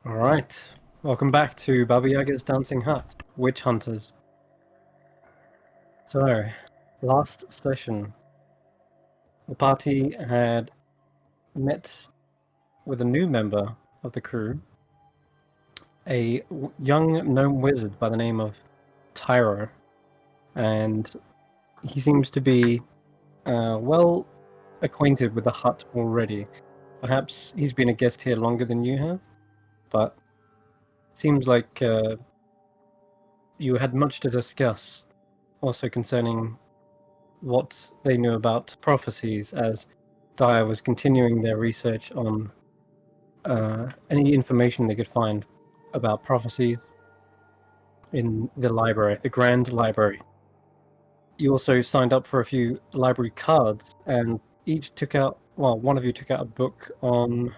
Alright, welcome back to Baba Yaga's Dancing Hut, Witch Hunters. So, last session, the party had met with a new member of the crew, a young gnome wizard by the name of Tyro, and he seems to be well acquainted with the hut already. Perhaps he's been a guest here longer than you have, but it seems like you had much to discuss, also concerning what they knew about prophecies, as Dyer was continuing their research on any information they could find about prophecies in the library, the Grand Library. You also signed up for a few library cards, and one of you took out a book on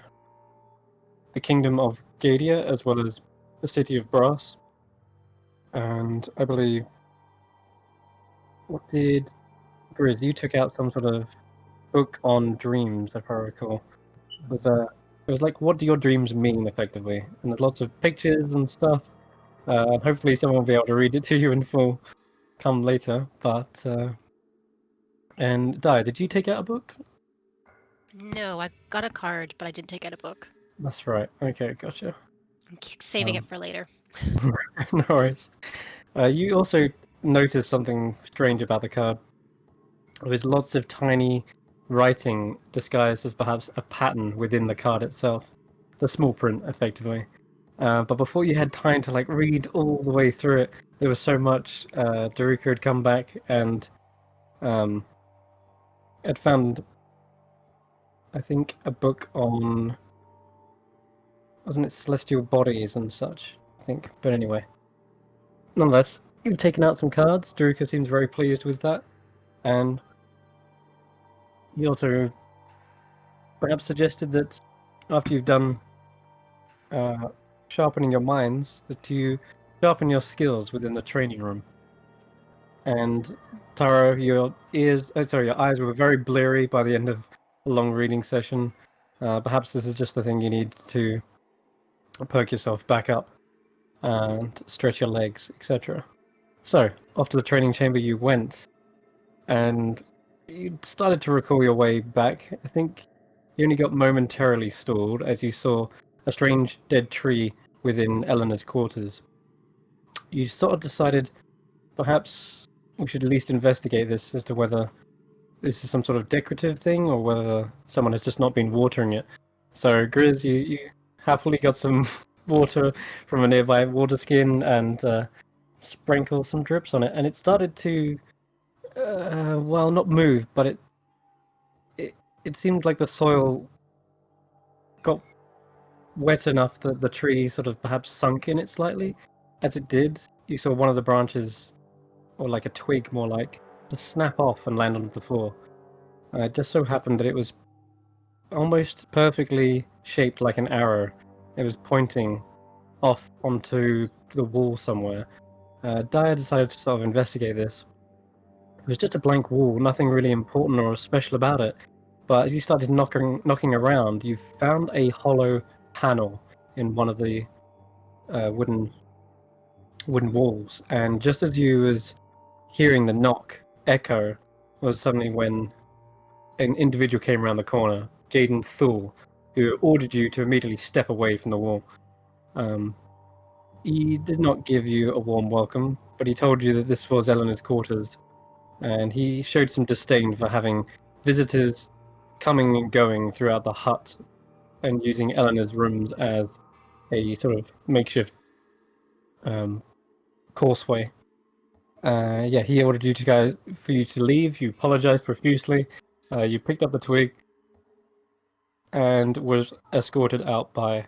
the Kingdom of Gadia, as well as the City of Brass. And I believe, Grizz, you took out some sort of book on dreams, if I recall. It was like, what do your dreams mean, effectively? And there's lots of pictures and stuff. And hopefully someone will be able to read it to you in full come later. But, and Dai, did you take out a book? No, I got a card, but I didn't take out a book. That's right. Okay, gotcha. I'm saving it for later. No worries. You also noticed something strange about the card. There's lots of tiny writing disguised as perhaps a pattern within the card itself. The small print, effectively. But before you had time to read all the way through it, there was so much. Daruka had come back and had found, I think, a book on, wasn't it, celestial bodies and such, I think. But anyway, nonetheless, you've taken out some cards. Daruka seems very pleased with that, and he also perhaps suggested that after you've done sharpening your minds, that you sharpen your skills within the training room. And Taro, your eyes were very bleary by the end of a long reading session. Perhaps this is just the thing you need to perk yourself back up and stretch your legs, etc. So, off to the training chamber you went, and you started to recall your way back. I think you only got momentarily stalled as you saw a strange dead tree within Eleanor's quarters. You sort of decided perhaps we should at least investigate this as to whether this is some sort of decorative thing or whether someone has just not been watering it. So, Grizz, you happily got some water from a nearby water skin and sprinkle some drips on it, and it started to, not move, but it seemed like the soil got wet enough that the tree sort of perhaps sunk in it slightly. As it did, you saw one of the branches, or like a twig more like, just snap off and land on the floor. It just so happened that it was almost perfectly shaped like an arrow. It was pointing off onto the wall somewhere. Dyer decided to sort of investigate this. It was just a blank wall, nothing really important or special about it. But as you started knocking around, you found a hollow panel in one of the wooden walls. And just as you was hearing the knock echo, was suddenly when an individual came around the corner, Jaden Thule, who ordered you to immediately step away from the wall. He did not give you a warm welcome, but he told you that this was Eleanor's quarters, and he showed some disdain for having visitors coming and going throughout the hut and using Eleanor's rooms as a sort of makeshift causeway. He ordered for you to leave. You apologized profusely. You picked up the twig and was escorted out by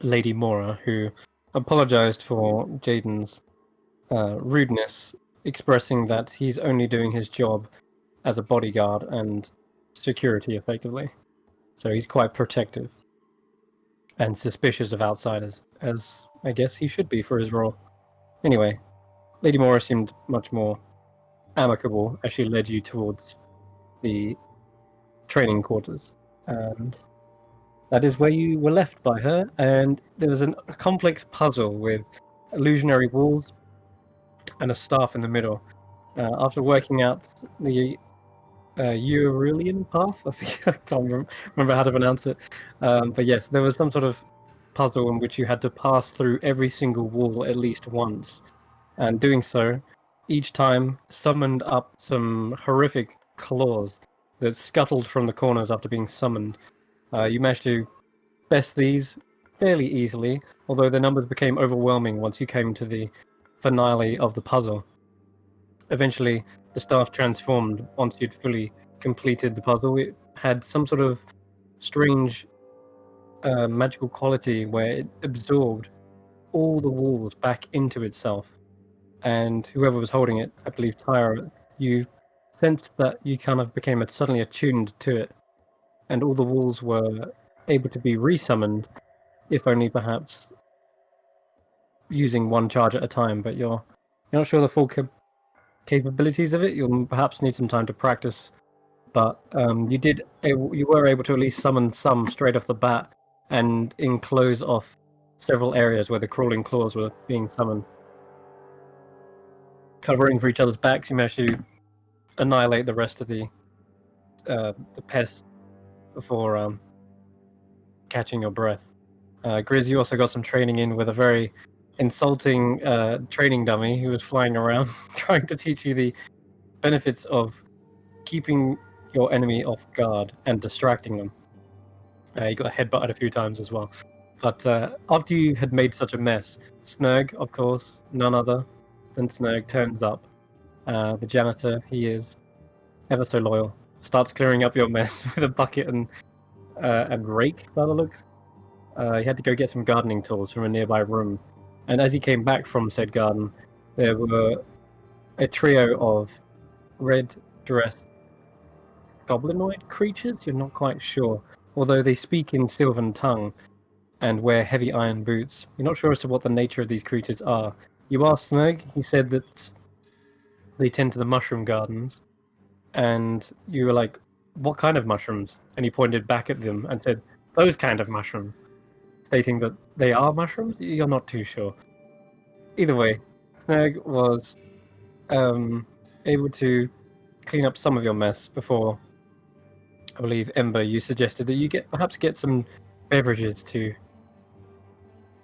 Lady Mora, who apologized for Jaden's rudeness, expressing that he's only doing his job as a bodyguard and security, effectively. So he's quite protective and suspicious of outsiders, as I guess he should be for his role. Anyway, Lady Mora seemed much more amicable as she led you towards the training quarters. And that is where you were left by her, and there was a complex puzzle with illusionary walls and a staff in the middle. After working out the Eurylian path, I think I can't remember how to pronounce it, but yes, there was some sort of puzzle in which you had to pass through every single wall at least once, and doing so, each time summoned up some horrific claws that scuttled from the corners after being summoned. You managed to best these fairly easily, although the numbers became overwhelming once you came to the finale of the puzzle. Eventually, the staff transformed once you'd fully completed the puzzle. It had some sort of strange magical quality where it absorbed all the walls back into itself. And whoever was holding it, I believe Tyra, you sensed that you kind of became suddenly attuned to it, and all the walls were able to be resummoned, if only perhaps using one charge at a time. But you're not sure the full capabilities of it. You'll perhaps need some time to practice, but you were able to at least summon some straight off the bat and enclose off several areas where the crawling claws were being summoned. Covering for each other's backs, you managed to annihilate the rest of the pests before catching your breath. Grizz, you also got some training in with a very insulting training dummy who was flying around trying to teach you the benefits of keeping your enemy off guard and distracting them. You got headbutted a few times as well. But after you had made such a mess, Snurg, of course, none other than Snurg, turns up. The janitor, he is ever so loyal, starts clearing up your mess with a bucket and rake, by the looks. He had to go get some gardening tools from a nearby room. And as he came back from said garden, there were a trio of red-dressed goblinoid creatures. You're not quite sure, although they speak in Sylvan tongue and wear heavy iron boots. You're not sure as to what the nature of these creatures are. You asked Snurg, he said that they tend to the mushroom gardens, and you were like, what kind of mushrooms? And he pointed back at them and said, those kind of mushrooms, stating that they are mushrooms. You're not too sure. Either way, Snurg was able to clean up some of your mess before, I believe, Ember, you suggested that you perhaps get some beverages to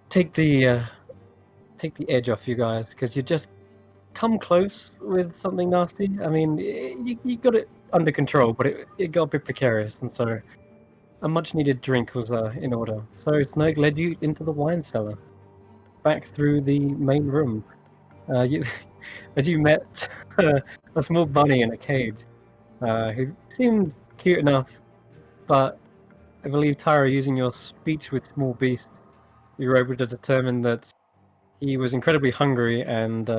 take the edge off you guys, because you just come close with something nasty. I mean, you got it under control, but it got a bit precarious, and so a much-needed drink was in order. So Snurg led you into the wine cellar, back through the main room. As you met a small bunny in a cage, who seemed cute enough, but I believe, Tyra, using your speech with small beasts, you were able to determine that he was incredibly hungry and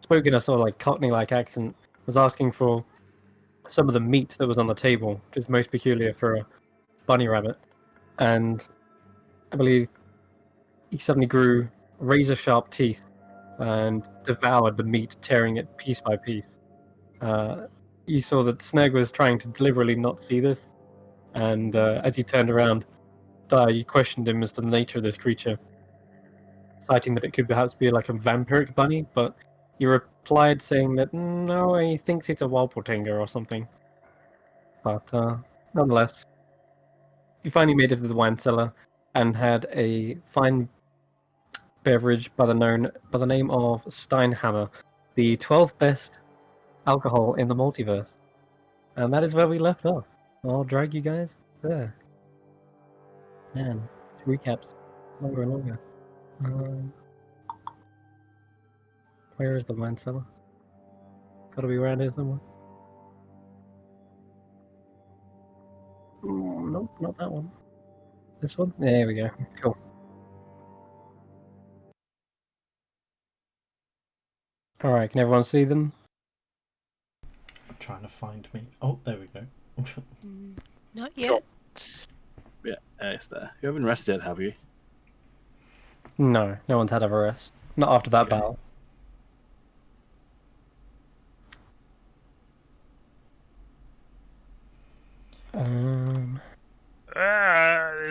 spoke in a sort of like Cockney-like accent, was asking for some of the meat that was on the table, which is most peculiar for a bunny rabbit. And I believe he suddenly grew razor-sharp teeth and devoured the meat, tearing it piece by piece. You saw that Snurg was trying to deliberately not see this, and as he turned around, you questioned him as to the nature of this creature, citing that it could perhaps be like a vampiric bunny, but he replied saying that no, he thinks it's a Walpurtinger or something. But nonetheless, you finally made it to the wine cellar and had a fine beverage by the name of Steinhammer, the 12th best alcohol in the multiverse. And that is where we left off. I'll drag you guys there. Man, recaps longer and longer. Where is the wine cellar? Gotta be around here somewhere. Nope, not that one. This one? There we go. Cool. Alright, can everyone see them? I'm trying to find me. Oh, there we go. Not yet. Yeah, it's there. You haven't rested yet, have you? No, no one's had a rest. Not after that Okay. battle.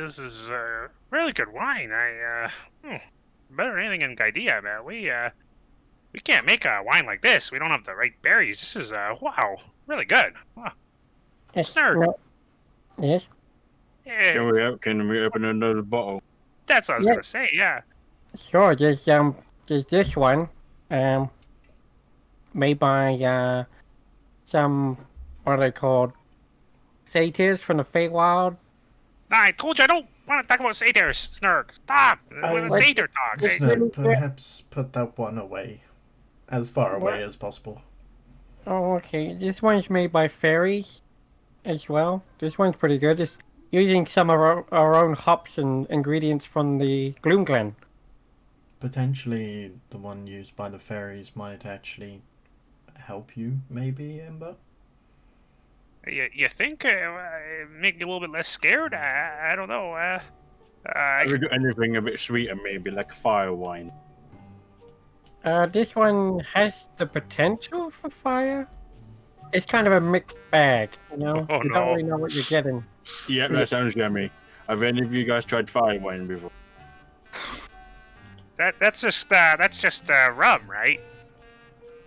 This really good wine. Better than anything in Gaidia, man. We can't make a wine like this. We don't have the right berries. This is wow, really good. Wow. Yes. Snurg. No. Yes. Yeah, Can we open another bottle? that's what I was Yeah. gonna say. Yeah. Sure. There's this one, made by some what are they called? Satyrs from the Feywild. I told you I don't want to talk about satyrs, Snurg. Stop. When the What? satyr talk. What's Snurg, perhaps put that one away. As far away What? as possible. Oh, okay. This one's made by fairies as well. This one's pretty good. It's using some of our own hops and ingredients from the Gloomglen. Potentially the one used by the fairies might actually help you, maybe, Ember? You think make you a little bit less scared? I don't know. Have we got anything a bit sweeter, maybe like fire wine? This one has the potential for fire. It's kind of a mixed bag, you know? Oh, You no. don't really know what you're getting. Yeah, that sounds yummy. Have any of you guys tried fire wine before? that's just rum, right?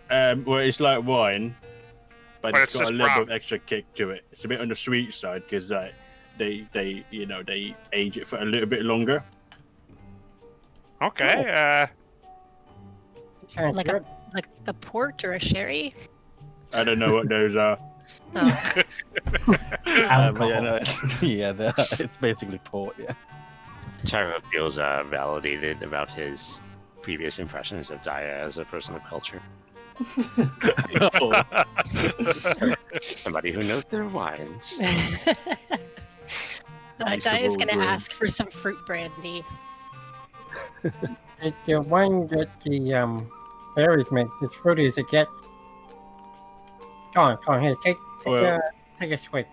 Well, it's like wine, but But it's it's got a just little bit rum. of extra kick to it. It's a bit on the sweet side because they age it for a little bit longer. Okay. Sounds Like good. like a port or a sherry? I don't know what those are. Oh, Alcohol. Yeah, no, it's basically port, yeah. Tyro feels validated about his previous impressions of Daya as a person of culture. Oh, Somebody who knows their wines. Used to Dia's roll gonna green. ask for some fruit brandy. The one that the fairies make, as fruity as it gets. Come on, here, take Well- a swig.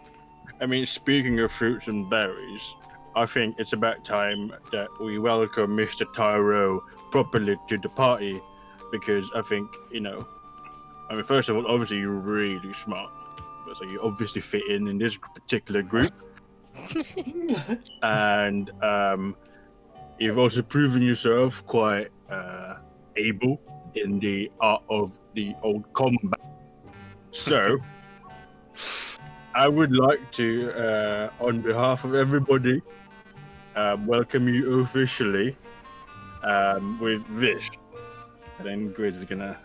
I mean, speaking of fruits and berries, I think it's about time that we welcome Mr. Tyro properly to the party, because I think, I mean, first of all, obviously you're really smart, so you obviously fit in this particular group, and you've also proven yourself quite able in the art of the old combat. So, I would like to, on behalf of everybody, welcome you officially with this. And then Grizz is gonna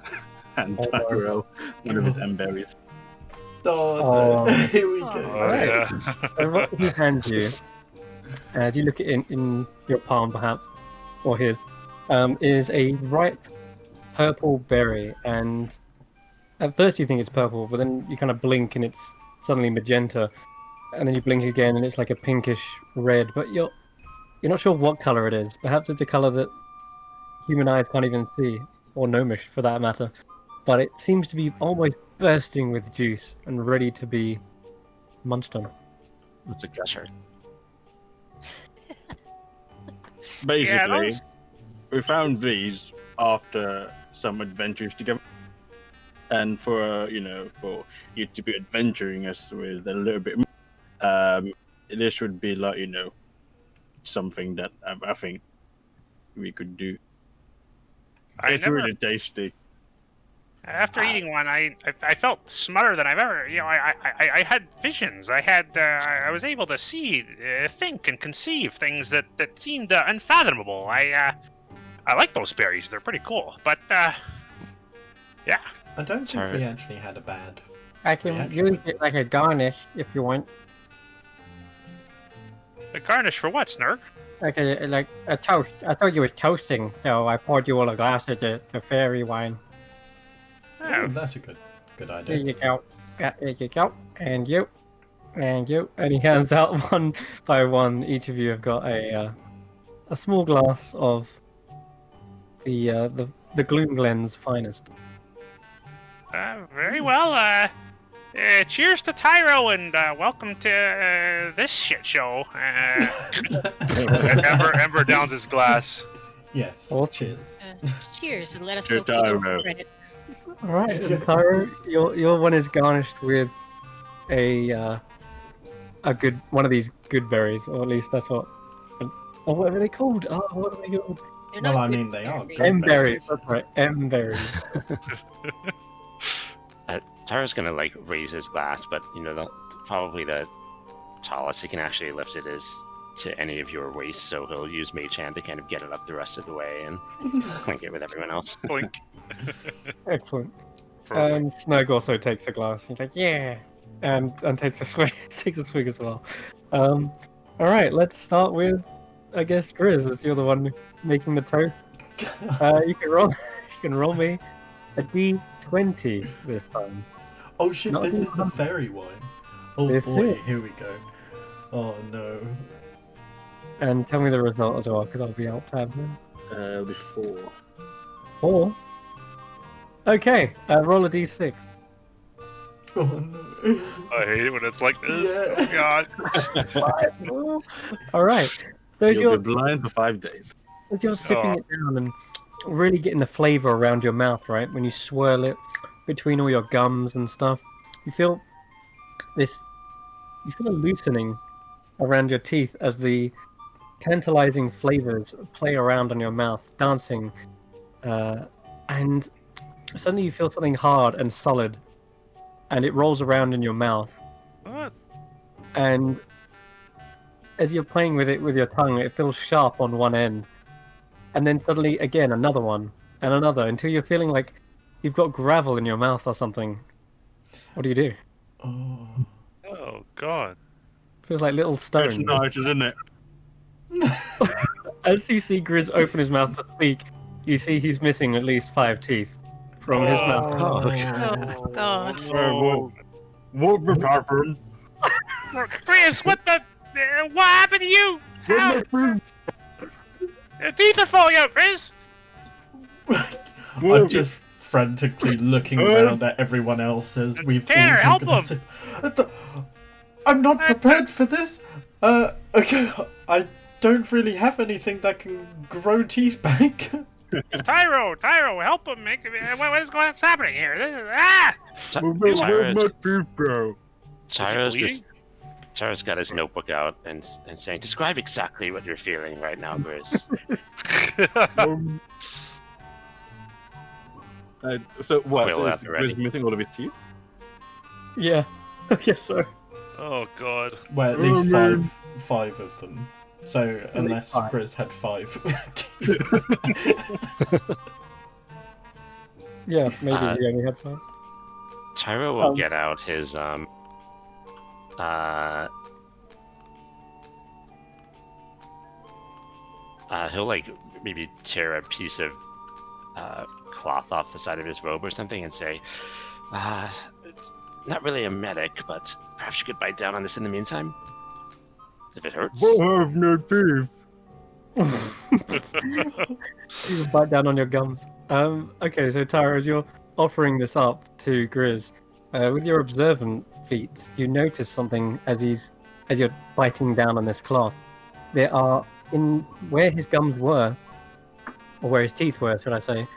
hand Tyrell one of his berries. Oh, here we go. Alright. So what he hands you, as you look at it in your palm perhaps, or his, is a ripe purple berry. And at first you think it's purple, but then you kind of blink and it's suddenly magenta. And then you blink again and it's like a pinkish red, but you're not sure what color it is. Perhaps it's a color that human eyes can't even see, or gnomish for that matter. But it seems to be almost bursting with juice and ready to be munched on. It's a gusher. Basically, those- we found these after some adventures together. And for you to be adventuring us with a little bit more, this would be like, something that I think we could do. It's really tasty. After eating one, I felt smarter than I've ever. I had visions. I was able to see, think, and conceive things that seemed unfathomable. I like those berries. They're pretty cool. But yeah. I don't think Sorry. we actually had a bad. I can reaction use it like a garnish if you want. A garnish for what, Snurg? Like a toast. I thought you were toasting, so I poured you all a glass of the fairy wine. Oh, that's a good Here idea. you go. Yeah, here you go. And you. And you. And he hands out one by one. Each of you have got a small glass of the Gloomglen's finest. Very well. Cheers to Tyro, and welcome to this shit show. Ember downs his glass. Yes. Awesome. Cheers. Cheers, and let us Good hope you get time, credit. All right, Tyro, your one is garnished with a good one of these good berries, or at least that's what or whatever they're called. Oh, what are they called? They're Well, not I good mean, they are berries. good. M berries. That's right, M berries. Tara's gonna like raise his glass, but probably the tallest he can actually lift it is to any of your waist, so he'll use Mage Hand to kind of get it up the rest of the way and clink it with everyone else. Blink. Excellent. Perfect. Snug also takes a glass. He's like, yeah, and takes a swig, takes a swig as well. All right, let's start with, I guess, Grizz, as you're the one making the toast. You can roll me a D20 this time. Oh shit, Not this a is the D100. fairy wine. Oh This boy, is. here we go. Oh no. And tell me the result as well, because I'll be out tab then. It'll be 4. 4. Okay, roll a D6. Oh no. I hate it when it's like this. Yeah. Oh god. All right. So as You'll you're be blind for 5 days. sipping Oh. it down and really getting the flavor around your mouth, right? When you swirl it between all your gums and stuff, you feel a loosening around your teeth as the tantalizing flavors play around on your mouth, dancing, and suddenly you feel something hard and solid, and it rolls around in your mouth. What? And as you're playing with it with your tongue, it feels sharp on one end, and then suddenly again another one and another until you're feeling like you've got gravel in your mouth or something. What do you do? Oh. Oh god. Feels like little stones. It's nice, isn't it? As you see Grizz open his mouth to speak, you see he's missing at least 5 teeth from his mouth. Oh god. What will happen? Chris, what happened to you? How? Your teeth are falling out, Chris. I'm just frantically looking around at everyone else as we've Tanner, all help taken a him! sip. I'm not prepared for this. Okay, I don't really have anything that can grow teeth back. Tyro, help him! What's happening here? Tara's got his notebook out and saying, "Describe exactly what you're feeling right now, Grizz." So what? We'll So have is to ready. Grizz missing all of his teeth? Yeah, I guess so. Oh god. Well, at least five of them. So unless five. Grizz had 5. Yeah, maybe he only had 5. Tyro will Um, get out his he'll like maybe tear a piece of cloth off the side of his robe or something and say, not really a medic, but perhaps you could bite down on this in the meantime if it hurts. I have no teeth. You can bite down on your gums. Okay, so Tara, as you're offering this up to Grizz, with your observant feet, you notice something as you're biting down on this cloth. There are, in where his gums were, or where his teeth were, should I say,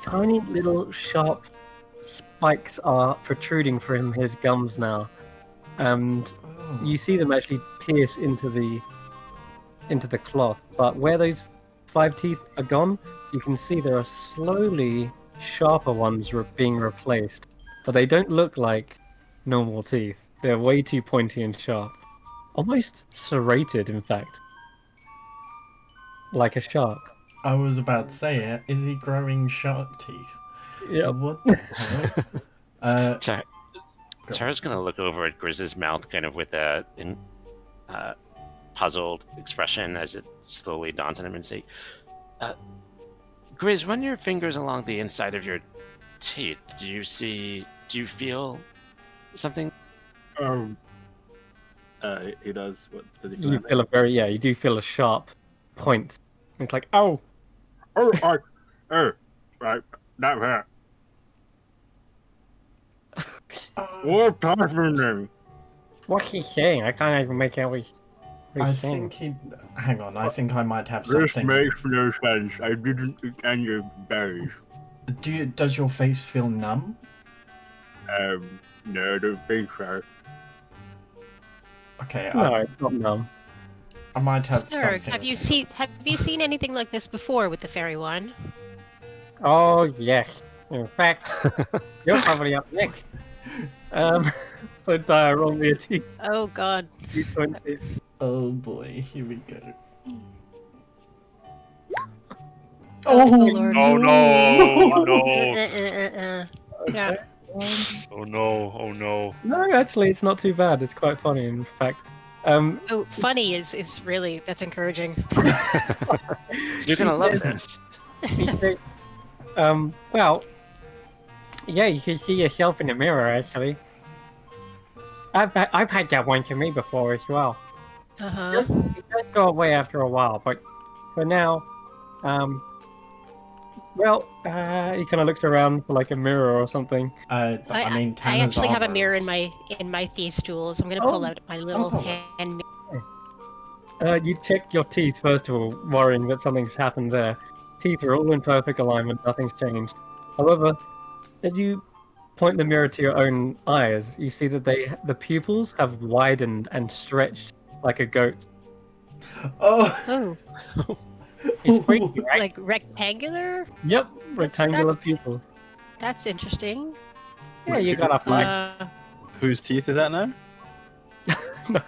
tiny little sharp spikes are protruding from his gums now, and you see them actually pierce into the cloth. But where those 5 teeth are gone, you can see there are slowly sharper ones being replaced, but they don't look like normal teeth. They're way too pointy and sharp, almost serrated, in fact, like a shark. I was about to say it. Is he growing shark teeth? Yeah. What the hell? Tara's gonna look over at Grizz's mouth, kind of with a puzzled expression as it slowly dawns on him, and say, "Grizz, run your fingers along the inside of your teeth. Do you feel something?" He does. What does he You feel? feel you do feel a sharp point. It's like, oh, Right, that hurt. What happened? what's he saying? I can't even make out what I he's saying. think he. Hang on, I think I might have This something. makes no sense. I didn't eat any of berries. Does your face feel numb? No, I don't think so. Okay, No, it's not numb. I might have Sir, something. have you seen anything like this before with the fairy wand? Oh yes. In fact, you're probably up next. So Dyer, roll me a Oh God. D20. Oh boy, here we go. Oh, Oh, Lord. Oh no! Oh no! Yeah. Oh no! Oh no! No, actually, it's not too bad. It's quite funny, in fact. Oh, funny is really that's encouraging. You're gonna love this. Okay, well, yeah, you can see yourself in the mirror, actually. I've had that one to me before as well. Uh-huh. It does go away after a while, but for now, well, he kind of looks around for like a mirror or something. I mean, I Tanner's actually have a armor mirror is- in my thief's tools. I'm gonna pull Oh. out my little Oh. hand You check your teeth first of all, worrying that something's happened there. Teeth are all in perfect alignment, nothing's changed. However, as you point the mirror to your own eyes, you see that the pupils have widened and stretched like a goat. Oh, Oh, It's freaky, right? like rectangular? Yep, rectangular that's- pupils. That's interesting. Yeah, you got a flag. Whose teeth is that now? No,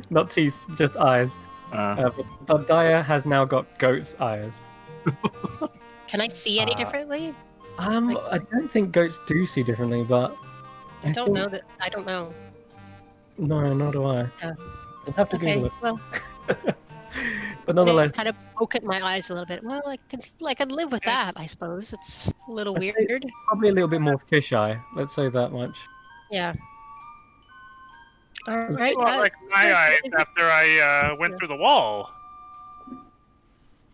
not teeth, just eyes. Uh, But Dyer has now got goat's eyes. Can I see any Uh, differently? I don't think goats do see differently, but I don't think- know that. I don't know. No, nor do I. Yeah. I'll have to Okay, Google it. well, But nonetheless, kind of poke at my eyes a little bit. Well, I can live with that, I suppose. It's a little I think- weird. probably a little bit more fisheye. Let's say that much. Yeah. All right. A lot like my sir, eyes is it- after I went through the wall.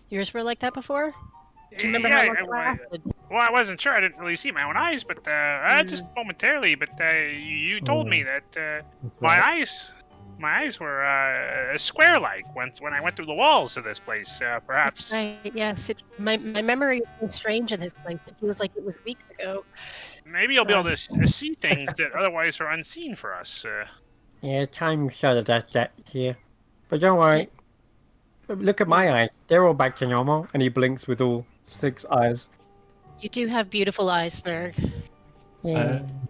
Yours were like that before? Do you remember how long it lasted? Well, I wasn't sure. I didn't really see my own eyes, but just momentarily. But you told me that my eyes were square-like when I went through the walls of this place. Perhaps. That's right. Yes. My memory is strange in this place. It feels like it was weeks ago. Maybe you'll be able to see things that otherwise are unseen for us. Yeah, time sort of does that here. But don't worry. Look at my eyes. They're all back to normal. And he blinks with all 6 eyes. You do have beautiful eyes, Snurg.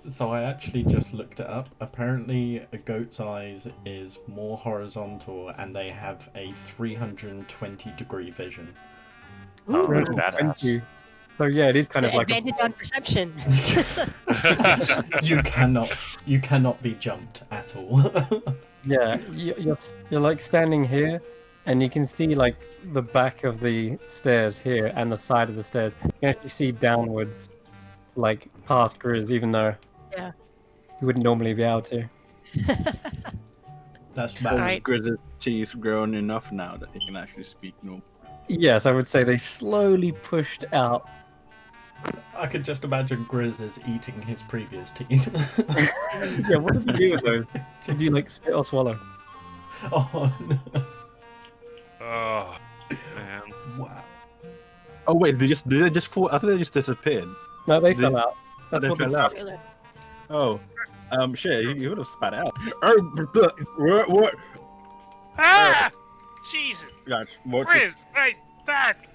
so I actually just looked it up. Apparently, a goat's eyes is more horizontal, and they have a 320-degree vision. Oh, Really badass. 20. So yeah, it is kind of like Advantage on perception. You cannot be jumped at all. yeah. You're like standing here, and you can see like the back of the stairs here and the side of the stairs. You can actually see downwards, like past Grizz, even though Yeah. you wouldn't normally be able to. That's Has bad. Alright. Grizz's teeth grown enough now that he can actually speak normal? Yes, I would say they slowly pushed out. I could just imagine Grizz is eating his previous teeth. Yeah, what did you do with those? Did you like spit or swallow? Oh, no. Oh man. Wow. Oh wait, did they just fall? I thought they just disappeared. No, they They- fell out. That's they what fell they out. Oh, shit, you would have spat out. Oh, what? Ah! Jesus, Gosh, what? Grizz, right back.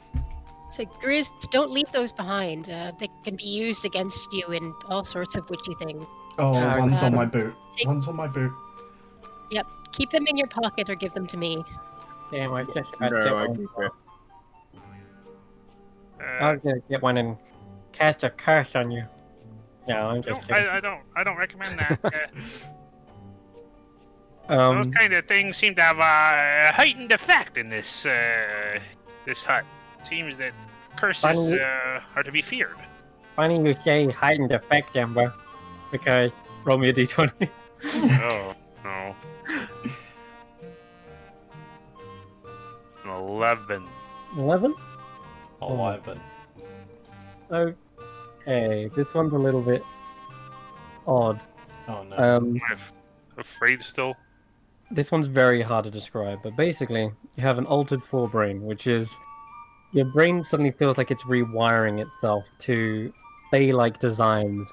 So, Grizz, don't leave those behind. They can be used against you in all sorts of witchy things. Oh, one's on my boot. Take- One's on my boot. Yep. Keep them in your pocket or give them to me. Damn, I just No, got I one. keep it. I was gonna get one and cast a curse on you. No, I'm just kidding. I don't recommend that. Those kind of things seem to have a heightened effect in this this hut. It seems that curses Funny. are to be feared. Funny you say heightened effect, Ember, because roll me a d20. Oh no. 11. 11? Oh, Ivan. Okay, this one's a little bit odd. Oh no. Am I afraid still? This one's very hard to describe, but basically, you have an altered forebrain, which is your brain suddenly feels like it's rewiring itself to fey-like designs.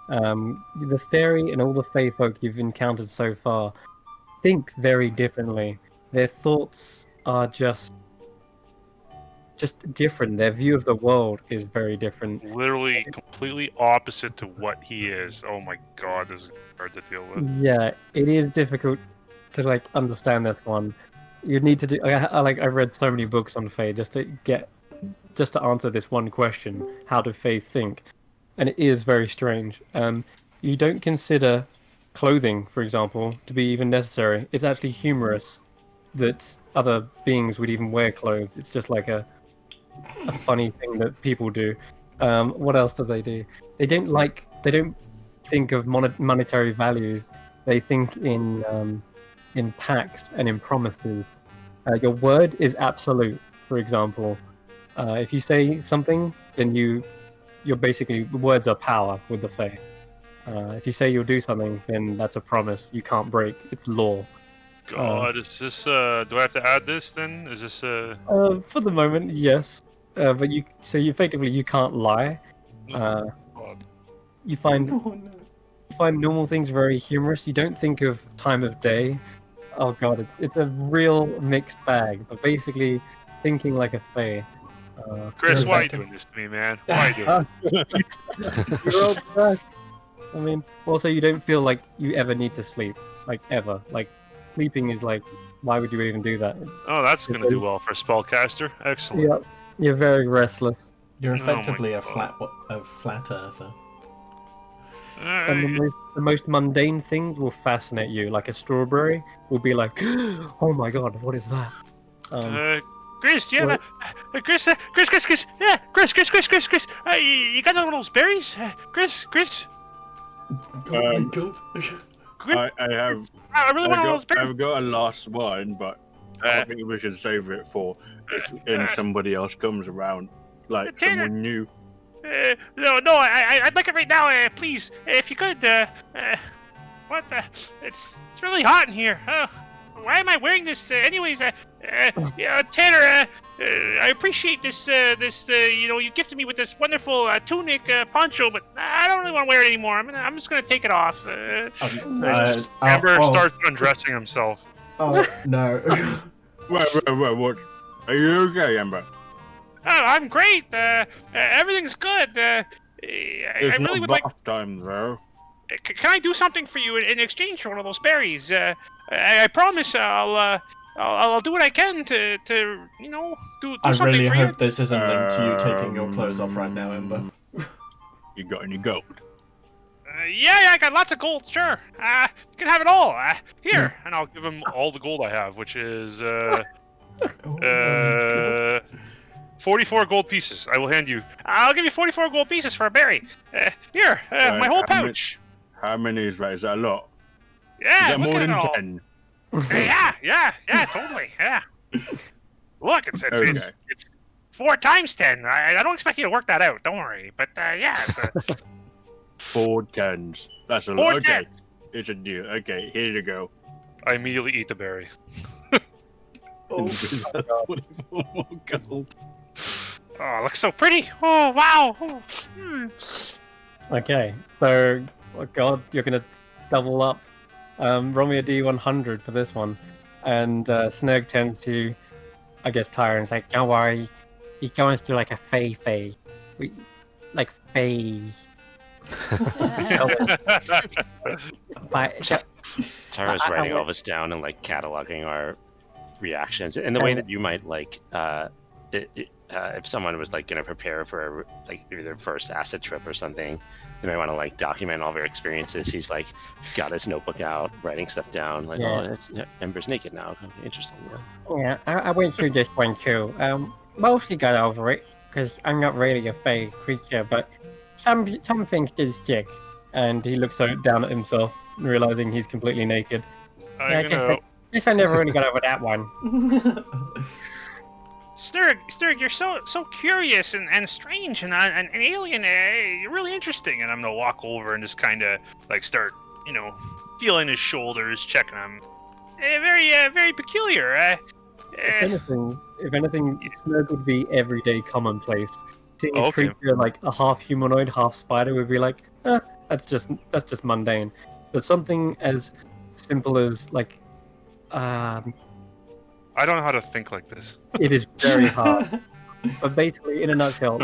The fairy and all the fey folk you've encountered so far think very differently. Their thoughts are just different. Their view of the world is very different. Literally completely opposite to what he is. Oh my god, this is hard to deal with. Yeah, it is difficult to like understand this one. You need to do. I read so many books on Fae just to answer this one question: how do Fae think? And it is very strange. You don't consider clothing, for example, to be even necessary. It's actually humorous that other beings would even wear clothes. It's just like a funny thing that people do. What else do they do? They don't think of monetary values. They think in pacts and in promises. Your word is absolute. For example, if you say something, then you're basically, words are power with the Fae. If you say you'll do something, then that's a promise you can't break. It's law. God, is this? Do I have to add this then? Is this? For the moment, yes. But you effectively you can't lie. God. You find normal things very humorous. You don't think of time of day. Oh god, it's a real mixed bag. But basically, thinking like a Fae. Chris, why are you doing this to me, man? Why are you doing this? You're all back. I mean, also you don't feel like you ever need to sleep, like ever. Like sleeping is like, why would you even do that? Oh, that's gonna do well for a spellcaster. Excellent. Yeah, you're very restless. You're Oh my effectively a God. flat earther. And the most mundane things will fascinate you. Like a strawberry will be like, oh my god, what is that? Chris, do you have Chris? Yeah, Chris. You got one of those berries? Chris. Oh my god. I have. I really want one of those berries. I've got a last one, but I think we should save it for if somebody else comes around, like Tanner. someone new. No, I'd like it right now, please. If you could, what the? It's really hot in here. Why am I wearing this? Anyways, yeah, Tanner, I appreciate this. You gifted me with this wonderful tunic, poncho, but I don't really want to wear it anymore. I'm just gonna take it off. Amber starts undressing himself. Oh no. Wait, what? Are you okay, Amber? Oh, I'm great. Everything's good. I It's really not would like. bath time, though. Can I do something for you in exchange for one of those berries? I promise I'll do what I can to do I something really for hope you. this isn't linked to you taking your clothes off right now, Ember. You got any gold? Yeah, I got lots of gold. Sure, you can have it all. Here, and I'll give him all the gold I have, which is 44 gold pieces. I will hand you. I'll give you 44 gold pieces for a berry. Here, my whole pouch. How many is that? Is that a lot? Yeah, Is that look more at than it all. 10? Yeah, totally. Yeah. Look, it's Okay. 4 times 10. I don't expect you to work that out. Don't worry. But yeah, it's 4 10s. That's a 4 lot. Okay. tens. It's a deal. Okay, here you go. I immediately eat the berry. Oh, 44 more gold. Oh, it looks so pretty. Oh, wow. Oh, Okay, so oh god, you're gonna double up. Roll me a D100 for this one, and Snurg tends to, I guess, tire and say, "Don't worry, he's going through like a Fae, like phase." But Tara's I writing would- all this down and like cataloging our reactions in the way that you might like if someone was like going to prepare for like maybe their first acid trip or something, they might want to like document all of their experiences. He's like got his notebook out, writing stuff down, like, Yeah. oh, it's Ember's naked now. Okay, interesting. yeah, I went through this one too. Mostly got over it because I'm not really a Fae creature, but some things did stick. And he looks down at himself, realizing he's completely naked. I Guess I never really got over that one. Sturg, you're so curious and strange and an alien. You're really interesting. And I'm gonna walk over and just kind of like start, feeling his shoulders, checking him. Very peculiar. If anything, Snurg would be everyday commonplace. Seeing a Okay. creature like a half humanoid, half spider would be like, that's just mundane. But something as simple as like I don't know how to think like this. It is very hard. But basically, in a nutshell,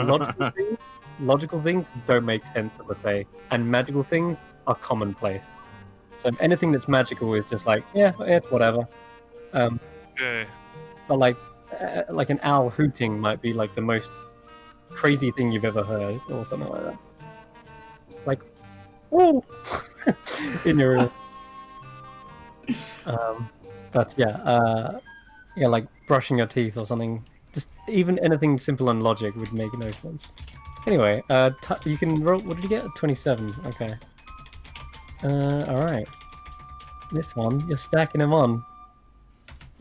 logical things don't make sense to the Fae, and magical things are commonplace. So anything that's magical is just like, yeah, it's whatever. Okay. But like an owl hooting might be like the most crazy thing you've ever heard, or something like that. Like, oh, in your ear. But yeah, like brushing your teeth or something. Just even anything simple and logic would make no sense. Anyway, you can roll. What did you get? 27. Okay. All right. This one, you're stacking them on.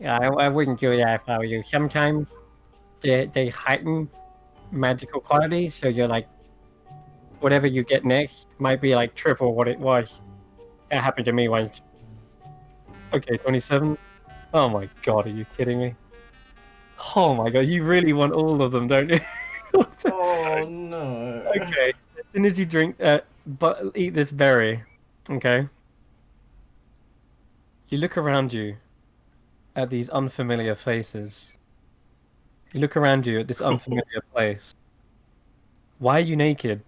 Yeah, I wouldn't do that if I were you. Sometimes they heighten magical qualities, so you're like, whatever you get next might be like triple what it was. That happened to me once. Okay, 27. Oh my god, are you kidding me? Oh my god, you really want all of them, don't you? Oh no. Okay, as soon as you drink, but eat this berry, okay? You look around you at these unfamiliar faces. You look around you at this unfamiliar place. Why are you naked?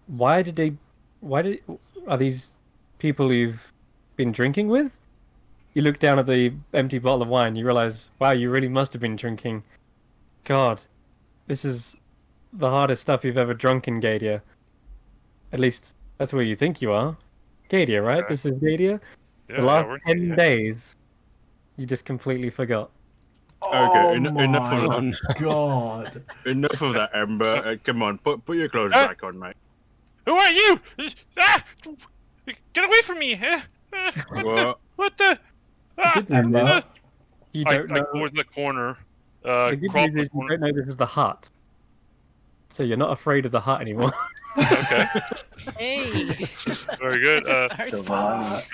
Why are these people you've been drinking with? You look down at the empty bottle of wine, you realize, wow, you really must have been drinking. God, this is the hardest stuff you've ever drunk in Gadia. At least, that's where you think you are. Gadia, right? Okay. This is Gadia? Yeah, The last we're 10 days, you just completely forgot. Oh enough of my that. god. Enough of that, Ember. Come on, put your clothes back on, mate. Who are you? Ah! Get away from me! What the? Ah! Good news Ember. is, you I don't know. go in the corner. The good Crawl news is you don't know this is the hut. So you're not afraid of the hut anymore. Okay, Hey. very good. Fuck.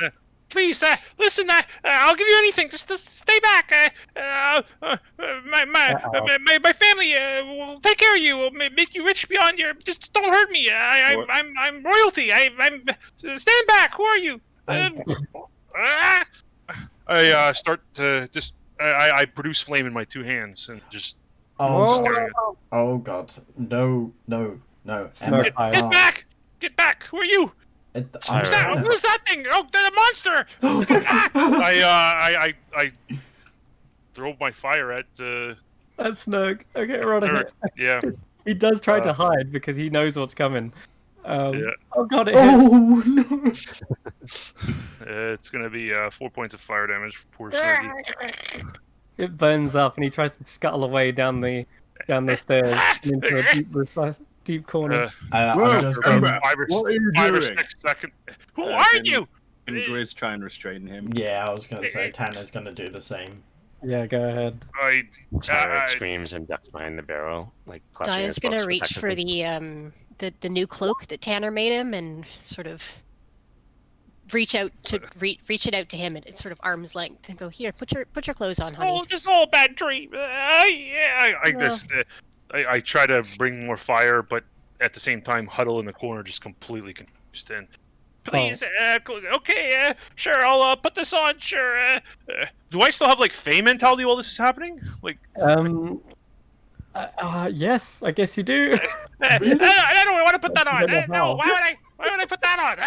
Please, listen. I'll give you anything. Just stay back. My family will take care of you. Will make you rich beyond your. Just don't hurt me. I'm royalty. I'm stand back. Who are you? I start to just. I produce flame in my two hands and just. Oh, Stare at god. Oh god. No. Smoke Ember, fire. Get can't. back! Get back! Who are you? I'm Tyra. trying to- Who's that thing? Oh, the monster! I throw my fire at. That's Snug. Okay, roll a hit. Yeah. He does try to hide because he knows what's coming. Yeah. Oh god, it hits. Oh no. It's gonna be 4 points of fire damage for poor Snuggy. It burns up, and he tries to scuttle away down the stairs and into a deep corner. Whoa, I'm just Ember, going... what are you Five or doing? 6 seconds. Who are you? And Grizz try and restrain him. Yeah, I was gonna say Tanner's gonna do the same. Yeah, go ahead. Tyra screams and ducks behind the barrel, like clutching Dia's his gonna books reach for protectively. the new cloak that Tanner made him and sort of reach out to reach it out to him at sort of arm's length and go, here, put your clothes on, honey. Just all a bad dream. I try to bring more fire, but at the same time huddle in the corner, just completely confused. And please, okay, sure, I'll put this on. Sure. Do I still have like Fey mentality while this is happening? Like, Yes, I guess you do. I don't want to put that on. I don't know No, how. why would I put that on?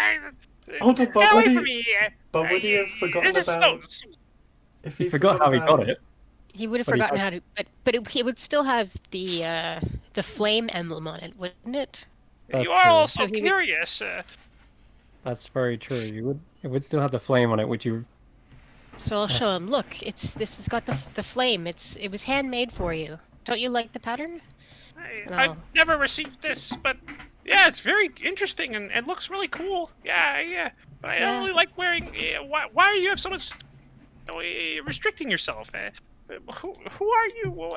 Oh, but Get away would from he, me! but would he have forgotten This is about... so. If He forgot how he about got it. He would have But he forgotten how to, but he would still have the flame emblem on it, wouldn't it? That's You are true. all so So he would- curious. That's very true. It would still have the flame on it, which you. So I'll show him. Look, this has got the flame. It was handmade for you. Don't you like the pattern? I've never received this, but yeah, it's very interesting and looks really cool. Yeah. But I Yeah. only like wearing. Why do you have so much restricting yourself? Who are you?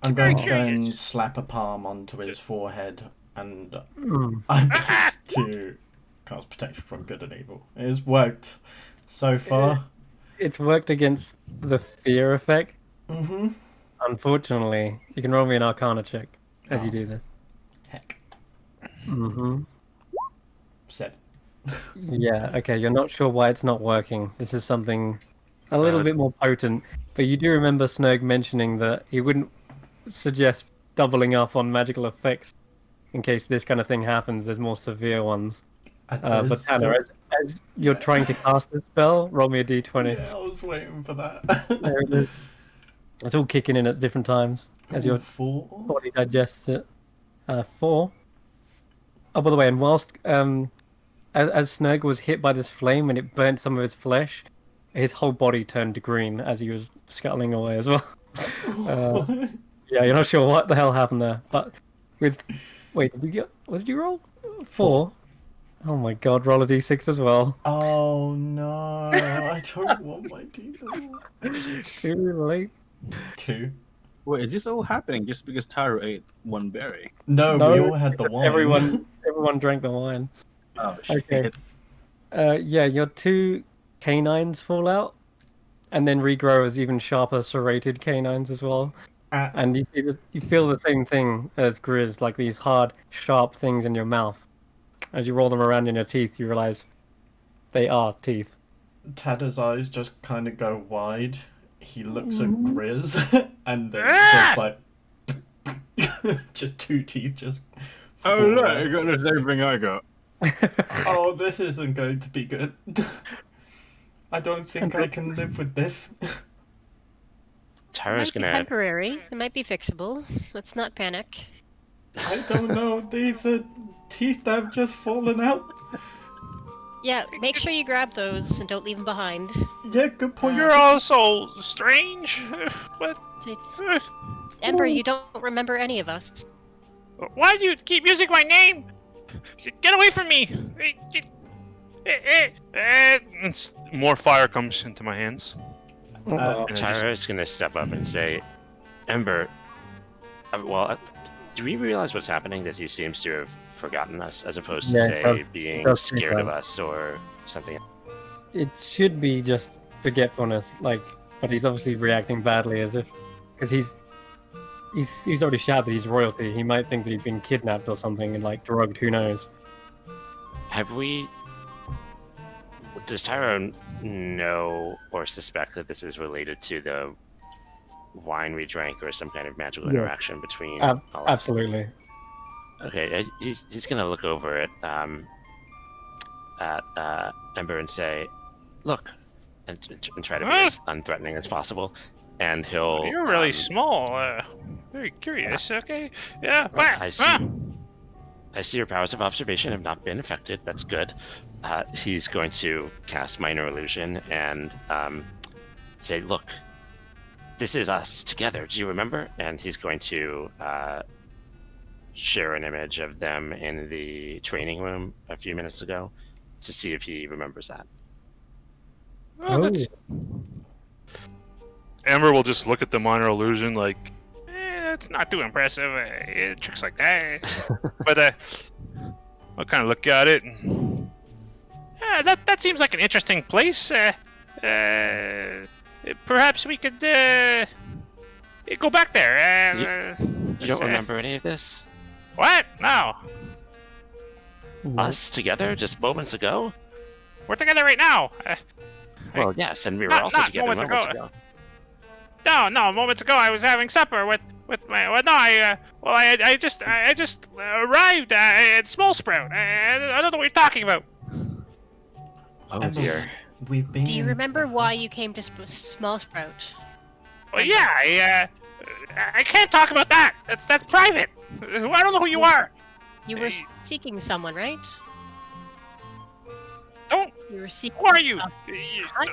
I'm Very going to go and curious. slap a palm onto his forehead, and Mm. I'm going to cast protection from good and evil. It has worked so far. It's worked against the fear effect. Mm-hmm. Unfortunately, you can roll me an Arcana check as you do this. Heck. Mm-hmm. 7. Yeah. Okay. You're not sure why it's not working. This is something a little bit more potent. But you do remember Snoke mentioning that he wouldn't suggest doubling up on magical effects in case this kind of thing happens. There's more severe ones. But Tanner, as you're trying to cast this spell, roll me a d20. Yeah, I was waiting for that. There it is. It's all kicking in at different times as your 4. body digests it. 4. Oh, by the way, and whilst as Snoke was hit by this flame and it burnt some of his flesh, his whole body turned green as he was scuttling away as well. Yeah, you're not sure what the hell happened there, but with wait, did we get? What did you roll? 4. Oh my god, roll a d6 as well. Oh no, I don't want my d4. Too late. 2. Wait, is this all happening just because Tyro ate one berry? No, No, we all had the wine. Everyone drank the wine. Oh, shit. Okay. Yeah, your 2 canines fall out, and then regrow as even sharper serrated canines as well. And you feel the same thing as Grizz, like these hard, sharp things in your mouth. As you roll them around in your teeth, you realize they are teeth. Tada's eyes just kind of go wide. He looks at Grizz, and then just like... just 2 teeth just... Oh, fall look, out. I got the same thing I got. Oh, this isn't going to be good. I don't think I can live with this. It Tyra's might be gonna. temporary. It might be fixable. Let's not panic. I don't know. These are teeth that have just fallen out. Yeah, make sure you grab those and don't leave them behind. Yeah, good point. You're all so strange. What? Ember, you don't remember any of us. Why do you keep using my name? Get away from me! More fire comes into my hands. And I just- Tyra's gonna step up and say, Ember, do we realize what's happening? That he seems to have forgotten us, as opposed to, Yeah, say, being does seem scared of so. us or something. It should be just forgetfulness, but he's obviously reacting badly as if, because he's already shouted that he's royalty. He might think that he's been kidnapped or something and drugged. Who knows? Have we... Does Tyra know or suspect that this is related to the wine we drank or some kind of magical Yeah. interaction between all of us? Absolutely. Okay, he's gonna look over at Ember and say, "Look," and try to be as unthreatening as possible. And he'll. You're really small. Very curious. Okay. Yeah. I see your powers of observation have not been affected. That's good. He's going to cast Minor Illusion and say, "Look, this is us together. Do you remember?" And he's going to share an image of them in the training room a few minutes ago to see if he remembers that. Amber will just look at the minor illusion like, it's not too impressive. Tricks like that. But I'll kind of look at it. And, that seems like an interesting place. Perhaps we could go back there. You don't remember any of this? What? No. Us together just moments ago? We're together right now. Well, yes, and we were Not- also not together moments moments ago. ago. No. Moments ago, I was having supper with my. Well, no, I just arrived at Small Sprout. I don't know what you're talking about. Oh Ember, dear. We've been. Do you remember why you came to Small Sprout? Well, yeah, I can't talk about that. That's private. I don't know who you are. You were seeking someone, right? Don't. You were seeking. Who are you? What?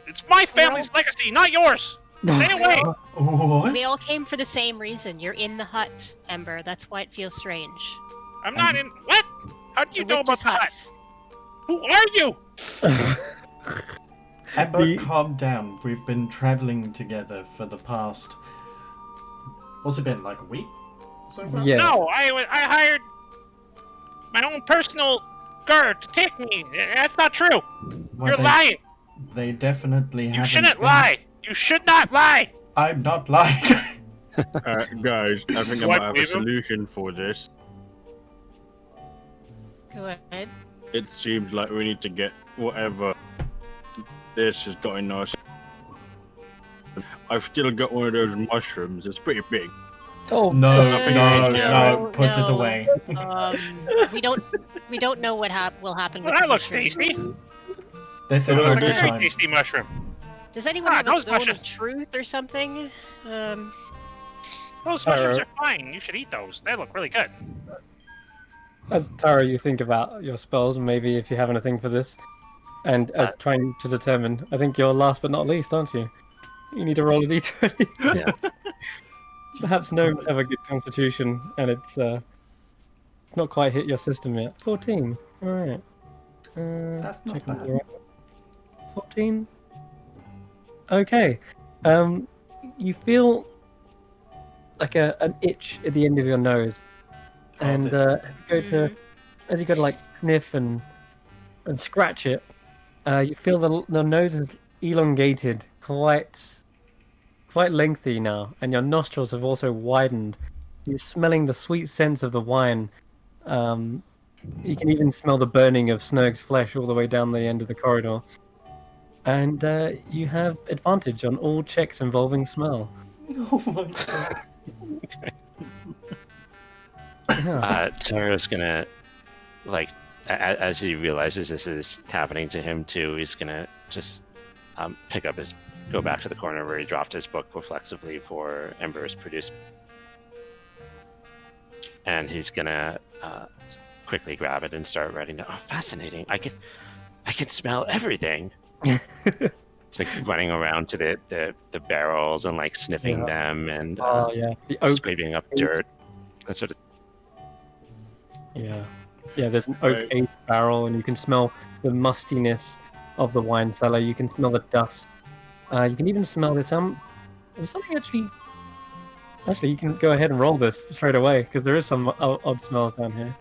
It's my family's legacy, not yours. Stay away. What? We all came for the same reason. You're in the hut, Ember. That's why it feels strange. I'm not in. What? How do you The know about witch's that? Who are you? Ember, calm down. We've been traveling together for the past. What's it been, like a week? Yeah. No, I hired my own personal guard to take me. That's not true. Well, You're lying. They definitely haven't. You shouldn't been- lie. You should not lie. I'm not lying. Guys, I think I What, might have a Weaver? solution for this. Go ahead. It seems like we need to get whatever This has gotten nice. I've still got one of those mushrooms. It's pretty big. Oh, No, No, put it no. away. We don't know what will happen. Well, with that the looks mushrooms. tasty. They said It it Looks was like a a good very time. tasty mushroom. Does anyone Ah, have a those zone of mushrooms- truth or something? Those Alright. mushrooms are fine. You should eat those. They look really good. as Tara, you think about your spells, and maybe if you have anything for this, and as trying to determine, I think you're last but not least, aren't you? You need to roll a d20. Yeah. Perhaps gnomes have a good constitution, and it's not quite hit your system yet. 14. All right. That's not checking bad. the right one. 14. Okay. You feel like an itch at the end of your nose, and this as you go to like sniff and scratch it, you feel the nose is elongated, quite lengthy now, and your nostrils have also widened. You're smelling the sweet scents of the wine. You can even smell the burning of Snurg's flesh all the way down the end of the corridor. And you have advantage on all checks involving smell. Oh my god. Yeah. Tara's gonna, like, as he realizes this is happening to him too, he's gonna just go back to the corner where he dropped his book reflexively for Ember's produced, and he's gonna quickly grab it and start writing down. Oh, fascinating! I can smell everything. It's like running around to the barrels and like sniffing them and Oh yeah, the oak. scraping up dirt. That sort of. Yeah, there's an oak aged barrel, and you can smell the mustiness of the wine cellar. You can smell the dust. You can even smell that there's something actually. Actually, you can go ahead and roll this straight away because there is some odd smells down here.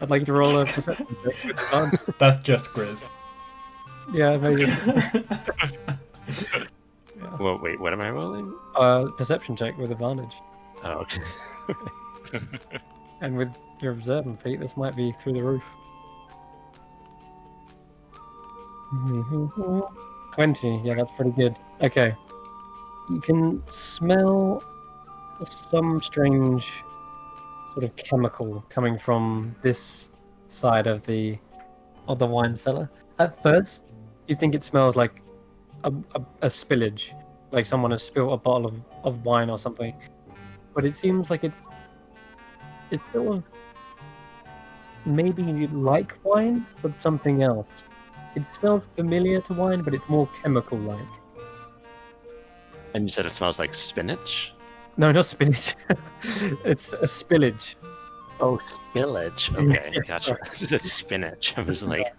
I'd like you to roll a perception check with advantage. That's just Grizz. Yeah, maybe. Well, wait, what am I rolling? Perception check with advantage. Oh, okay. And with your observant feat, this might be through the roof. 20, yeah, that's pretty good. Okay. You can smell some strange sort of chemical coming from this side of the wine cellar. At first, you think it smells like a spillage, like someone has spilled a bottle of wine or something. But it seems like it's sort of maybe like wine, but something else. It smells familiar to wine, but it's more chemical-like. And you said it smells like spinach? No, not spinach. It's a spillage. Oh, spillage. Okay, gotcha. It's spinach. I was like,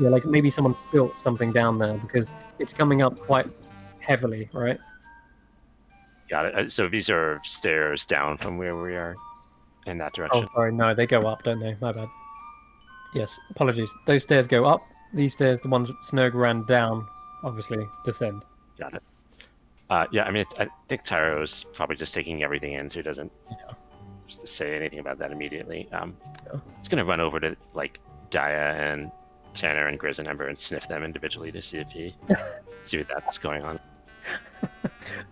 Yeah, like maybe someone spilt something down there because it's coming up quite heavily, right? got it. So these are stairs down from where we are in that Oh, direction. sorry, no, they go up, don't they? My bad. Yes, apologies. Those stairs go up. These stairs, the ones Snurg ran down, obviously descend. Got it. Yeah, I mean, I think Tyro's probably just taking everything in, so he doesn't say anything about that immediately. It's gonna run over to like Dia and Tanner and Grizz and Ember and sniff them individually to see what that's going on.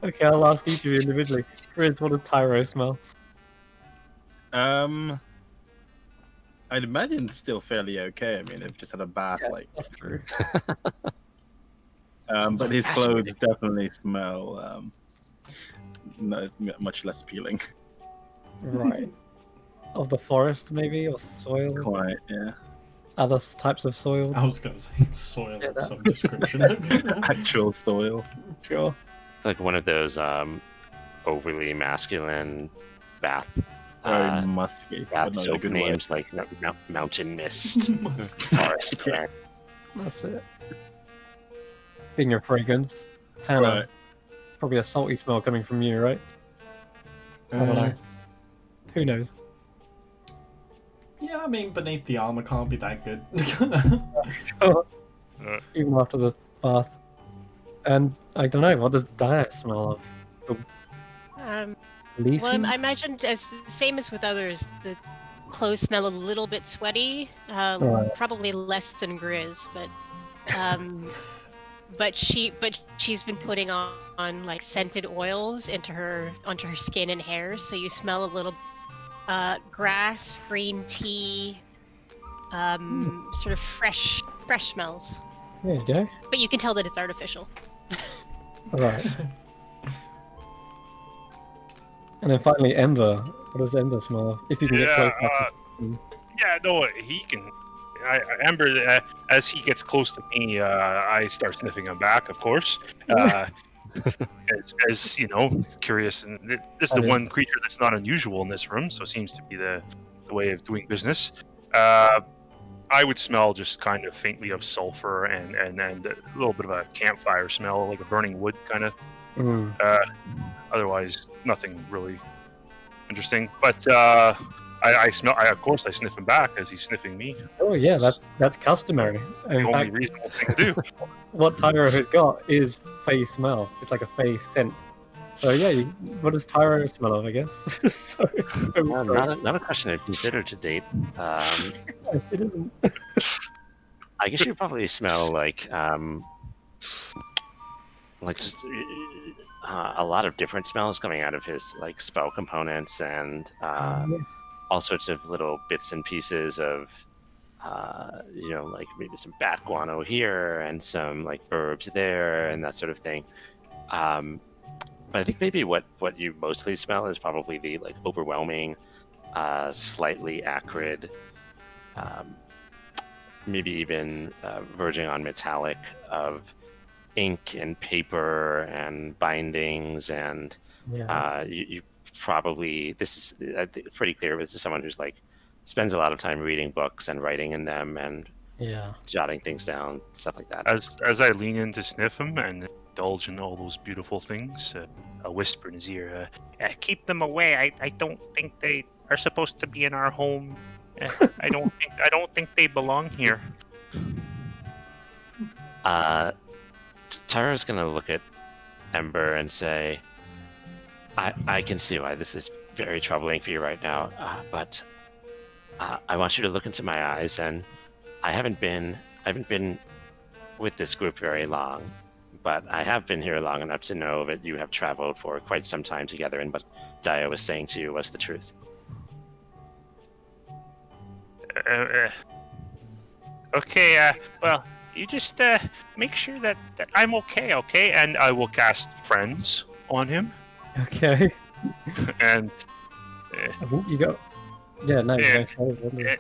Okay, I'll ask each of you individually. Grizz, what does Tyro smell? I'd imagine it's still fairly okay. I mean, they've just had a bath, like. That's true. But his clothes definitely smell much less appealing. Right. Of the forest, maybe, or soil? Quite, yeah. Other types of soil? I was gonna say soil Yeah, of that- some description. Actual soil. Sure. Like one of those overly masculine bath Very musky. bath but not in a soap good way. names like Mountain Mist, Must- Forest Plant. That's it. Being a fragrance, Tanner, Right. probably a salty smell coming from you, right? I don't know. Who knows? Yeah, I mean, beneath the armor can't be that good. Even after the bath. And I don't know, what does Dia smell of? Leafy? Well, I imagine as the same as with others, the clothes smell a little bit sweaty. Right. Probably less than Grizz, but she's been putting on like scented oils onto her skin and hair, so you smell a little grass, green tea, sort of fresh smells. There you go. But you can tell that it's artificial. Right. And then finally, Ember. What does Ember smell of? If you can get close enough. Yeah, no, he can. Ember, as he gets close to me, I start sniffing him back, of course. As you know, curious, and this is the one creature that's not unusual in this room, so it seems to be the way of doing business. I would smell just kind of faintly of sulfur and a little bit of a campfire smell, like a burning wood kind of. Otherwise, nothing really interesting. But I smell. Of course, I sniff him back as he's sniffing me. Oh yeah, that's customary. The In only fact, reasonable thing to do. what Tyro has got is Fey smell. It's like a Fey scent. So yeah, what does Tyro smell of? I guess. So, Not a question I've considered to date. it isn't. I guess you probably smell like just a lot of different smells coming out of his like spell components and Yes. all sorts of little bits and pieces of like maybe some bat guano here and some like herbs there and that sort of thing. But I think maybe what you mostly smell is probably the like overwhelming, slightly acrid, maybe even verging on metallic of ink and paper and bindings and Yeah. you probably this is I think, pretty clear. This is someone who's like spends a lot of time reading books and writing in them and Yeah. jotting things down, stuff like that. As I lean in to sniff him and indulge in all those beautiful things, I whisper in his ear, "Keep them away. I don't think they are supposed to be in our home. I don't think they belong here." Tara's gonna look at Ember and say, I can see why this is very troubling for you right now, but I want you to look into my eyes, and I haven't been with this group very long, but I have been here long enough to know that you have traveled for quite some time together, and what Dio was saying to you was the truth. Okay, well, you just make sure that I'm okay? And I will cast Friends on him. Okay. And I think you got. Yeah. No. Yeah. No,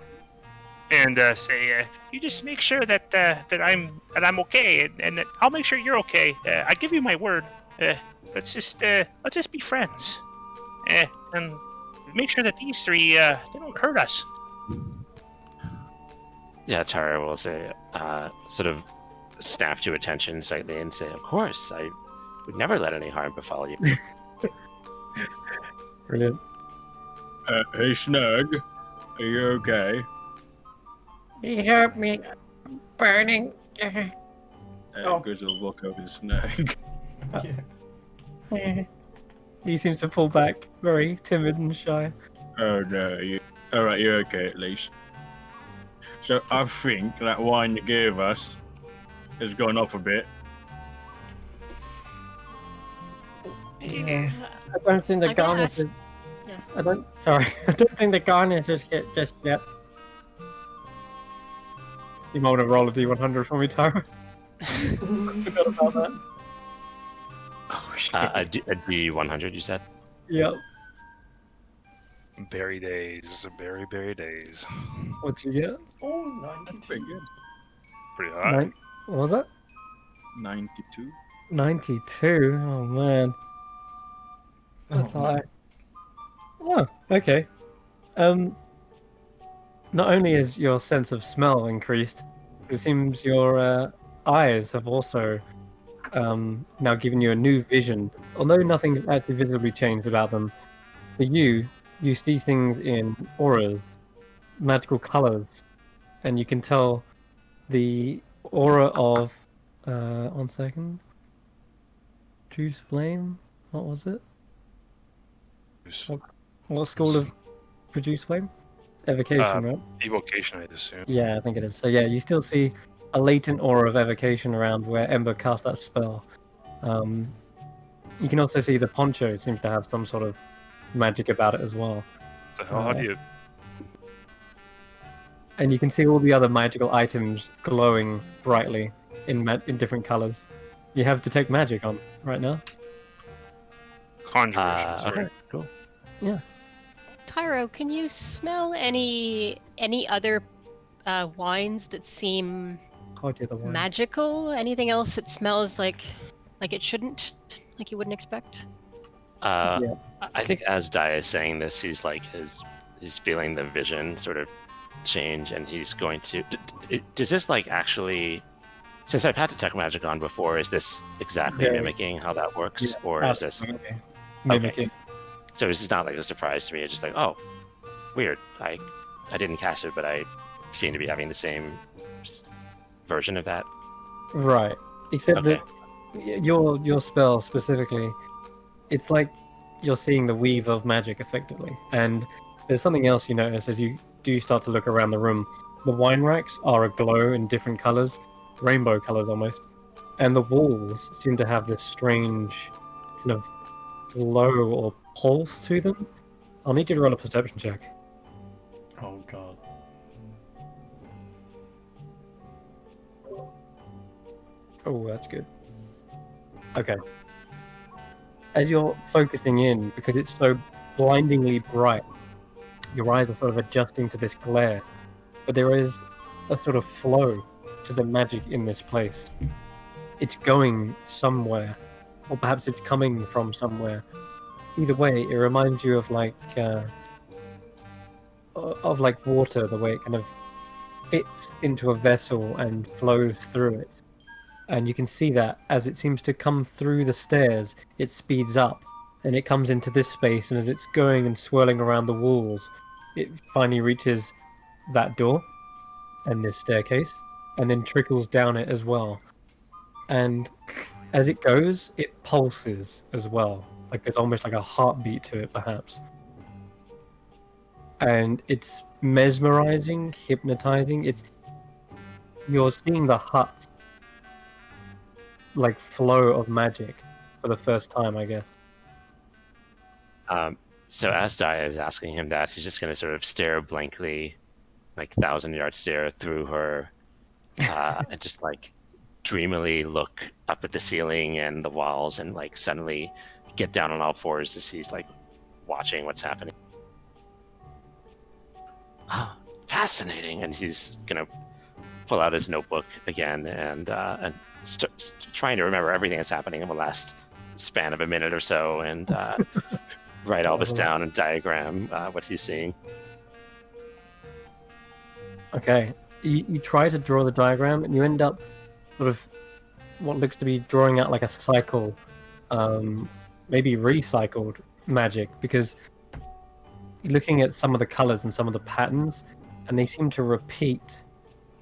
and say, you just make sure that I'm okay, and that I'll make sure you're okay. I give you my word. Let's just be friends, and make sure that these three they don't hurt us. Yeah, Tara will say, sort of snap to attention slightly and say, "Of course, I would never let any harm befall you." Brilliant. Hey, Snug, are you okay? He helped me. Burning. Goes to look over the Snug. He seems to pull back, very timid and shy. Oh no, alright, you're okay at least. So I think that wine you gave us has gone off a bit. Yeah. I don't think the I'm gonna garnish. ask- yeah. I don't. Sorry, I don't think the garnish is just yet. You might want to roll a d100 for me, Tara. Forgot about that. Oh shit. A D100, you said? Yep. Berry days, berry days. What'd you get? Oh, That's pretty 92. good. Pretty high. What was that? 92. 92. Oh man, that's high. Oh, okay. Not only is your sense of smell increased, it seems your eyes have also now given you a new vision. Although nothing's actually visibly changed about them, for you see things in auras, magical colors, and you can tell the aura of 1 second. Juice flame. What was it? What school of produce flame? Evocation, right? Evocation, I'd assume. Yeah, I think it is. So yeah, you still see a latent aura of evocation around where Ember cast that spell. You can also see the poncho seems to have some sort of magic about it as well. The hell, how do you? And you can see all the other magical items glowing brightly in different colors. You have detect magic on right now. Conjuration, sorry. Okay, cool. Tyro, can you smell any other wines that seem Oh, dear, the wine. magical? Anything else that smells like it shouldn't, like you wouldn't expect? Yeah. I think as Dai is saying this, he's feeling the vision sort of change, and he's going to. Does this like actually? Since I've had detect magic on before, is this exactly Yeah. mimicking how that works, Yeah, or is this? absolutely. Mimicking. So this is not like a surprise to me. It's just like, oh, weird. I didn't cast it, but I seem to be having the same version of that. Right. Except Okay. that your spell specifically, it's like you're seeing the weave of magic effectively. And there's something else you notice as you do start to look around the room. The wine racks are aglow in different colors, rainbow colors almost. And the walls seem to have this strange kind of glow or pulse to them. I'll need you to roll a perception check. Oh god. Oh, that's good. Okay. As you're focusing in, because it's so blindingly bright, your eyes are sort of adjusting to this glare. But there is a sort of flow to the magic in this place. It's going somewhere, or perhaps it's coming from somewhere. Either way, it reminds you of like water, the way it kind of fits into a vessel and flows through it. And you can see that as it seems to come through the stairs, it speeds up and it comes into this space, and as it's going and swirling around the walls, it finally reaches that door and this staircase, and then trickles down it as well. And as it goes, it pulses as well. Like there's almost like a heartbeat to it, perhaps. And it's mesmerizing, hypnotizing. You're seeing the huts like flow of magic for the first time, I guess. So as Dai is asking him that, he's just going to sort of stare blankly, like 1,000-yard stare through her, and just like dreamily look up at the ceiling and the walls, and like suddenly get down on all fours as he's like watching what's happening. Ah, fascinating! And he's gonna pull out his notebook again and trying to remember everything that's happening in the last span of a minute or so, and write all this down and diagram what he's seeing. Okay, you try to draw the diagram, and you end up sort of what looks to be drawing out like a cycle, maybe recycled magic, because you're looking at some of the colors and some of the patterns, and they seem to repeat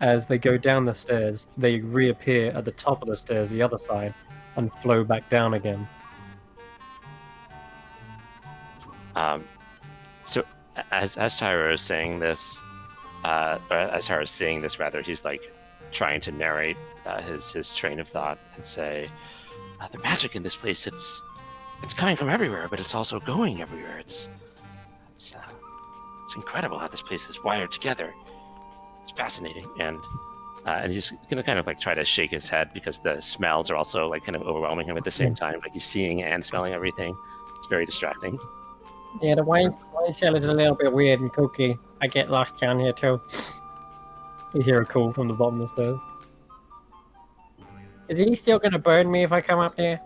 as they go down the stairs. They reappear at the top of the stairs, the other side, and flow back down again. So as Tyro is saying this, or as Tyro is seeing this, rather, he's like trying to narrate his train of thought and say, the magic in this place, it's coming from everywhere, but it's also going everywhere. It's incredible how this place is wired together. It's fascinating, and he's gonna kind of like try to shake his head because the smells are also like kind of overwhelming him at the same time. Like he's seeing and smelling everything. It's very distracting. Yeah, the wine cellar is a little bit weird and kooky. I get lost down here too. You hear a call from the bottom of the stairs. Is he still gonna burn me if I come up there?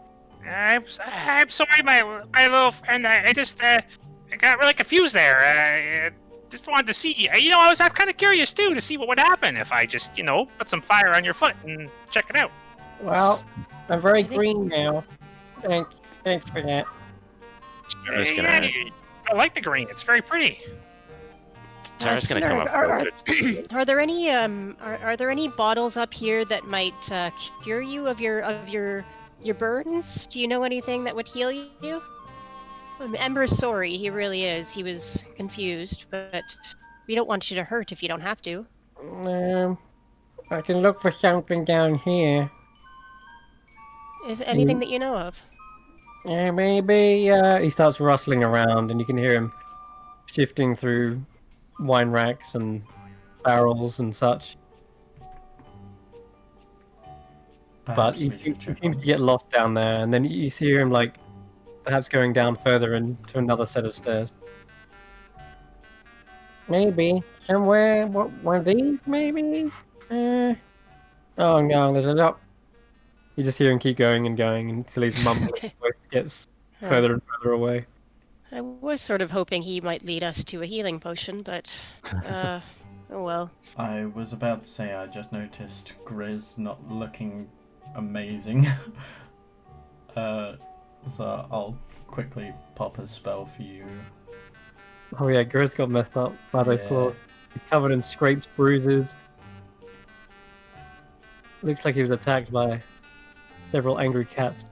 I'm sorry, my little friend. I just I got really confused there. I just wanted to see. I was kind of curious too to see what would happen if I just put some fire on your foot and check it out. Well, I'm very green now. Thanks for that. Tyro's gonna, I like the green. It's very pretty. Tyro's gonna come up closer. Are there any are there any bottles up here that might cure you of your burns? Do you know anything that would heal you? Ember's sorry, he really is. He was confused, but we don't want you to hurt if you don't have to. I can look for something down here. Is there anything that you know of? Maybe he starts rustling around, and you can hear him shifting through wine racks and barrels and such. But Perhaps he we should he check seems on to get lost down there, and then you see him like perhaps going down further into another set of stairs. Maybe somewhere. One of these, maybe. Oh no, there's a lot. You just hear him keep going and going until his mumbling Okay. voice gets Huh. further and further away. I was sort of hoping he might lead us to a healing potion, but oh well. I was about to say I just noticed Grizz not looking amazing. So I'll quickly pop a spell for you. Oh yeah, Girth got messed up by those Yeah. claws. He's covered in scrapes, bruises. Looks like he was attacked by several angry cats.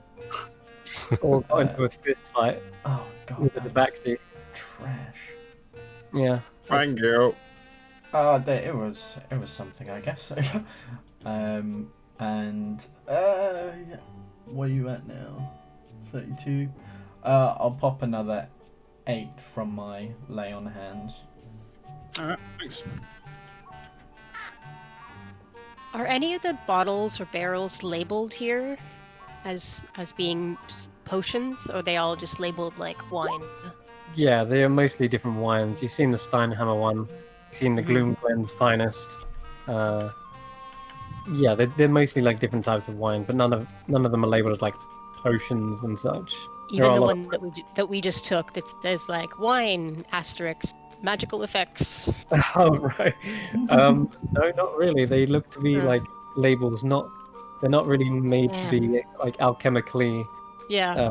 Or got into a fist fight Oh god, with the that was backseat. trash. Yeah. Thank you. It was something, I guess. And where you at now? 32. I'll pop another 8 from my lay on hands. Alright, thanks. Are any of the bottles or barrels labeled here as being potions, or are they all just labeled like wine? Yeah, they are mostly different wines. You've seen the Steinhammer one. You've seen the Mhm. Gloomglen's finest. Yeah, they're mostly like different types of wine, but none of them are labeled as like potions and such. There Even are a the lot one that we just took that says like wine asterisk magical effects. Oh right. No, not really. They look to be Huh. like labels. They're not really made to be like alchemically Yeah.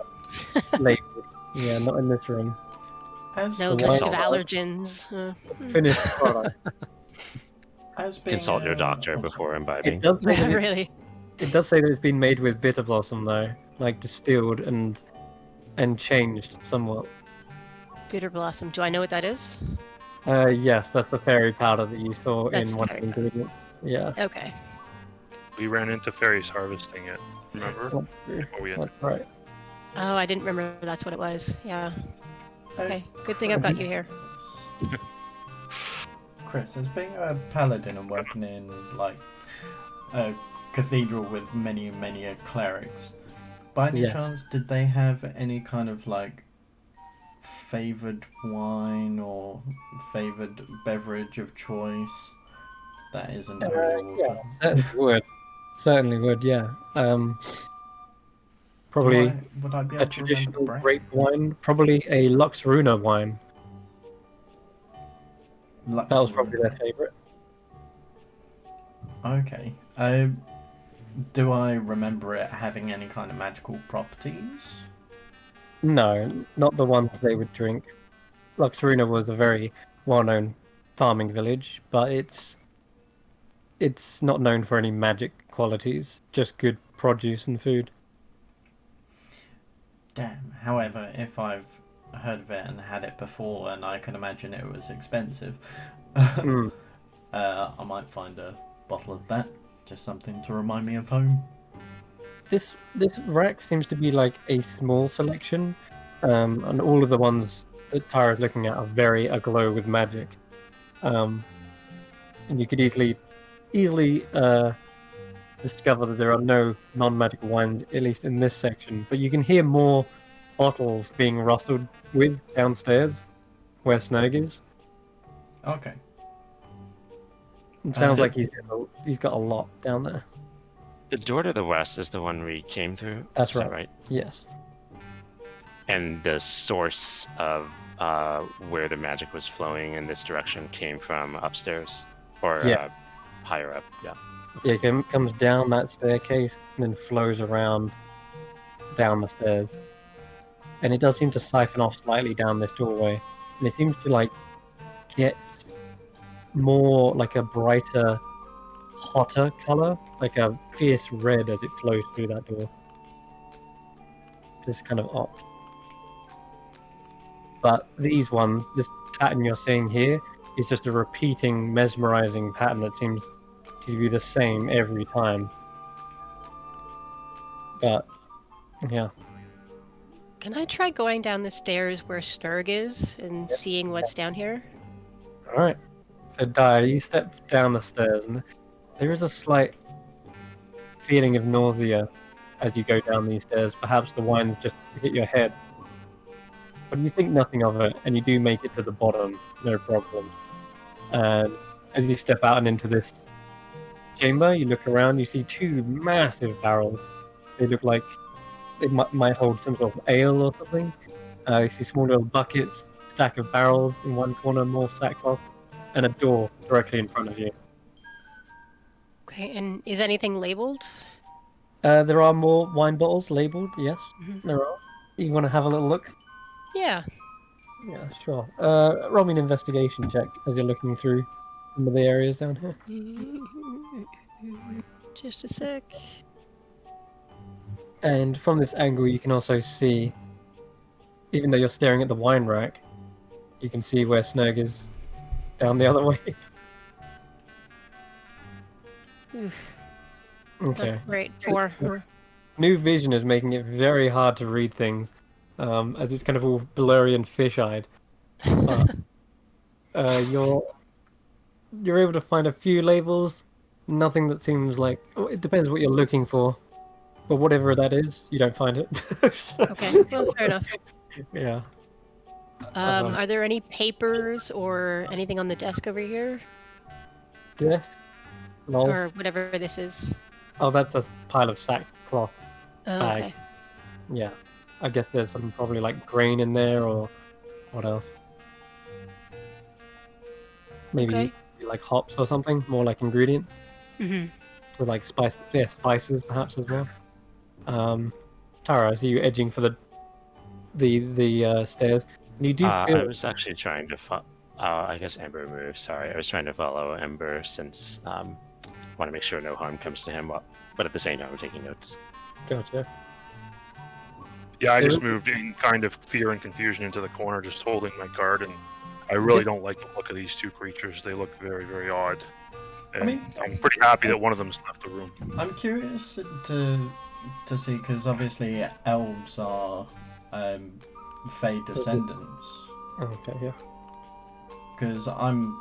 labeled. Yeah, not in this room. As No the list wine- of allergens. Finished product. as being Consult your doctor oh, before It imbibing. does say that Really? it does say that it's been made with bitter blossom though, like distilled and changed somewhat. Bitter blossom. Do I know what that is? Yes, that's the fairy powder that you saw That's in the one of fairy the powder. ingredients. Yeah, Okay. We ran into fairies harvesting it. Remember? that's true. Oh, yeah. That's right. Oh, I didn't remember that's what it was. Yeah. Oh, Okay. Good thing I've got you here. Chris, as being a paladin and working in like a cathedral with many clerics, by any Yes. chance did they have any kind of like favored wine or favored beverage of choice that isn't holy Yeah, water? certainly would. Certainly would. Yeah. Probably Would I be a able to remember traditional brand? grape wine. Probably a Luxruna wine. That was probably their favorite. Okay. Do I remember it having any kind of magical properties? No, not the ones they would drink. Luxruna was a very well-known farming village, but it's not known for any magic qualities. Just good produce and food. Damn. However, if I've heard of it and had it before, and I can imagine it was expensive, Mm. I might find a bottle of that. Just something to remind me of home. This rack seems to be like a small selection, and all of the ones that Tyra's looking at are very aglow with magic. And you could easily discover that there are no non-magical wines, at least in this section. But you can hear more bottles being rustled with downstairs, where Snog is. Okay. It sounds Uh, like he's got a lot down there. The door to the west is the one we came through. That's is that right. right? Yes. And the source of where the magic was flowing in this direction came from upstairs or Yeah. higher up. Yeah. Yeah, it comes down that staircase and then flows around down the stairs. And it does seem to siphon off slightly down this doorway. And it seems to like get more like a brighter, hotter color, like a fierce red as it flows through that door. Just kind of odd. But these ones, this pattern you're seeing here, is just a repeating, mesmerizing pattern that seems to be the same every time. But yeah, Can I try going down the stairs where Snurg is and seeing what's down here? all right. So, Dyer, you step down the stairs, and there is a slight feeling of nausea as you go down these stairs. Perhaps the wine's just hit your head, but you think nothing of it, and you do make it to the bottom, no problem. And as you step out and into this chamber, you look around, you see two massive barrels. They look like they might hold some sort of ale or something. You see small little buckets, stack of barrels in one corner, more sackcloth, and a door directly in front of you. Okay, and is anything labeled? There are more wine bottles labeled, yes, Mhm. there are. You want to have a little look? Yeah. Yeah, sure. Roll me an investigation check as you're looking through some of the areas down here. Just a sec. And from this angle, you can also see, even though you're staring at the wine rack, you can see where Snurg is down the other way. Oof, Okay. not great. 4. New vision is making it very hard to read things, as it's kind of all blurry and fish-eyed. But you're able to find a few labels. Nothing that seems like it depends what you're looking for, but whatever that is, you don't find it. Okay, well, fair enough. Yeah. Are there any papers or anything on the desk over here? Death. Lol. Or whatever this is? Oh, that's a pile of sackcloth. Oh, Bag. okay. Yeah. I guess there's some probably like grain in there, or what else? Maybe Okay. like hops or something, more like ingredients. Mm-hmm. To like spices perhaps as well. Tara, I see you edging for the stairs. And you do feel I was actually trying to I guess Ember moved. Sorry, I was trying to follow Ember since want to make sure no harm comes to him. But at the same time, I'm taking notes. Gotcha. Yeah, I just moved in kind of fear and confusion into the corner, just holding my card, and I really don't like the look of these two creatures. They look very, very odd. And I'm pretty happy that one of them's left the room. I'm curious to see, because obviously elves are Fey descendants. Okay, yeah. Because I'm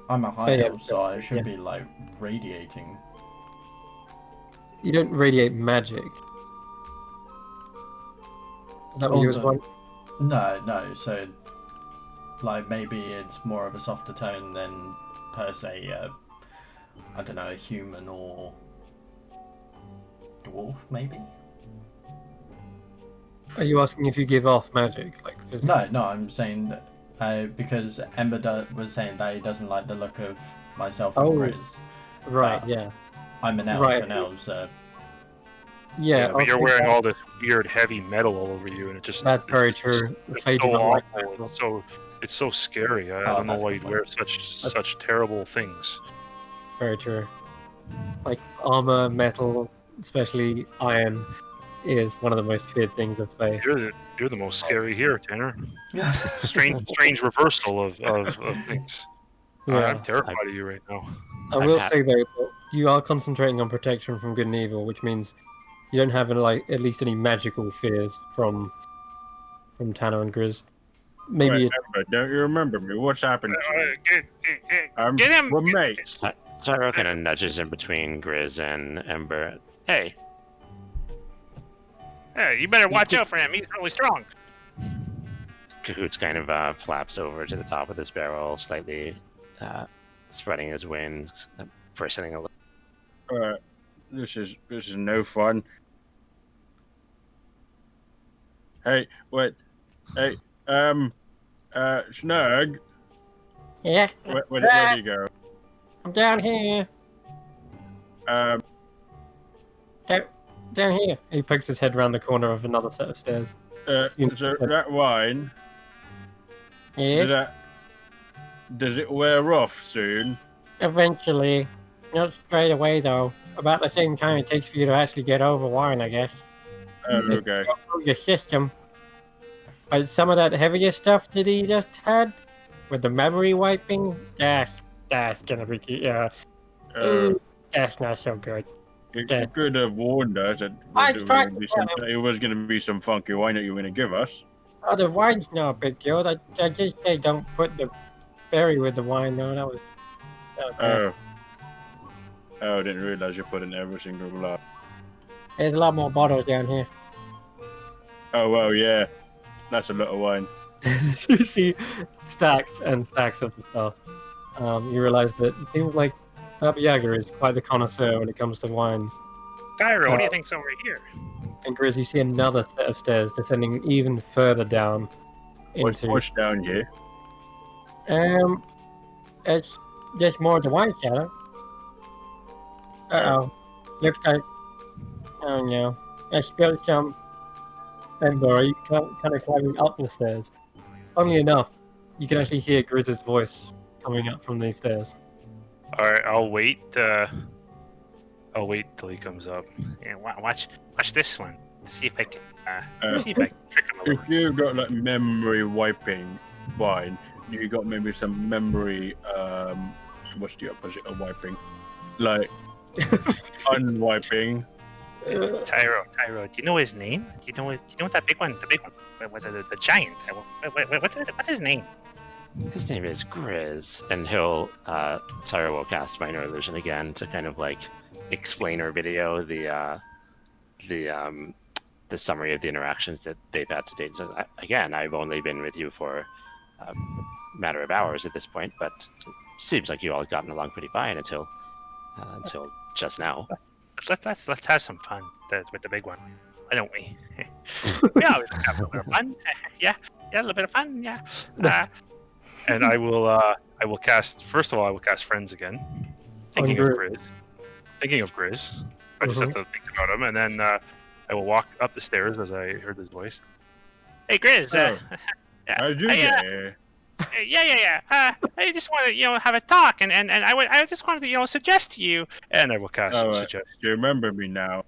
a high Fey elf, so I should yeah. be like radiating. You don't radiate magic. Is that what Oh, you was no. want? No. So, like, maybe it's more of a softer tone than per se. I don't know, a human or dwarf, maybe. Are you asking if you give off magic, like physically? No, I'm saying that because Ember was saying that he doesn't like the look of myself and Oh, Grizz. Right, yeah. I'm an elf, Right. and elves are... Yeah, But you're okay, wearing all this weird heavy metal all over you, and it just that's very it's true. It's Fey do so not like awful. that. It's so scary. I Oh, don't know that's why a you'd good wear such terrible things. Very true. Like armor, metal, especially iron, is one of the most feared things of Fey. You're the most scary here, Tanner. Strange reversal of things. Yeah. I'm terrified of you right now. I will say though, that you are concentrating on protection from good and evil, which means you don't have like at least any magical fears from Tanner and Grizz. Maybe Wait, Ember, don't you remember me? What's happened to you? Get him! We're mates. Tyro kind of nudges in between Grizz and Ember. Hey, Hey, you better watch out for him. He's really strong. Cahoots kind of flaps over to the top of this barrel, slightly spreading his wings, bristling a little. This is no fun. Hey, wait. Hey, Snug. Yeah, Where do you go? I'm down here. Down here. he pokes his head around the corner of another set of stairs. So that wine, Yes, does it wear off soon? eventually. Not straight away, though. About the same time it takes for you to actually get over wine, I guess. Oh, okay. Go through your system. But some of that heavier stuff that he just had, with the memory wiping, that's gonna be... Oh, That's not so good. You Okay. could have warned us that I there tried would be to tell some, it was going to be some funky wine that you were going to give us. Oh, the wine's not a big deal. I just say don't put the berry with the wine, though. That was bad. Oh. Oh, I didn't realize you put in every single glass. There's a lot more bottles down here. Oh, well, yeah. That's a lot of wine. You see stacks and stacks of the stuff. You realize that it seems like Baba Yaga is quite the connoisseur when it comes to wines. Tyro, what do you think's over here? And Grizz, you see another set of stairs descending even further down into. What's down here? It's just more of the wine cellar. Uh-oh. Looks like... Oh, no. I spilled some... And Laura, you kind of climbing up the stairs. Funnily enough, you can actually hear Grizz's voice coming up from these stairs. All right, I'll wait. I'll wait till he comes up. Yeah, watch this one. See if I can. See if I can trick him a little. If you've got like memory wiping wine, you got maybe some memory, what's the opposite of wiping? Like, unwiping. Tyro, do you know his name? Do you know that big one? The big one, the giant. What's his name? His name is Grizz, and he'll Tyra will cast minor illusion again to kind of like explain or video the summary of the interactions that they've had to date. So again, I've only been with you for a matter of hours at this point, but it seems like you all gotten along pretty fine until just now. Let's have some fun with the big one, why don't we? Yeah, we have a little bit of fun. Yeah, a little bit of fun. Yeah. And I will cast. First of all, I will cast friends again. Thinking of Grizz. I just have to think about him, and then I will walk up the stairs as I heard his voice. Hey, Grizz. How'd you get here? Yeah. I just want to, have a talk, and I just wanted to, suggest to you, and I will cast suggest. You remember me now?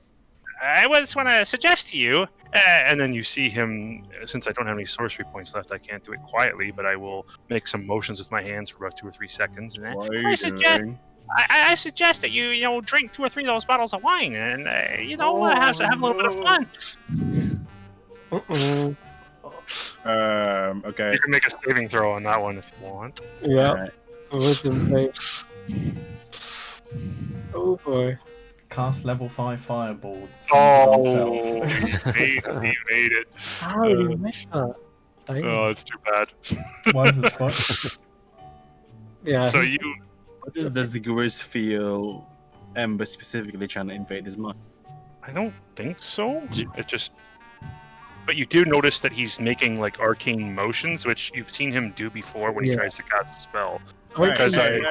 I just want to suggest to you, and then you see him. Since I don't have any sorcery points left, I can't do it quietly, but I will make some motions with my hands for about 2 or 3 seconds, and then What are you doing? I suggest that you drink 2 or 3 of those bottles of wine, and have a little bit of fun. Okay. You can make a saving throw on that one if you want. Yeah. Alright. Wisdom save. Oh boy. Cast level 5 fireball. Oh, he made it. How did you miss that? Dang. Oh, it's too bad. Why is it fun? Yeah. So you, What does the Grizz feel Ember specifically trying to invade his mind? I don't think so. It just, but you do notice that he's making like arcane motions, which you've seen him do before when he tries to cast a spell. Wait, because hey,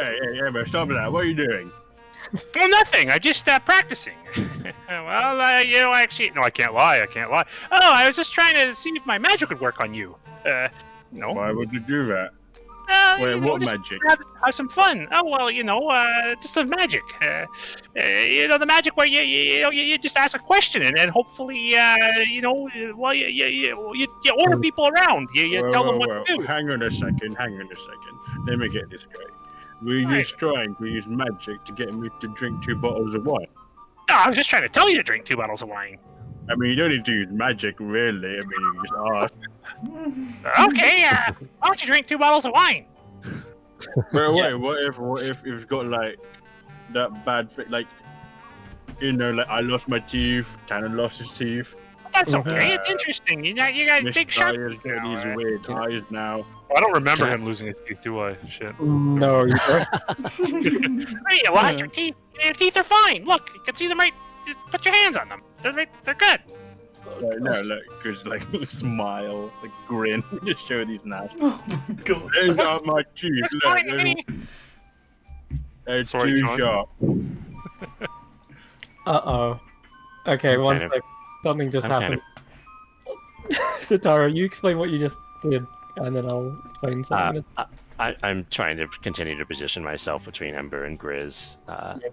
Ember, stop that. What are you doing? Well, nothing. I'm just practicing. Well, actually, no, I can't lie. Oh, I was just trying to see if my magic would work on you. No. Why would you do that? Wait, what just magic? Have some fun. Oh well, just some magic. The magic where you just ask a question and hopefully you order people around. You tell them what to do. Hang on a second. Let me get this straight. Were you just trying to use magic to get me to drink 2 bottles of wine? No, I was just trying to tell you to drink 2 bottles of wine. I mean, you don't need to use magic, really. I mean, you just ask. Okay, why don't you drink 2 bottles of wine? But wait, what if you've got like that bad thing, like like I lost my teeth, Tanner lost his teeth. That's okay. It's interesting. You got big sharp Tyre's teeth got now, these right? weird eyes now. Well, I don't remember him losing his teeth, do I? Shit. No, you don't. Hey, you lost your teeth. Your teeth are fine. Look, you can see them right. Just put your hands on them. They're good. No, look, just like smile, like grin, just show these knives. Oh my god. Those are my teeth. Looks Look, fine to me. they're Sorry, too John. sharp. Uh-oh. Okay, one kind of- sec. Something just I'm kind happened. Satara, you explain what you just did, and then I'll explain something. I'm trying to continue to position myself between Ember and Grizz,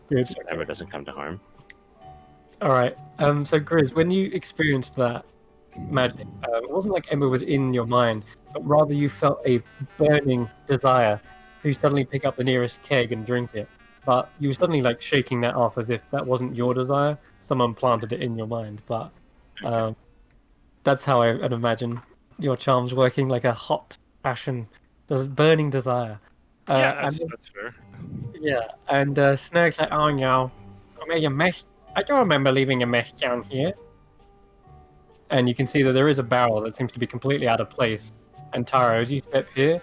Good. so Ember doesn't come to harm. Alright, so Grizz, when you experienced that magic, it wasn't like Ember was in your mind, but rather you felt a burning desire to suddenly pick up the nearest keg and drink it. but you were suddenly like shaking that off as if that wasn't your desire. Someone planted it in your mind, but that's how I'd imagine your charms working, like a hot passion, burning desire. Yeah, And that's fair. yeah, and Snurk's like, oh no, I made a mess. I don't remember leaving a mess down here. And you can see that there is a barrel that seems to be completely out of place. And Taro, as you step here,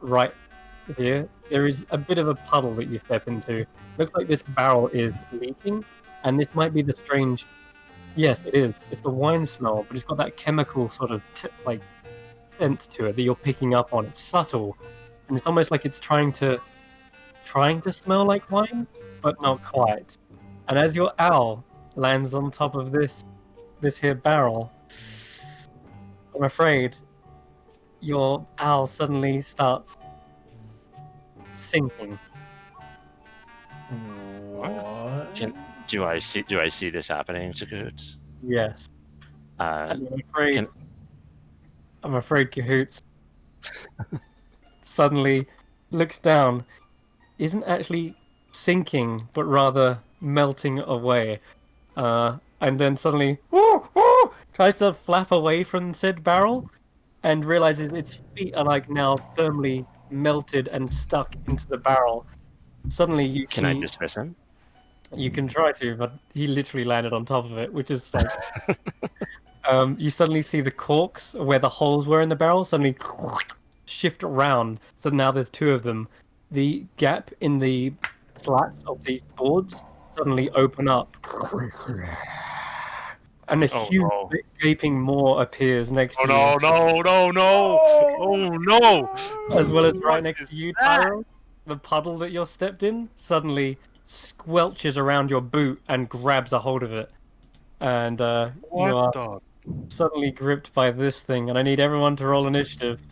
right here, there is a bit of a puddle that you step into. Looks like this barrel is leaking, and this might be the strange. Yes, it is. It's the wine smell, but it's got that chemical sort of like scent to it that you're picking up on. It's subtle, and it's almost like it's trying to smell like wine, but not quite. And as your owl lands on top of this here barrel, I'm afraid your owl suddenly starts sinking. What? Do I see this happening to Cahoots? Yes. Uh, And I'm afraid can- Cahoots suddenly looks down, isn't actually sinking, but rather melting away. And then suddenly tries to flap away from said barrel and realizes its feet are like now firmly melted and stuck into the barrel. Suddenly you Can see I dismiss him? you can try to, but he literally landed on top of it, which is like you suddenly see the corks where the holes were in the barrel suddenly shift around, so now there's two of them. The gap in the slats of the boards suddenly open up, and a Oh, huge no. gaping maw appears next Oh to no, you, no! Oh no! as well as right What next is to you, that? Tyro. The puddle that you're stepped in suddenly squelches around your boot and grabs a hold of it, and you What are the? suddenly gripped by this thing. And I need everyone to roll initiative.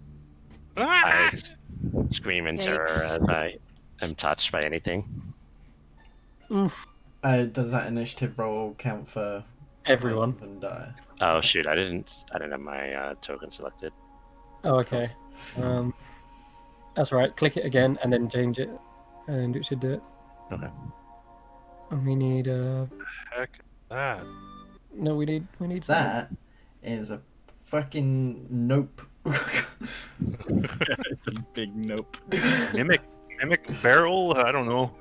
Ah! I scream in terror Yikes. as I am touched by anything. Oof, Does that initiative roll count for everyone. Rise Up and Die? Oh shoot! I didn't have my token selected. Oh, okay. That's right. Click it again and then change it, and it should do it. Okay. And we need Heck, that. no, we need something. That is a fucking nope. It's a big nope. Mimic barrel? I don't know.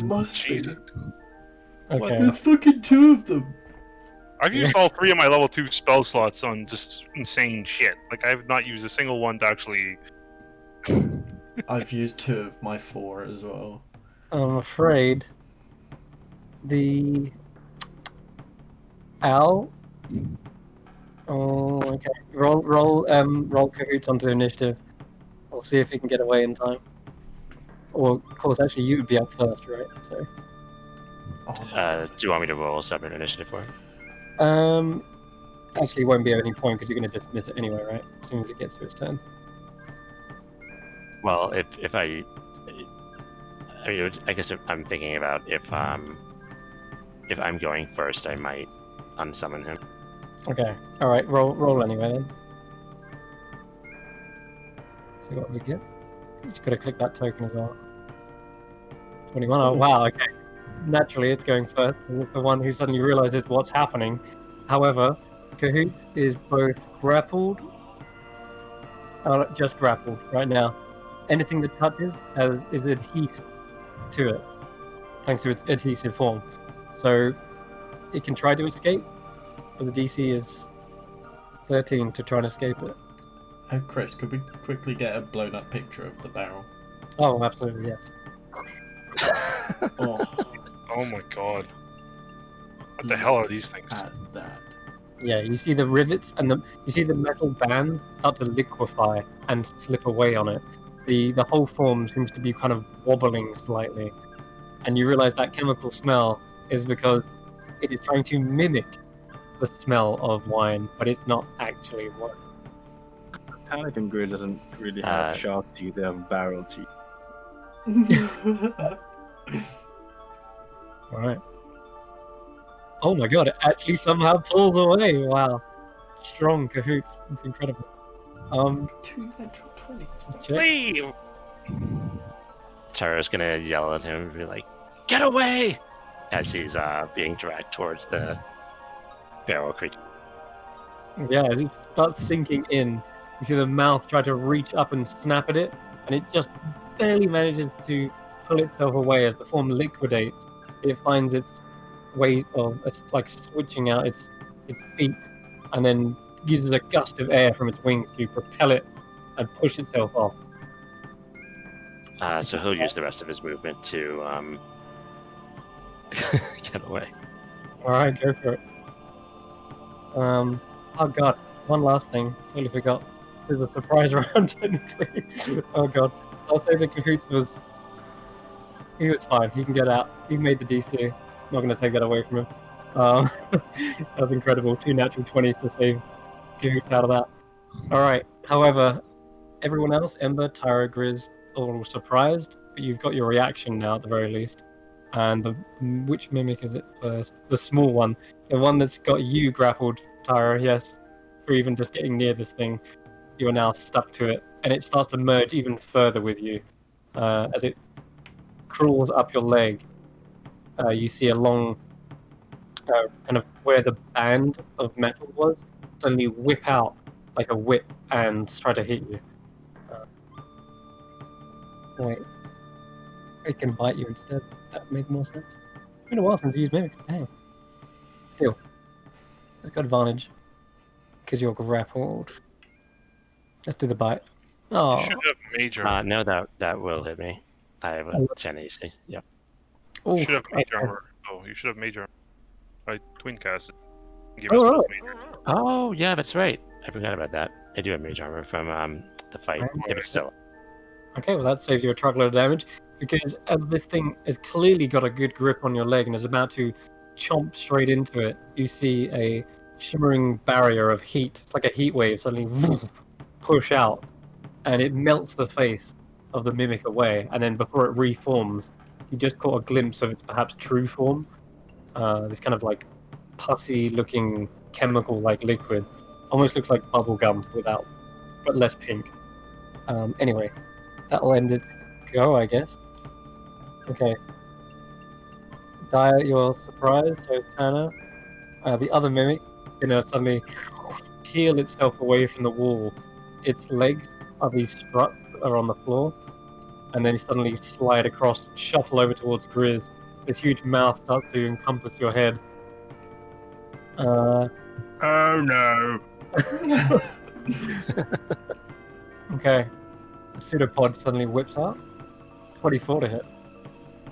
Must be. Jesus. Okay. There's fucking two of them. I've used all 3 of my level 2 spell slots on just insane shit. Like, I have not used a single one to actually... I've used 2 of my 4 as well. I'm afraid the owl. Oh, okay. Roll Cahoots onto initiative. We'll see if he can get away in time. Or, of course, actually, you would be up first, right? So, Oh, Do you want me to roll a separate initiative for it? actually, it won't be at any point because you're going to dismiss it anyway, right? As soon as it gets to its turn. Well, if I mean, I guess if I'm thinking about if I'm going first, I might unsummon him. Okay. All right. Roll anyway then. See what we get. You just got to click that token as well. 21. Oh wow. Okay. Naturally, it's going first. It's the one who suddenly realizes what's happening. However, Cahoots is both grappled, just grappled right now. Anything that touches is adhesive to it, thanks to its adhesive form. So it can try to escape, but the DC is 13 to try and escape it. Oh, Chris, could we quickly get a blown up picture of the barrel? Oh, absolutely, yes. Oh, Oh my god. What the hell are these things? at that. Yeah, you see the rivets and you see the metal bands start to liquefy and slip away on it. The whole form seems to be kind of wobbling slightly, and you realize that chemical smell is because it is trying to mimic the smell of wine, but it's not actually wine. Tanic and Grid doesn't really have Uh, sharp teeth, they have barrel teeth. All right. Oh my god! It actually somehow pulls away. Wow, strong Cahoots. It's incredible. 2 natural 20s. Let's check. Leave! Tara's gonna yell at him and be like, "Get away!" as he's being dragged towards the barrel creature. Yeah, as it starts sinking in, you see the mouth try to reach up and snap at it, and it just barely manages to pull itself away as the form liquidates. It finds its way of it's like switching out its feet, and then uses a gust of air from its wings to propel it and push itself off. So he'll use the rest of his movement to get away. All right, go for it. Oh god, one last thing. Totally forgot. There's a surprise round technically. Oh god, I'll say the Cahoots he was fine. He can get out. He made the DC. Not going to take that away from him. That was incredible. 2 natural 20s to save Cahoots out of that. All right. However, everyone else, Ember, Tyra, Grizz, all surprised, but you've got your reaction now at the very least. And which mimic is it first? The small one. The one that's got you grappled, Tyra, yes. For even just getting near this thing. You are now stuck to it. And it starts to merge even further with you. As it crawls up your leg, you see a long, kind of where the band of metal was, suddenly whip out like a whip and try to hit you. Wait. It can bite you instead. That would make more sense. It's been a while since you used mimics. Damn. Still, it's got advantage because you're grappled. Let's do the bite. Oh, You should have mage armor. No, that will hit me. I have a 10 AC. Yep. You should have mage okay. armor. Oh, you should have mage armor. I twin cast it. Give Oh, us right. mage armor. Oh, yeah, that's right. I forgot about that. I do have mage armor from the fight. If it's still. Okay, well that saves you a truckload of damage because as this thing has clearly got a good grip on your leg and is about to chomp straight into it, you see a shimmering barrier of heat. It's like a heat wave suddenly push out, and it melts the face of the mimic away. And then before it reforms, you just caught a glimpse of its perhaps true form. This kind of like pussy-looking chemical-like liquid, almost looks like bubble gum but less pink. Anyway. That'll end its go, I guess. Okay. Dia, you're surprised, so is Tanner. The other mimic suddenly peel itself away from the wall. Its legs are these struts that are on the floor, and then suddenly slide across, shuffle over towards Grizz. This huge mouth starts to encompass your head. Oh no. Okay. The pseudopod suddenly whips out. 24 to hit.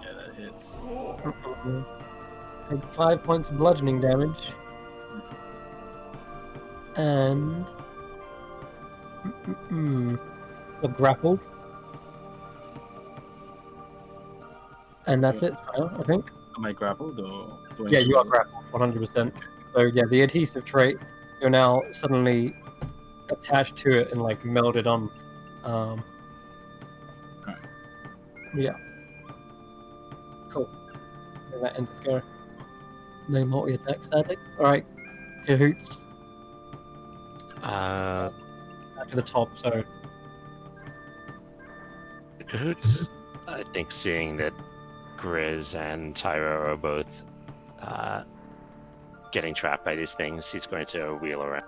Yeah, that hits. Take 5 points of bludgeoning damage. And... The grapple. And that's it, I think. Am I grappled or? Do I Yeah, need you to are grappled, 100%. So yeah, the adhesive trait, you're now suddenly attached to it and like melded on. Right. Yeah. Cool. And that ends its go. No multi-attack, sadly. Alright, Cahoots. Back to the top, so... Cahoots, I think, seeing that Grizz and Tyro are both getting trapped by these things, he's going to wheel around.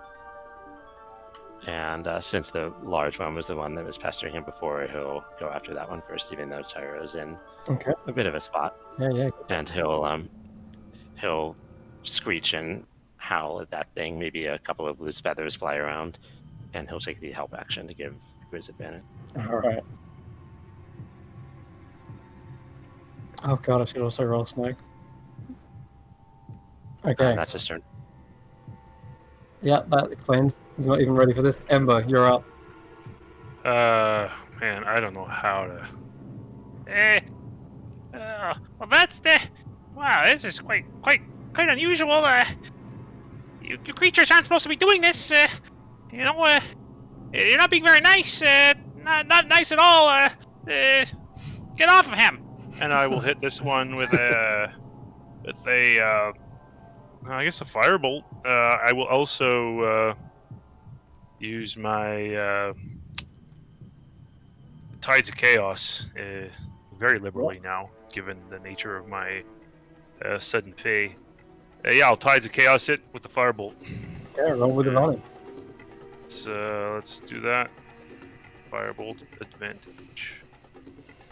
And since the large one was the one that was pestering him before, he'll go after that one first, even though Tyro's in Okay. a bit of a spot. Yeah. And he'll screech and howl at that thing. Maybe a couple of loose feathers fly around, and he'll take the help action to give Grizz advantage. Alright. Oh god, I should also roll Snake. Okay. That's his turn. Yeah, that explains. He's not even ready for this. Ember, you're up. Man, I don't know how to. Well, that's the. Wow, this is quite unusual. You creatures aren't supposed to be doing this. You're not being very nice. Not nice at all. Get off of him. And I will hit this one with a, I guess a firebolt. I will also use my Tides of Chaos. very liberally now, given the nature of my sudden fey. Yeah, I'll Tides of Chaos it with the Firebolt. Yeah, roll with advantage. Let's do that. Firebolt advantage.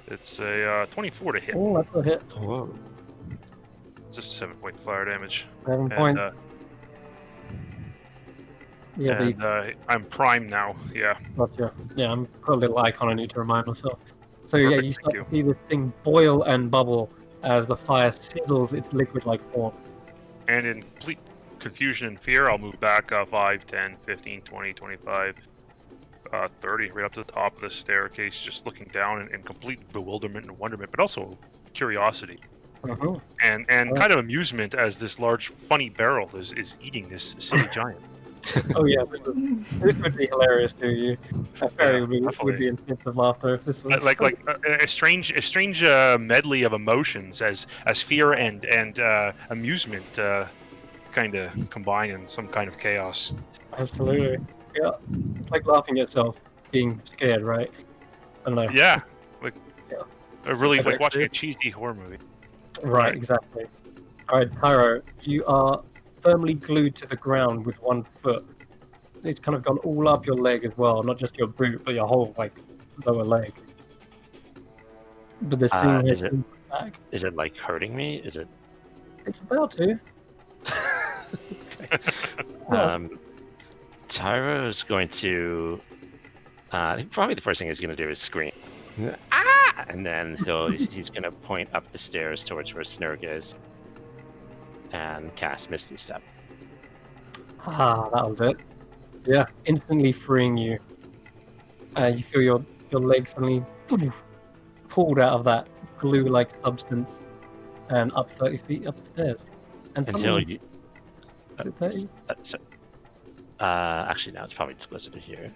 It's a 24 to hit. Oh, that's a hit. Whoa. It's just 7-point fire damage. 7 And, points. Yeah, and I'm primed now. Yeah. gotcha. Yeah, I'm put a little icon I need to remind myself. So Perfect, yeah, you start thank to see this thing boil and bubble as the fire sizzles its liquid-like form. And in complete confusion and fear, I'll move back 5, 10, 15, 20, 25, 30, right up to the top of the staircase, just looking down in complete bewilderment and wonderment, but also curiosity. Mhm. And kind of amusement as this large, funny barrel is eating this silly giant. Oh yeah, this would be hilarious to you. A fairy Yeah, would definitely. be in fits of laughter if this was Like a strange medley of emotions as fear and amusement kind of combine in some kind of chaos. Absolutely. Yeah, it's like laughing at yourself being scared, right? I don't know. Yeah, like Yeah. really like Perfect. watching a cheesy horror movie. Right, exactly. All right, Tyro, you are firmly glued to the ground with one foot. It's kind of gone all up your leg as well, not just your boot, but your whole like lower leg. But this thing has is it- been back. Is it like hurting me? Is it? It's about to. Yeah. Tyro's going to. I think probably the first thing he's going to do is scream. Ah! And then he's going to point up the stairs towards where Snurg is, and cast Misty Step. Ah, that was it. Yeah, instantly freeing you. You feel your leg suddenly pulled out of that glue-like substance and up 30 feet up the stairs. And Until suddenly, you. is it 30? Actually, no, it's probably closer to here.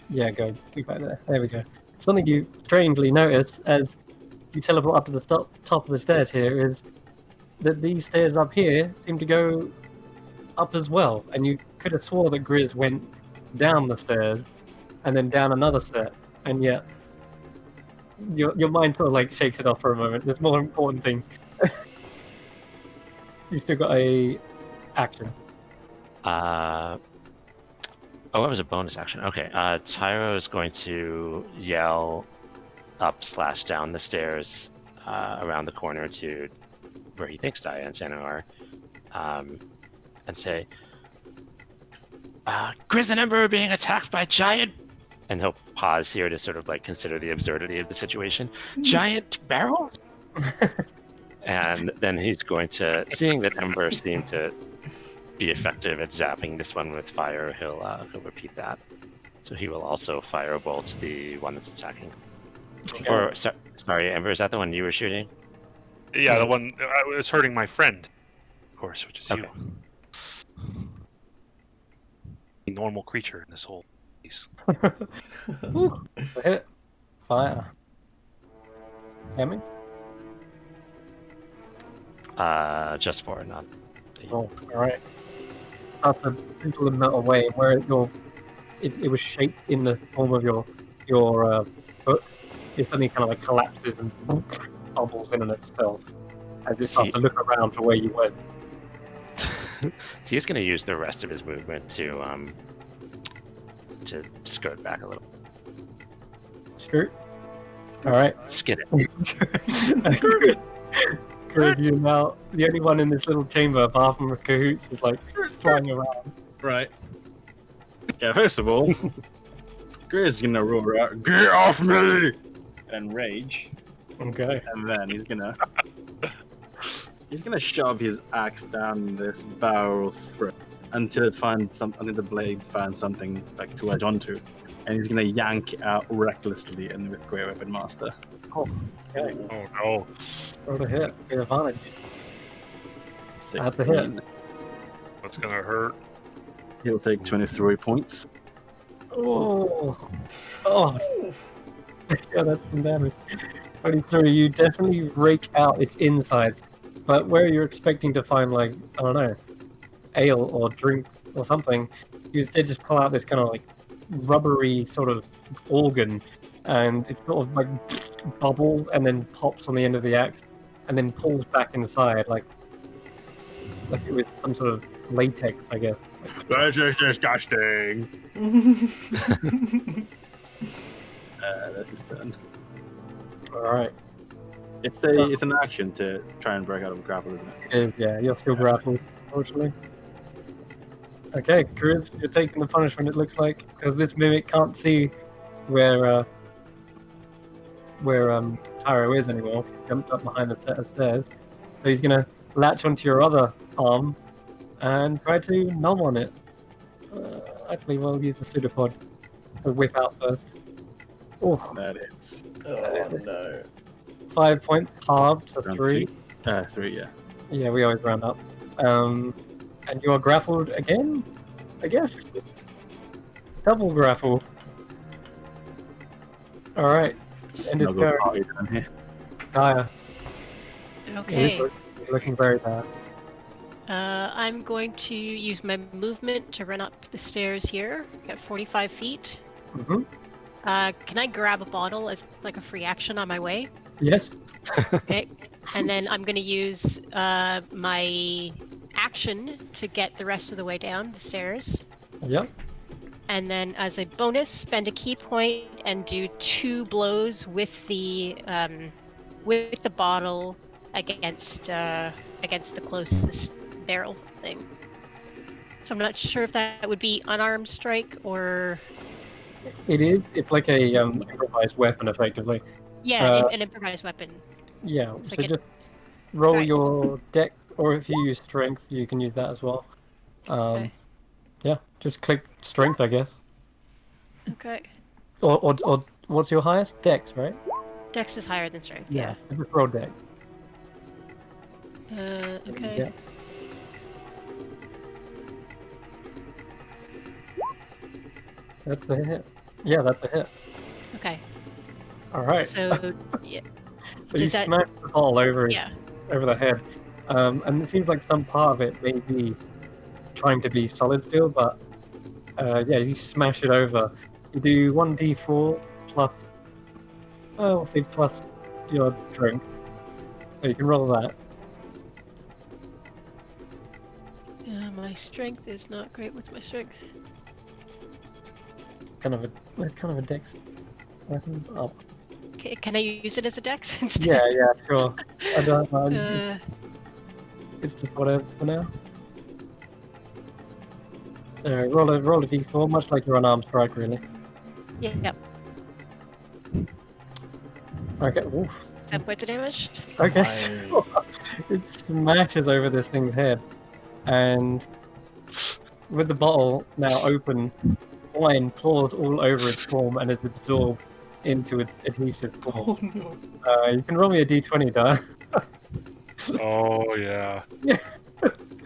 Yeah, go back there. There we go. Something you strangely notice as you teleport up to the top of the stairs here is that these stairs up here seem to go up as well. And you could have swore that Grizz went down the stairs and then down another set. And yet, your mind sort of like shakes it off for a moment. There's more important things. You've still got a action. Oh, that was a bonus action. Okay. Tyro is going to yell up/down the stairs around the corner to where he thinks Dia and Jenna are, and say, Grizz and Ember are being attacked by giant. And he'll pause here to sort of like consider the absurdity of the situation. Giant barrels? And then he's going to, seeing that Ember seemed to be effective at zapping this one with fire, he'll repeat that. So he will also firebolt the one that's attacking. Or sorry, Ember, is that the one you were shooting? Yeah, the one I was hurting my friend, of course, which is Okay. you. A normal creature in this whole piece. Hit. Fire. Damage? Just 4, not 8. Oh, alright. Start to twinkle and melt away where it was shaped in the form of your foot. It suddenly kind of like collapses and bubbles in on itself as it starts to look around to where you went. He's going to use the rest of his movement to skirt back a little. Skirt. Alright. Skid it. Chris, you're now the only one in this little chamber apart from Cahoots is like flying around. Right. Yeah, first of all, Grizz is gonna roar out, "Get off me!" and rage. Okay. And then he's gonna shove his axe down this barrel's throat until the blade finds something like to edge onto. And he's gonna yank it out recklessly and with Great Weapon Master. Okay. Oh no. Roll the hit. Get advantage. 16. That's a hit. That's gonna hurt. He'll take 23 points. Oh. Oh. Yeah, that's some damage. 23. You definitely rake out its insides, but where you're expecting to find like I don't know, ale or drink or something, you instead just pull out this kind of like rubbery sort of organ, and it sort of like bubbles and then pops on the end of the axe, and then pulls back inside like it was some sort of latex, I guess. This is disgusting. That's his turn. All right. It's an action to try and break out of a grapple, isn't it? Yeah, you're still grappled, unfortunately. Okay, Chris, you're taking the punishment, it looks like, because this mimic can't see where Tyro is anymore. He jumped up behind the set of stairs. So he's going to latch onto your other arm and try to numb on it. Actually, we'll use the pseudopod to whip out first. Oh, That is. Oh no. 5 points, halved to Round 3. 3, yeah. Yeah, we always round up. And you are grappled again, I guess. Double grapple. All right, end of Snuggle turn. party down here. Dire. Okay. He's looking very bad. I'm going to use my movement to run up the stairs here. Got 45 feet. Mm-hmm. Can I grab a bottle as like a free action on my way? Yes. Okay. And then I'm going to use my action to get the rest of the way down the stairs. Yep. And then as a bonus, spend a key point and do 2 blows with the bottle against the closest barrel thing. So I'm not sure if that would be unarmed strike or... It is. It's like a improvised weapon, effectively. Yeah, an improvised weapon. Yeah. So So I just roll Right. your dex, or if you use strength, you can use that as well. Okay. Yeah. Just click strength, I guess. Okay. Or what's your highest? Dex, right? Dex is higher than strength, yeah. So just roll dex. Okay. Yeah. That's a hit. Yeah, that's a hit. Okay. All right. So, yeah. So you does that- smash the ball over it, Yeah. over the head, and it seems like some part of it may be trying to be solid still, but yeah, you smash it over. You do 1d4 plus, we'll say plus your strength, so you can roll that. My strength is not great. What's my strength? Kind of a dex weapon. Oh, Okay, can I use it as a dex instead? yeah, sure. I don't know. Uh, It's just whatever for now. Roll a d4, much like your unarmed strike, really. yeah, yep. Okay. Oof. 7 points of damage. Okay. Nice. It smashes over this thing's head, and with the bottle now open, wine pours all over its form and is absorbed into its adhesive form. Oh no. You can roll me a d20, Dar. Oh yeah. Yeah.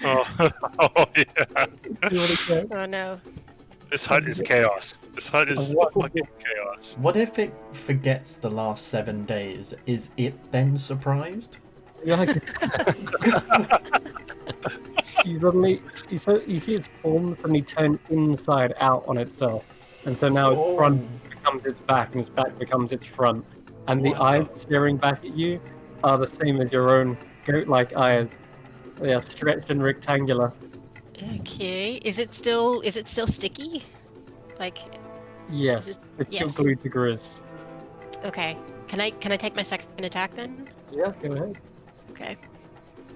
Oh, oh yeah. See what it gets. Oh no. This hut is chaos. This hut is What? fucking chaos. What if it forgets the last 7 days? Is it then surprised? You're like, you see its form suddenly turn inside out on itself, and so now its front becomes its back, and its back becomes its front, and the What eyes the- staring back at you are the same as your own goat-like eyes. They are stretched and rectangular. Okay. Is it still sticky? Like, Yes, Is it- it's yes. still glued to Grizz. okay. Can I take my second attack then? Yeah, go ahead. Okay.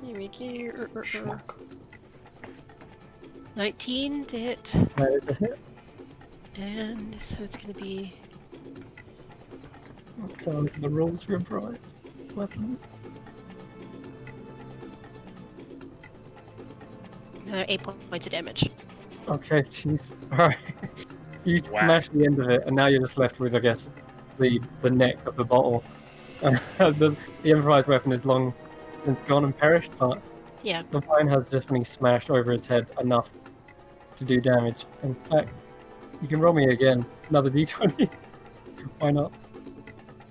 Schmuck. 19 to hit, That is a hit. and so it's gonna be So the rules for improvised weapons. another 8 points of damage. Okay, jeez. Alright. You Wow. smash the end of it, and now you're just left with, I guess, the neck of the bottle. The improvised weapon is long since gone and perished, but Yeah. the vine has definitely smashed over its head enough to do damage. In fact, you can roll me again, another d20. Why not?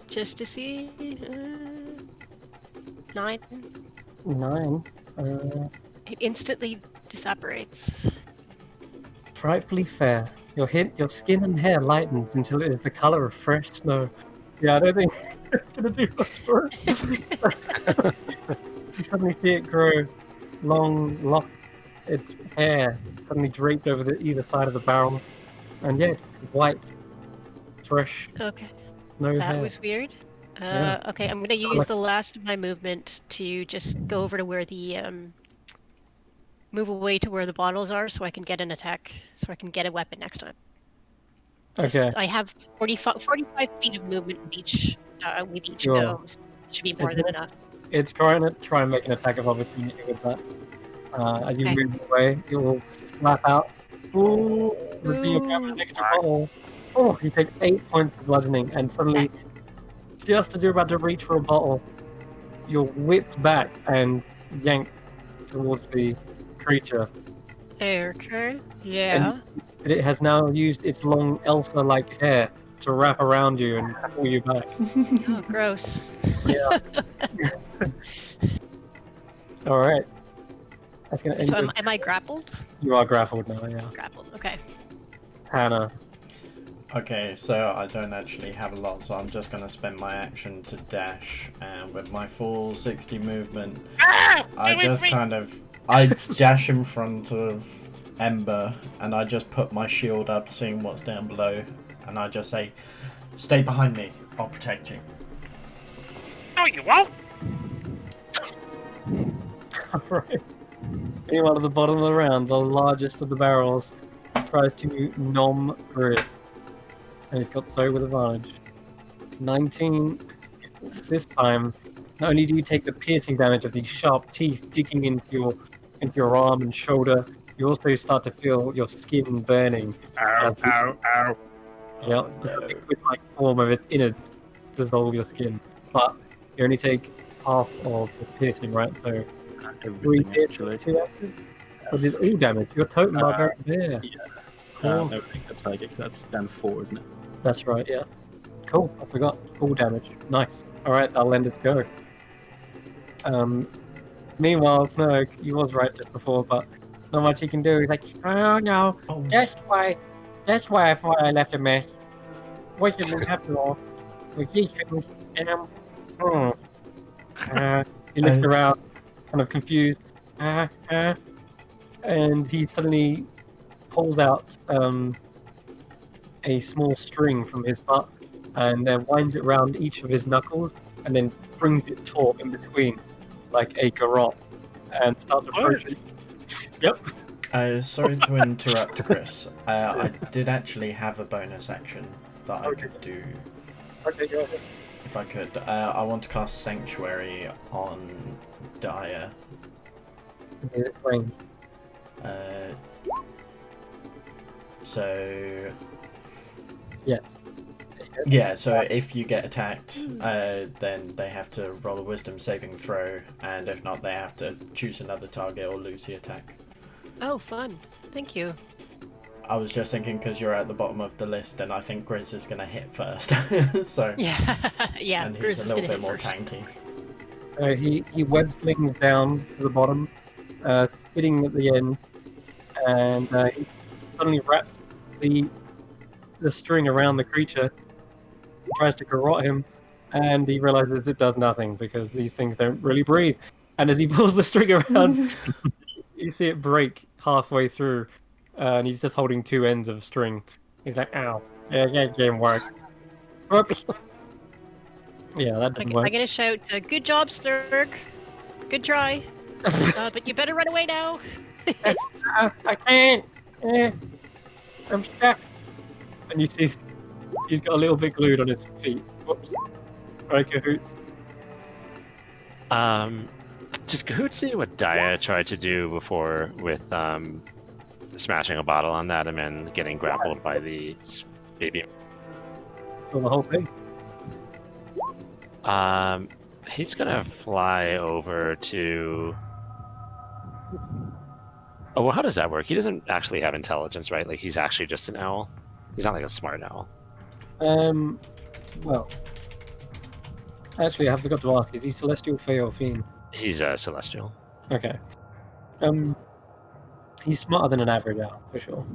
Just to see. 9. 9. It instantly disapparates. Frightfully fair. your skin and hair lightens until it is the color of fresh snow. Yeah, I don't think it's gonna do much for it. You suddenly see it grow long, lock its hair suddenly draped over either side of the barrel, and yeah, it's white, fresh Okay, snow that hair. was weird. Yeah. Okay, I'm gonna use the last of my movement to just go over to where the move away to where the bottles are, so I can get an attack, so I can get a weapon next time. Okay. I have 45 feet of movement with each Sure. go. So it should be more than enough. It's trying and make an attack of opportunity with that. As you Okay. move away, it will slap out. Ooh, reveal your grab an extra bottle. Oh, you take 8 points of bludgeoning, and suddenly, just as you're about to reach for a bottle, you're whipped back and yanked towards the creature. Okay. Yeah. And it has now used its long Elsa-like hair to wrap around you and pull you back. Oh, gross. Yeah. All right. That's gonna end. So am I grappled? You are grappled now. Yeah. Grappled. Okay. Hannah. Okay, so I don't actually have a lot, so I'm just going to spend my action to dash, and with my full 60 movement, I just I dash in front of Ember, and I just put my shield up, seeing what's down below, and I just say, "Stay behind me, I'll protect you." No, you won't. Alright. Meanwhile, at the bottom of the round, the largest of the barrels tries to nom Gris. And he's got so with advantage. 19. This time, not only do you take the piercing damage of these sharp teeth digging into your arm and shoulder, you also start to feel your skin burning. Ow, ow, ow. Yeah, the liquid-like form of its innards dissolve your skin. But you only take half of the piercing, right? So 3 Everything, piercing, actually. 2 actions, which is all damage. You're totem barbarian there. Yeah. Cool. Everything except psychic, so that's down 4, isn't it? That's right, yeah. Cool, I forgot. Full damage. Nice. Alright, I'll end its go. Meanwhile, Snoke, he was right just before, but not much he can do. He's like, oh no, that's why I thought I left a mess. What did we have to all? With these things, and he looks around, kind of confused, and he suddenly pulls out a small string from his butt and then winds it around each of his knuckles and then brings it taut in between like a garrote and starts approaching. Yep. Sorry to interrupt, Chris. I did actually have a bonus action that I could do. Okay, go ahead. If I could. I want to cast Sanctuary on Dyer. Is it range? So... Yes. Yeah, so if you get attacked, then they have to roll a wisdom saving throw, and if not, they have to choose another target or lose the attack. Oh, fun. Thank you. I was just thinking because you're at the bottom of the list, and I think Grizz is going to hit first. So Yeah. Yeah. and Grizz he's a is little gonna bit hit more first. tanky. He web slings down to the bottom, spitting at the end, and he suddenly wraps the string around the creature, tries to garrote him, and he realizes it does nothing because these things don't really breathe. And as he pulls the string around, you see it break halfway through, and he's just holding 2 ends of string. He's like, ow. Yeah, that didn't work. Whoops. Yeah, that didn't I'm work. gonna shout, good job, Slurk. Good try. But you better run away now. I can't. I'm stuck. And you see he's got a little bit glued on his feet. Whoops. Right, Cahoots. Did Kahoot see what Daya tried to do before with smashing a bottle on that and then getting grappled by the baby? So the whole thing. He's gonna fly over to. Oh, well, how does that work? He doesn't actually have intelligence, right? Like, he's actually just an owl. He's not like a smart owl. Well, actually, I forgot to ask: is he celestial, fey, or fiend? He's a celestial. Okay. He's smarter than an average owl for sure.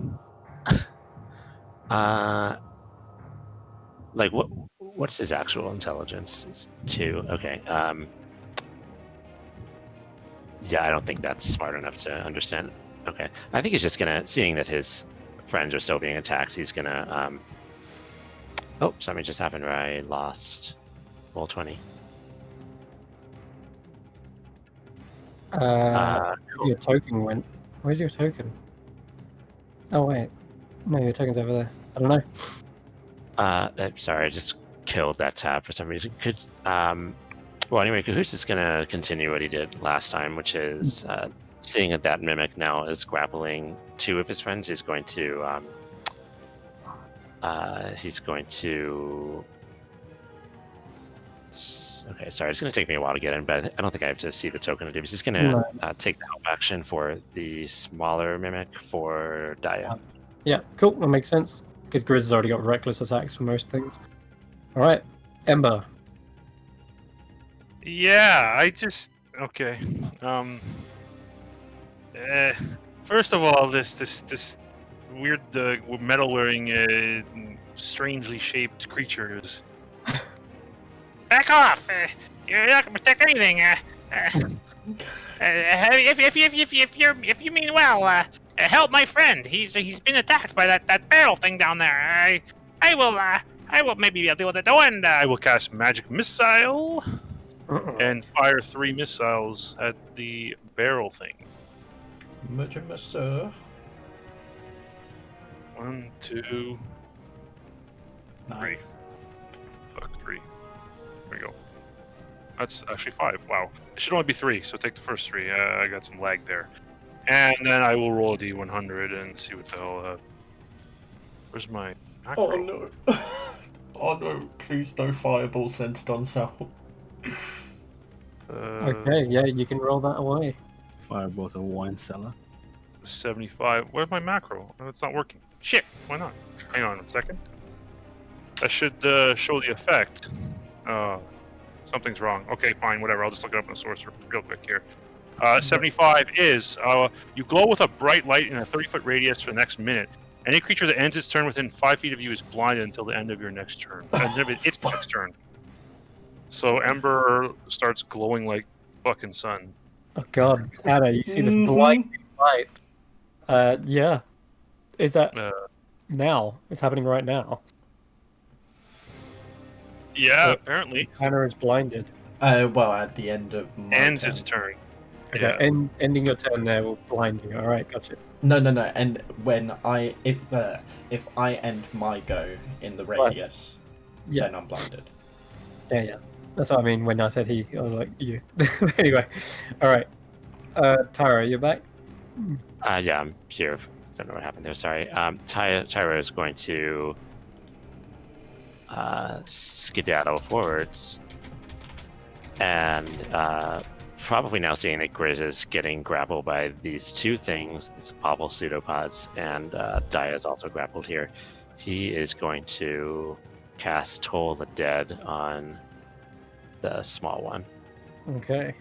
Like what's his actual intelligence? It's 2. Okay. Yeah, I don't think that's smart enough to understand. Okay. I think he's just gonna, seeing that his friends are still being attacked, he's gonna oh, something just happened where I lost roll 20. Your token went. Where's your token? Oh wait, no, your token's over there. I don't know. Sorry, I just killed that tab for some reason. Well, anyway, Cahoot's is gonna continue what he did last time, which is seeing that mimic now is grappling 2 of his friends. He's going to okay, sorry, it's going to take me a while to get in, but I don't think I have to see the token of He's going to take the help action for the smaller mimic for Daya. Yeah, cool. That makes sense because Grizz has already got reckless attacks for most things. All right, Ember. Yeah, okay. First of all, this weird metal-wearing, strangely shaped creatures. Back off! You're not gonna protect anything. If you mean well, help my friend. He's been attacked by that barrel thing down there. I will maybe deal with it. Oh, and I will cast magic missile and fire 3 missiles at the barrel thing. Magic missile. 1, 2, Nice. fuck 3. There we go. That's actually 5. Wow. It should only be 3, so take the first 3. I got some lag there. And then I will roll a d100 and see what the hell. Where's my macro? Oh no. Oh no, please no fireball centered on Sal. Okay, yeah, you can roll that away. Fireball's a wine cellar. 75. Where's my macro? Oh, it's not working. Shit, why not? Hang on a second. That should show the effect. Something's wrong. Okay, fine, whatever. I'll just look it up in the source real quick here. 75 is you glow with a bright light in a 30-foot radius for the next minute. Any creature that ends its turn within 5 feet of you is blinded until the end of your next turn. Its next turn. So Ember starts glowing like fucking sun. Oh god, Anna, you see this blinding light. Yeah. Is that now? It's happening right now. Yeah, apparently. Anna is blinded. Well, at the end of my Ends turn. its turn. Okay, Yeah. ending your turn there will blind you. Alright, gotcha. No. And when if I end my go in the radius, Yeah. then I'm blinded. Yeah. That's what I mean when I said he. I was like, you. Anyway, alright. Tyra, you're back? Yeah, I'm here. Don't know what happened there. Sorry. Tyra is going to skedaddle forwards, and probably now seeing that Grizz is getting grappled by these 2 things, these awful pseudopods, and Daya is also grappled here. He is going to cast Toll the Dead on the small one. Okay.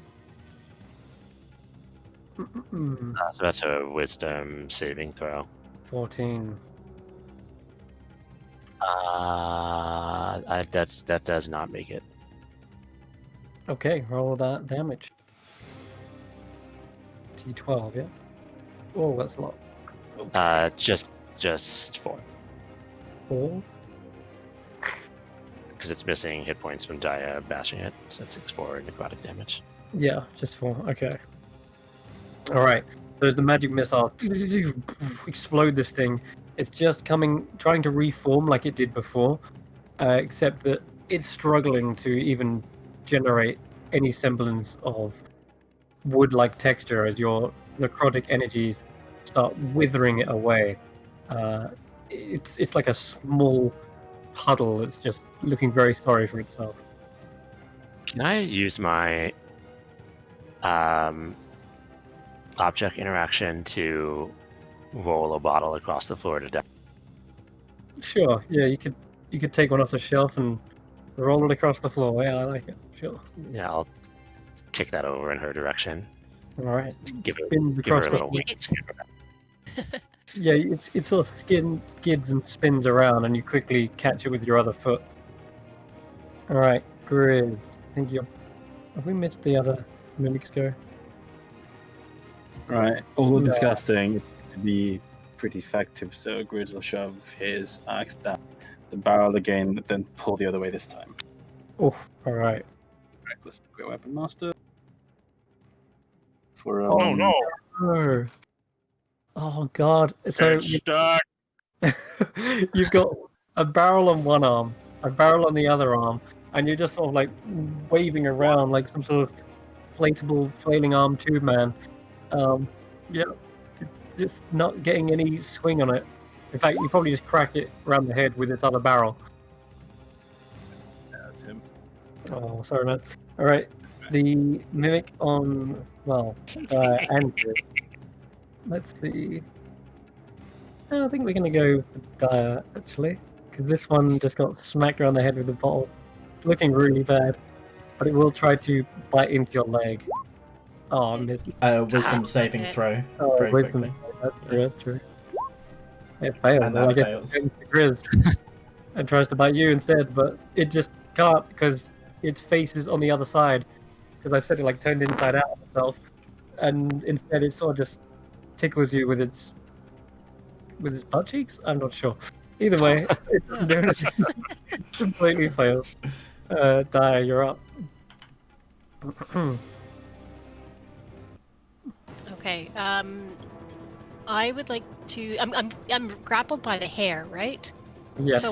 So that's a Wisdom saving throw. 14. That does not make it. Okay, roll that damage. D12, yeah? Oh, that's a lot. Okay. Just 4. 4? Because it's missing hit points from Daya bashing it, so it's 6/4 necrotic damage. Yeah, just 4. Okay. Alright, there's the magic missile. Explode this thing. It's just trying to reform like it did before, except that it's struggling to even generate any semblance of wood-like texture as your necrotic energies start withering it away. It's like a small puddle that's just looking very sorry for itself. Can I use my object interaction to roll a bottle across the floor to death? Sure, yeah, you could take one off the shelf and roll it across the floor. Yeah, I like it. Sure. Yeah, I'll kick that over in her direction. All right. Give her Spins a across the little floor. wink. Yeah, it sort of skids and spins around, and you quickly catch it with your other foot. All right, Grizz. I think you're. Have we missed the other mimics go? Right. Although No. disgusting, it seems to be pretty effective. So Grizz will shove his axe down the barrel again, but then pull the other way this time. Oof. All right. Reckless Great Weapon Master. For Oh, Oh no! no. Oh God. So It's stuck. you've got a barrel on one arm, a barrel on the other arm, and you're just sort of like waving around like some sort of inflatable flailing arm tube man. Yeah, it's just not getting any swing on it. In fact, you probably just crack it around the head with this other barrel. That's him. Oh, sorry, man. All right, the mimic on Andrew. Let's see. I think we're gonna go for Dire actually, because this one just got smacked around the head with the bottle. It's looking really bad, but it will try to bite into your leg. Oh, I missed. Wisdom saving throw. Oh, Very wisdom. quickly. That's true. It fails. And Well, I that guess fails. it goes to Grizz and tries to bite you instead, but it just can't because its face is on the other side. Because I said it like turned inside out of itself, and instead it sort of just tickles you with its butt cheeks. I'm not sure. Either way, it doesn't do anything. Completely fails. Dire, you're up. Okay. I would like to. I'm grappled by the hair, right? Yes. So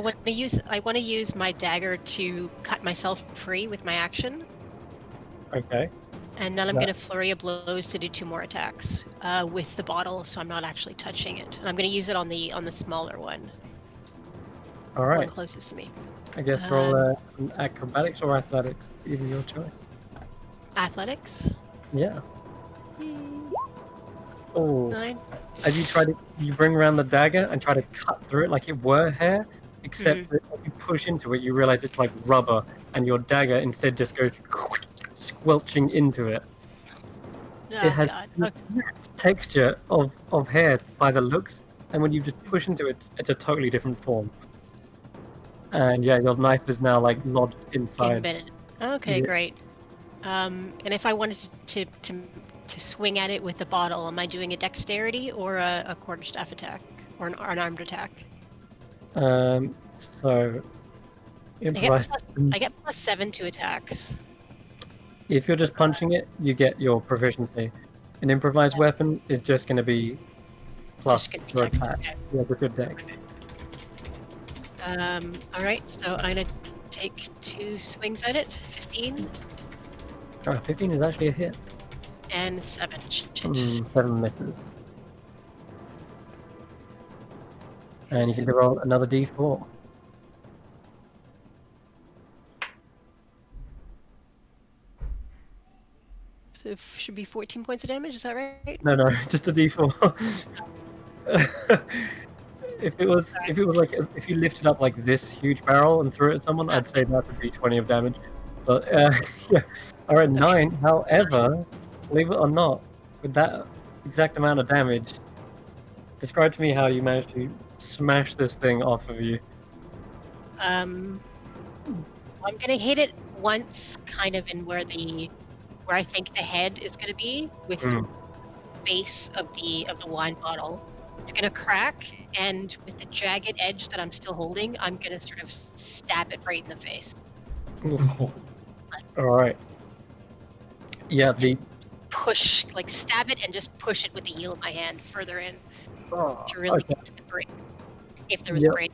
I want to use my dagger to cut myself free with my action, Okay. and then I'm Yeah. going to flurry of blows to do 2 more attacks with the bottle, so I'm not actually touching it. And I'm going to use it on the smaller one, All one right. closest to me. I guess roll an acrobatics or athletics, either your choice. Athletics. Yeah. Yay. Oh. 9. As you bring around the dagger and try to cut through it like it were hair, except that when you push into it, you realize it's like rubber, and your dagger instead just goes squelching into it. Oh, It has God. the exact texture of hair by the looks, and when you just push into it, it's a totally different form. And yeah, your knife is now like lodged inside. Embedded. Okay, Yeah. great. And if I wanted to swing at it with the bottle, am I doing a dexterity or a quarterstaff attack or an armed attack? So improvise. I get +7 to attacks. If you're just punching it, you get your proficiency. An improvised weapon is just going to be plus Just gonna be your dex, attack. okay. Yeah, with your dex. All right, so I'm gonna take 2 swings at it. 15 Oh, 15 is actually a hit. and 7. Shit. 7 misses. And you can roll another d4. So should be 14 points of damage. Is that right? No, just a d4. If it was like if you lifted up like this huge barrel and threw it at someone, I'd say that would be 20 of damage. But yeah, all right, 9. However, believe it or not, with that exact amount of damage, describe to me how you managed to smash this thing off of you. I'm gonna hit it once, kind of in where I think the head is gonna be, with the base of the wine bottle. It's gonna crack, and with the jagged edge that I'm still holding, I'm gonna sort of stab it right in the face. All right. Yeah, the Push, like stab it, and just push it with the heel of my hand further in to really okay. get to the brain, if there was Yep. a brain.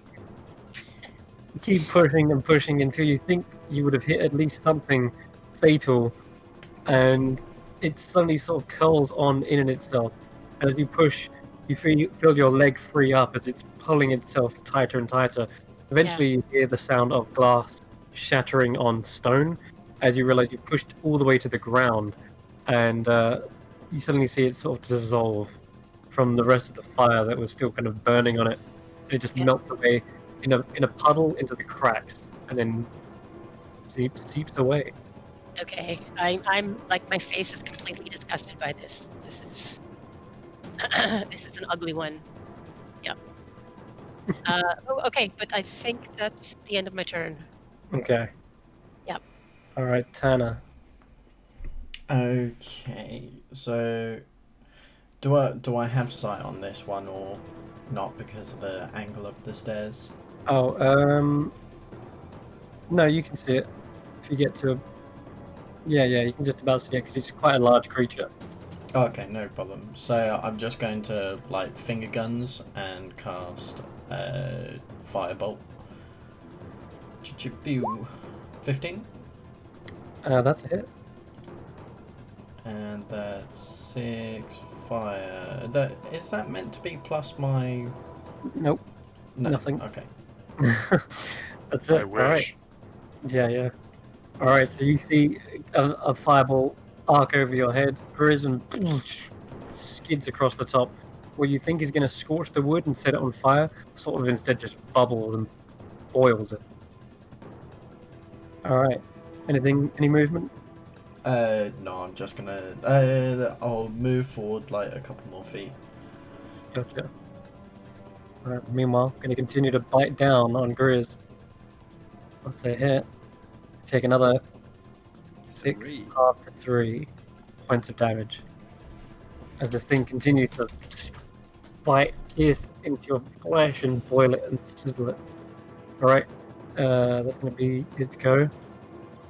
Keep pushing and pushing until you think you would have hit at least something fatal, and it suddenly sort of curls on in itself. And as you push, you feel your leg free up as it's pulling itself tighter and tighter. Eventually, you hear the sound of glass shattering on stone as you realize you pushed all the way to the ground, and you suddenly see it sort of dissolve from the rest of the fire that was still kind of burning on it. And it just melts away in a puddle into the cracks, and then seeps away. Okay, I'm like, my face is completely disgusted by this. This is this is an ugly one. Okay, but I think that's the end of my turn. Okay. Yep. All right, Tanner. Okay, so do I have sight on this one or not because of the angle of the stairs? Oh, no, you can see it if you get to. Yeah, you can just about see it because it's quite a large creature. Okay, no problem. So I'm just going to like finger guns and cast firebolt. Ch-ch-pew. 15, That's a hit. and that's 6 fire. That is that meant to be plus my? Nope. No. Nothing. Okay. That's I it. All right. wish. Yeah. All right. So you see a fireball arc over your head, Grizz, and skids across the top. What you think is going to scorch the wood and set it on fire, sort of instead just bubbles and boils it. All right. Any movement? No, I'm just gonna. I'll move forward like a couple more feet. Gotcha. All right. Meanwhile, going to continue to bite down on Grizz. Let's say hit. Take another 6 after 3 points of damage. As this thing continues to bite, pierce into your flesh and boil it and sizzle it. Alright, that's going to be its go.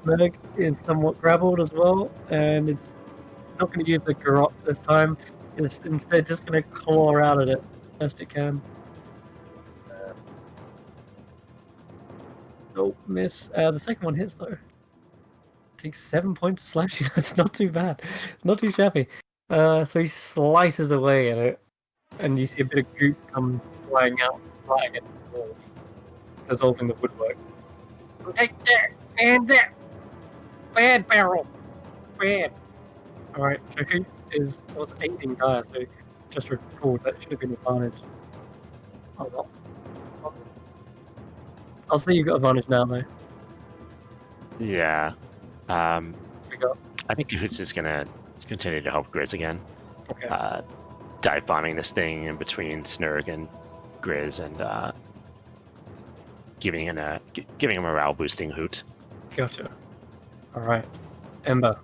Smeg is somewhat grappled as well, and it's not going to use the garrot this time. It's instead just going to claw out at it best it can. Nope, miss. The second one hits though. Takes 7 points of slashing. That's not too bad. Not too shabby. So he slices away at it, and you see a bit of goop come flying out, flying against the wall, dissolving the woodwork. Take that and that. Bad barrel. Bad. Alright, Showcase was 18 die, so just record that should have been advantage. Oh well. I'll say you've got advantage now though. Yeah. Forgot. I think Kahoot's is gonna continue to help Grizz again. Okay. Dive bombing this thing in between Snurg and Grizz and giving him a morale boosting hoot. Gotcha. Alright. Ember.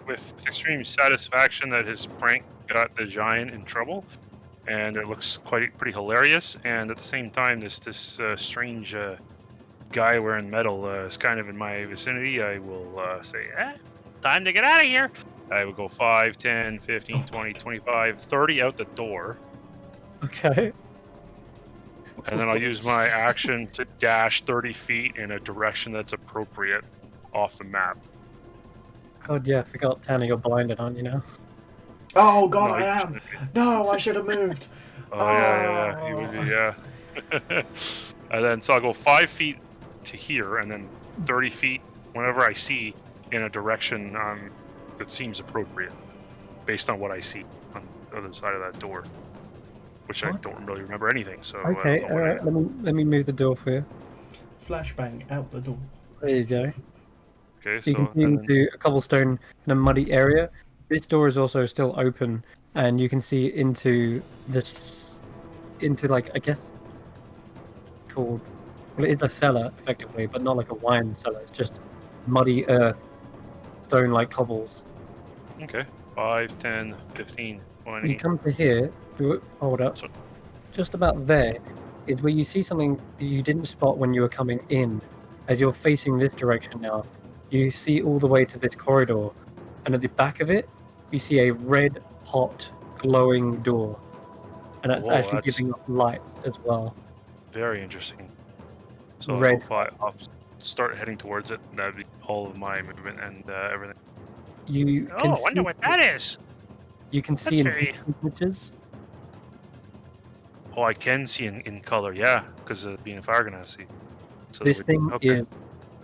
With extreme satisfaction that his prank got the giant in trouble, and it looks pretty hilarious. And at the same time, this strange guy wearing metal is kind of in my vicinity. I will say, time to get out of here. I will go 5, 10, 15, 20, 25, 30 out the door. Okay. And then I'll use my action to dash 30 feet in a direction that's appropriate off the map. God, yeah, I forgot, Tanner, you're blinded, aren't you now? Oh god, No, I am. No, I should have moved. Yeah. You would be, yeah. And then so I'll go 5 feet to here, and then 30 feet whenever I see in a direction that seems appropriate, based on what I see on the other side of that door, which I don't really remember anything. So Okay, I don't know alright, let me move the door for you. Flashbang out the door. There you go. Okay, So you so can see and then, into a cobblestone in a muddy area. This door is also still open, and you can see into this, into like, I guess, called, well, it is a cellar, effectively, but not like a wine cellar. It's just muddy earth, stone-like cobbles. okay, 5, 10, 15, 20. You come to here, hold up, So- just about there is where you see something that you didn't spot when you were coming in. As you're facing this direction now, you see all the way to this corridor, and at the back of it, you see a red, hot, glowing door, and that's Whoa, actually that's- giving off light as well. Very interesting. So Red. I'll start heading towards it. That'd be all of my movement and everything. You Oh, can I wonder see, what that is. you can see That's in very- images. Oh, I can see in color, yeah, because of being a fire ganassi. So This thing okay. is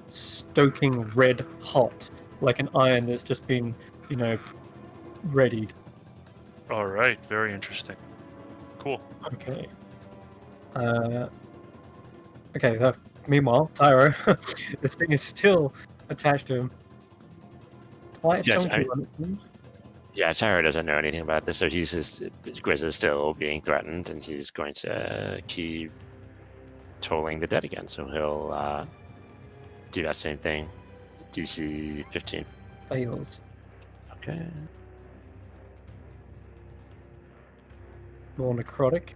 stoking red hot, like an iron that's just been, readied. All right, very interesting. Cool. Okay. Okay. Meanwhile, Tyro, this thing is still attached to him. Quite Yes, chunky one, it seems. Yeah, Tyro doesn't know anything about this, so he's just Grizz is still being threatened, and he's going to keep tolling the dead again. So he'll do that same thing. DC 15. Fails. Okay. More necrotic.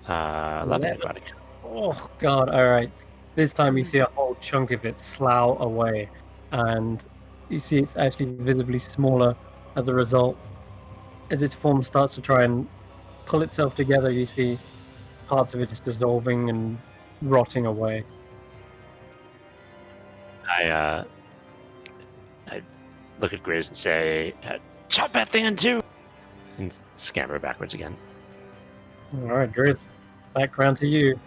11 necrotic. Oh god, alright. This time you see a whole chunk of it slough away, and you see it's actually visibly smaller as a result. As its form starts to try and pull itself together, you see parts of it just dissolving and rotting away. I look at Grizz and say, chop that thing in two! And scamper backwards again. Alright, Grizz. Background to you.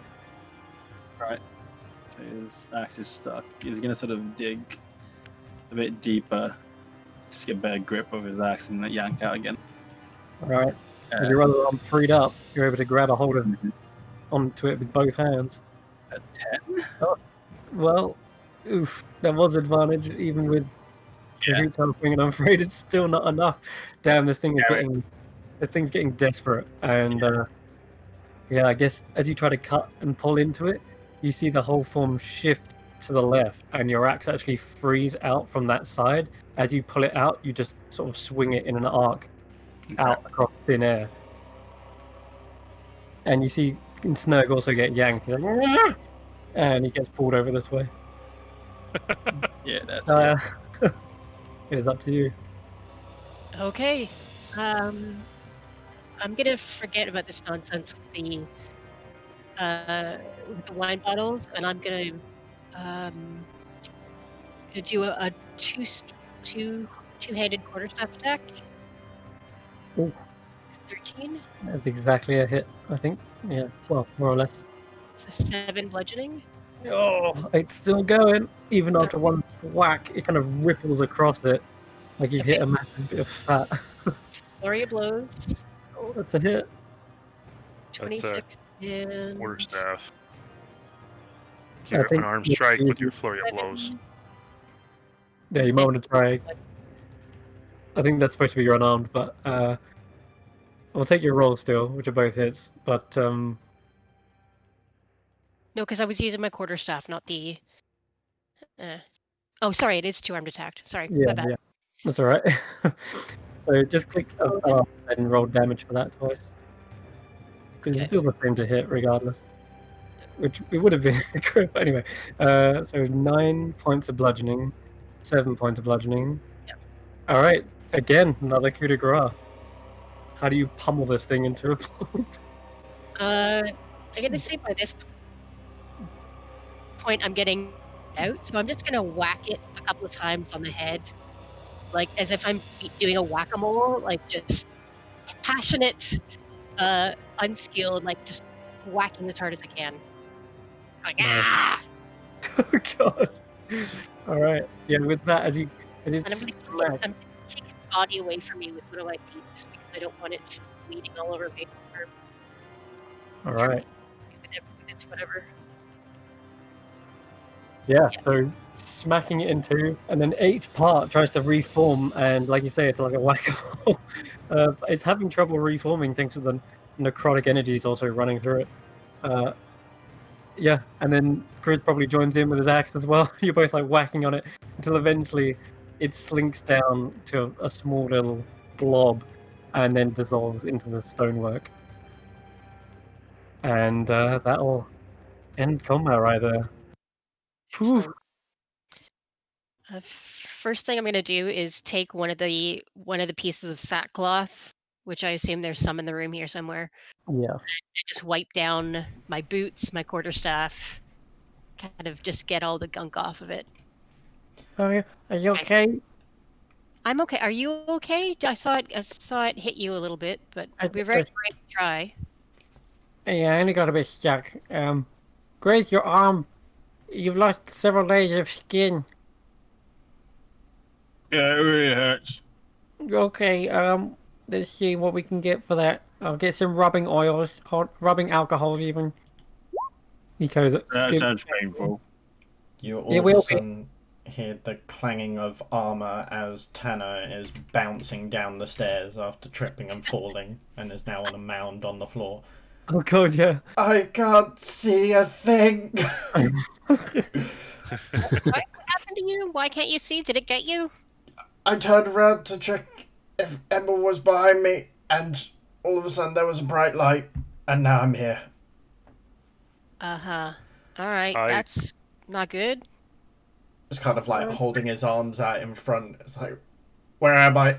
Right. So his axe is stuck. He's gonna sort of dig a bit deeper, just get a better grip of his axe and yank out again. Alright. With your other arm freed up, you're able to grab a hold of onto it with both hands. A 10? Well, oof, that was advantage even with Kahoot's helping, and I'm afraid it's still not enough. Damn, this thing's getting desperate, and yeah, I guess as you try to cut and pull into it, you see the whole form shift to the left, and your axe actually frees out from that side. As you pull it out, you just sort of swing it in an arc out across thin air, and you see Snurg also get yanked. He's like, and he gets pulled over this way. Yeah, that's it. It is up to you. Okay. I'm gonna forget about this nonsense with the wine bottles, and I'm gonna do a two-handed quarterstaff attack. Ooh. 13. That's exactly a hit, I think. Yeah, well, more or less. So 7 bludgeoning. Oh, it's still going. Even after one whack, it kind of ripples across it, like you've hit a massive bit of fat. Flurry of blows. Oh, that's a hit. 26 and Quarterstaff. I Keep up think an arm you- strike you- with your flurry of blows. Yeah, you might want to try. I think that's supposed to be your unarmed, but I'll take your roll still, which are both hits. But No, because I was using my quarterstaff, not the. Oh, sorry, it is two-armed attack. Sorry, my yeah, bad. yeah, that's all right. So just click and roll damage for that twice, because it's still the same to hit regardless. Which it would have been but anyway. So 9 points of bludgeoning, 7 points of bludgeoning. Yep. All right, again another coup de grace. How do you pummel this thing into a pulp? I'm gonna say by this point I'm getting out, so I'm just gonna whack it a couple of times on the head, like as if I'm doing a whack-a-mole, like just passionate, unskilled, like just whacking as hard as I can. Going, Nice. ah! Oh god. All right. Yeah, with that as you And I'm smack. gonna kick its body away from me with one of my feet, just because I don't want it bleeding all over me or All right. with its whatever. Yeah, so smacking it in two, and then each part tries to reform, and like you say, it's like a whack-a-mole. It's having trouble reforming thanks to the necrotic energies also running through it. Yeah, and then Chris probably joins in with his axe as well. You're both like whacking on it until eventually it slinks down to a small little blob, and then dissolves into the stonework. And that'll end combat right there. Phew. Excellent. First thing I'm gonna do is take one of the pieces of sackcloth, which I assume there's some in the room here somewhere, Yeah. and just wipe down my boots, my quarterstaff, kind of just get all the gunk off of it. Are you okay? I'm okay. Are you okay? I saw it hit you a little bit, but we're very brave to try. Yeah, I only got a bit stuck. Grace, your arm. You've lost several layers of skin. Yeah, it really hurts. Okay, let's see what we can get for that. I'll get some rubbing oils, rubbing alcohol even. He goes That sounds painful. You It all will of a be. sudden hear the clanging of armor as Tanner is bouncing down the stairs after tripping and falling, and is now on a mound on the floor. Oh god, yeah. I can't see a thing. What happened to you? Why can't you see? Did it get you? I turned around to check if Emma was behind me, and all of a sudden there was a bright light, and now I'm here. Uh-huh. Alright, I- that's not good. It's kind of like holding his arms out in front. It's like, where am I?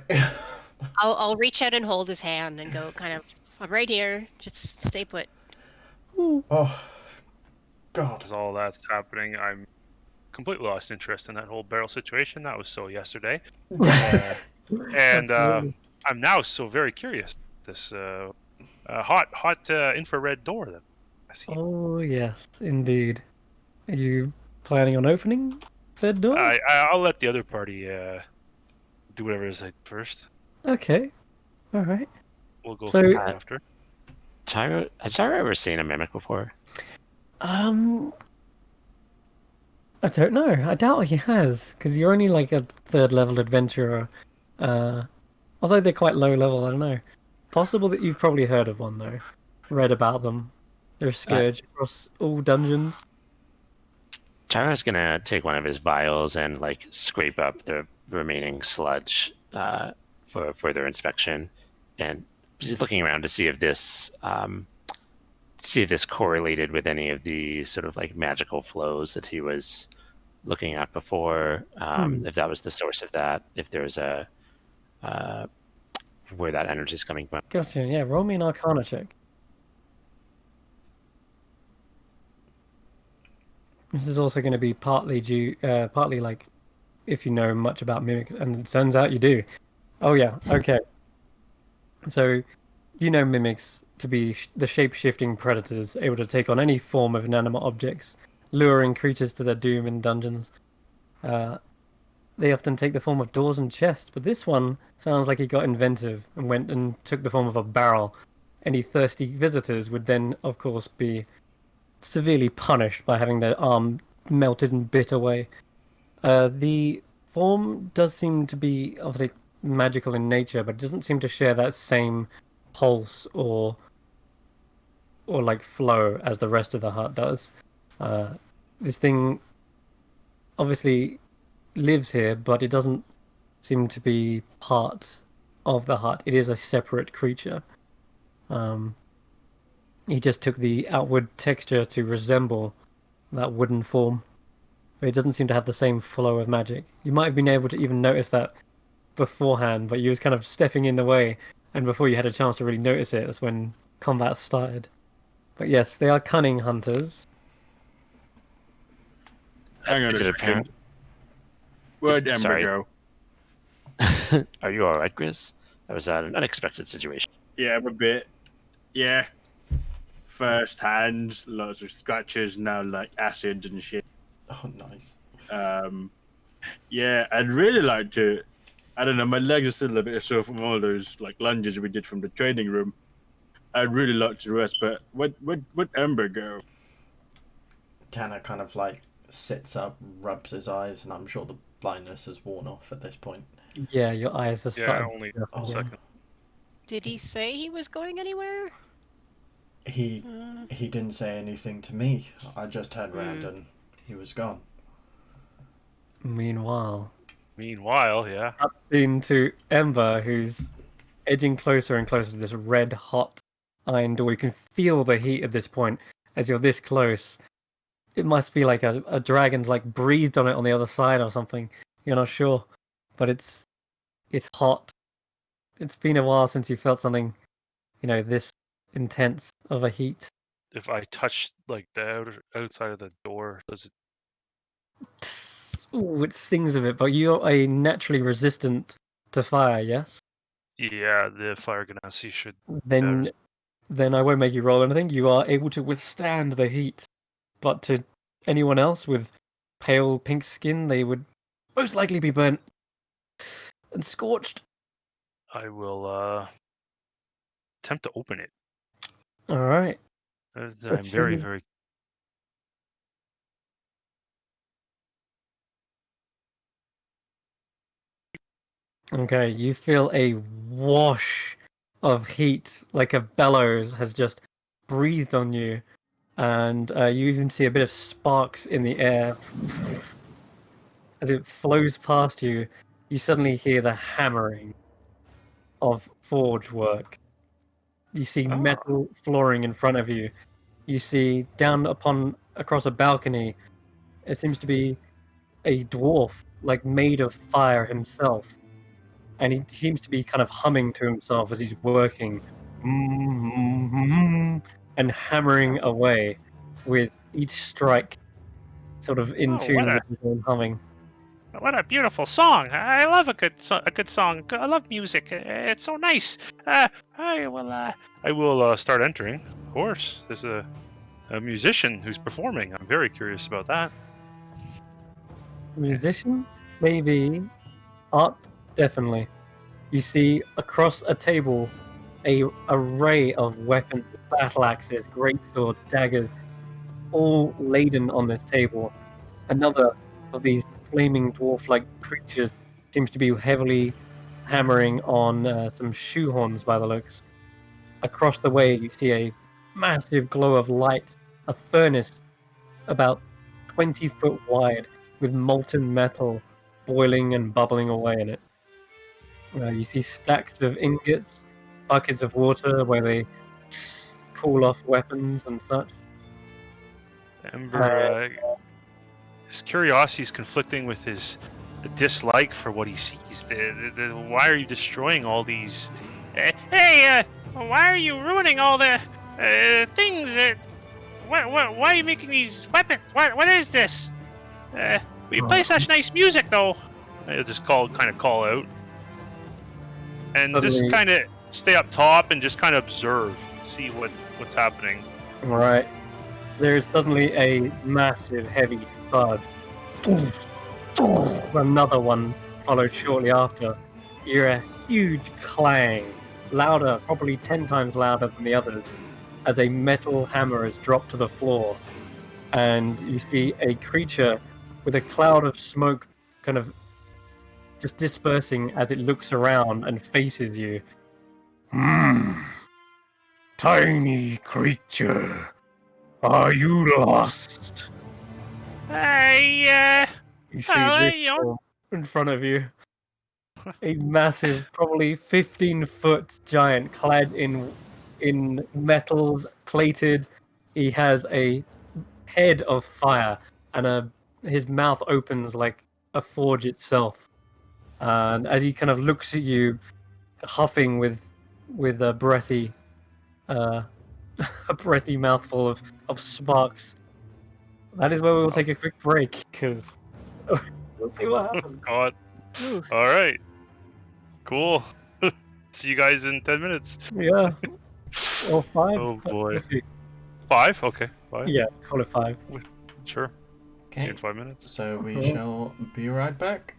I'll reach out and hold his hand and go kind of, I'm right here. Just stay put. Oh, God. As all that's happening, I'm completely lost interest in that whole barrel situation. That was so yesterday. And I'm now so very curious. This hot infrared door that I see. Oh yes, indeed. Are you planning on opening said door? I'll let the other party do whatever it is first. Okay. Alright. We'll go So- from there after. Tyro, has Tyro ever seen a mimic before? I don't know. I doubt he has, because you're only like a third level adventurer. Although they're quite low level, I don't know. Possible that you've probably heard of one though. Read about them. They're a scourge across all dungeons. Tyro's gonna take one of his vials and like scrape up the remaining sludge for further inspection, and just looking around to see if this correlated with any of the sort of like magical flows that he was looking at before. If that was the source of that, if there's a where that energy is coming from. Gotcha. Yeah, roll me an Arcana check. This is also going to be partly like if you know much about mimics, and it turns out you do. Oh yeah, okay. So, you know mimics to be the shape-shifting predators able to take on any form of inanimate objects, luring creatures to their doom in dungeons. They often take the form of doors and chests, but this one sounds like he got inventive and went and took the form of a barrel. Any thirsty visitors would then, of course, be severely punished by having their arm melted and bit away. The form does seem to be obviously magical in nature, but it doesn't seem to share that same pulse or like flow as the rest of the hut does. This thing obviously lives here, but it doesn't seem to be part of the hut. It is a separate creature. He just took the outward texture to resemble that wooden form, but it doesn't seem to have the same flow of magic. You might have been able to even notice that beforehand, but you was kind of stepping in the way, and before you had a chance to really notice it, that's when combat started. But yes, they are cunning hunters. Hang on a Is it second. apparent? Where'd Ember Sorry. go? Are you alright, Grizz? That was an unexpected situation. Yeah, a bit. Yeah. First hand, lots of scratches, now like acid and shit. Oh, nice. Yeah, I'd really like to. I don't know, my legs are still a bit sore from all those like lunges we did from the training room. I'd really like to rest, but what Ember go? Tanner kind of like sits up, rubs his eyes, and I'm sure the blindness has worn off at this point. Yeah, your eyes are Yeah, starting. only Oh. a second. Did he say he was going anywhere? He didn't say anything to me. I just turned around and he was gone. Meanwhile, Meanwhile, yeah. scene to Ember, who's edging closer and closer to this red hot iron door. You can feel the heat at this point as you're this close. It must be like a dragon's like breathed on it on the other side or something. You're not sure, but it's hot. It's been a while since you felt something, this intense of a heat. If I touch like the outside of the door, does it? Ooh, it stings a bit, but you're a naturally resistant to fire, yes? Yeah, the fire ganassi should. Then I won't make you roll anything. You are able to withstand the heat. But to anyone else with pale pink skin, they would most likely be burnt and scorched. I will attempt to open it. All right. As I'm Let's very, see. very. Okay, you feel a wash of heat, like a bellows has just breathed on you, and you even see a bit of sparks in the air. As it flows past you, you suddenly hear the hammering of forge work. You see Oh. metal flooring in front of you. You see down across a balcony, it seems to be a dwarf, like made of fire himself. And he seems to be kind of humming to himself as he's working and hammering away with each strike sort of in Oh, what tune a with his own humming. what a beautiful song! I love a good song. I love music. It's so nice. I will start entering. Of course, there's a musician who's performing. I'm very curious about that. Musician? Maybe. Art? Definitely. You see across a table a array of weapons, battle axes, great swords, daggers, all laden on this table. Another of these flaming dwarf-like creatures seems to be heavily hammering on some shoehorns by the looks. Across the way, you see a massive glow of light, a furnace about 20 foot wide with molten metal boiling and bubbling away in it. You see stacks of ingots, buckets of water where they cool off weapons and such. Ember, his curiosity is conflicting with his dislike for what he sees. Why are you destroying all these? Hey, why are you ruining all the things? Why are you making these weapons? What is this? We play such nice music, though. I'll just kind of call out, and just Suddenly, kind of stay up top and just kind of observe, see what's happening. right, there's suddenly a massive heavy thud. Another one followed shortly after. You hear a huge clang, louder, probably 10 times louder than the others, as a metal hammer is dropped to the floor. And you see a creature with a cloud of smoke kind of just dispersing as it looks around and faces you. Tiny creature, are you lost? I You see well, this form in front of you. A massive, probably 15-foot giant clad in metals, plated. He has a head of fire, and his mouth opens like a forge itself. And as he kind of looks at you, huffing with a breathy, uh, a breathy mouthful of sparks. That is where we will take a quick break because we'll see what happens. God. Ooh. All right. Cool. See you guys in 10 minutes. Yeah, or 5. Oh but boy. we'll see. 5? Okay. 5. Yeah, call it 5. Sure. See you Okay, in 5 minutes. so we Okay. shall be right back.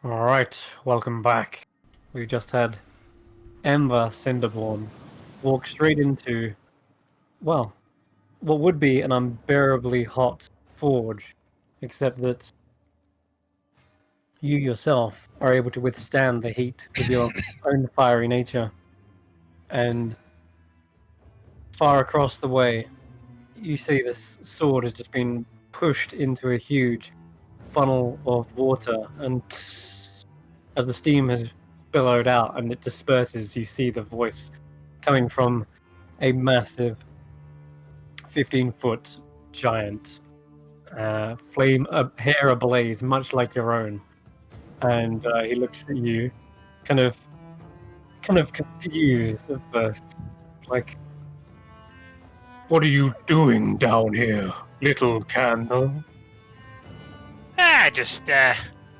Alright, welcome back. We just had Ember Cinderborn walk straight into, well, what would be an unbearably hot forge, except that you yourself are able to withstand the heat with your own fiery nature. And far across the way, you see this sword has just been pushed into a huge funnel of water, and as the steam has billowed out and it disperses, you see the voice coming from a massive 15-foot giant, hair ablaze, much like your own. And he looks at you, kind of confused at first, like, "What are you doing down here, little candle?" Just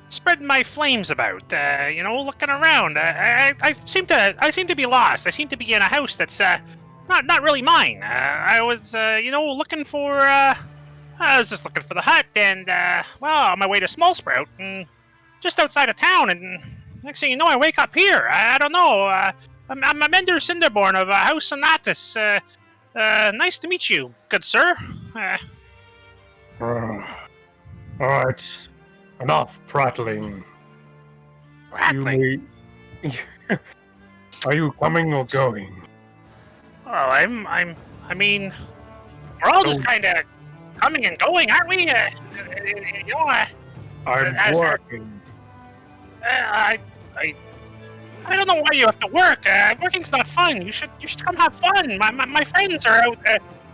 spreading my flames about. Looking around. I seem to be lost. I seem to be in a house that's not really mine. I was looking for. I was just looking for the hut, and on my way to Small Sprout, and just outside of town, and next thing you know, I wake up here. I don't know. I'm Ender Cinderborn of House Sonatus. Nice to meet you, good sir. Alright, enough prattling. Rattling. Are you coming or going? Well, I mean, we're all just kind of coming and going, aren't we? I'm working. I don't know why you have to work. Working's not fun. You should come have fun. My friends are out.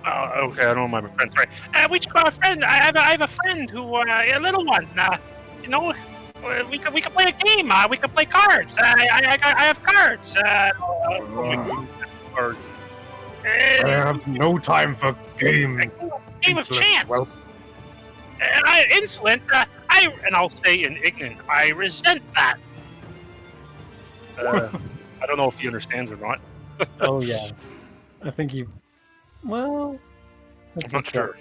Oh, okay. I don't know my friends. Right. We should have a friend. I have a friend who a little one. We could play a game. We could play cards. I have cards. I have no time for games. Game of chance. Well, Insolent. I'll say in ignorant. I resent that. I don't know if he understands or not. oh yeah, I think you. Well, I'm not sure.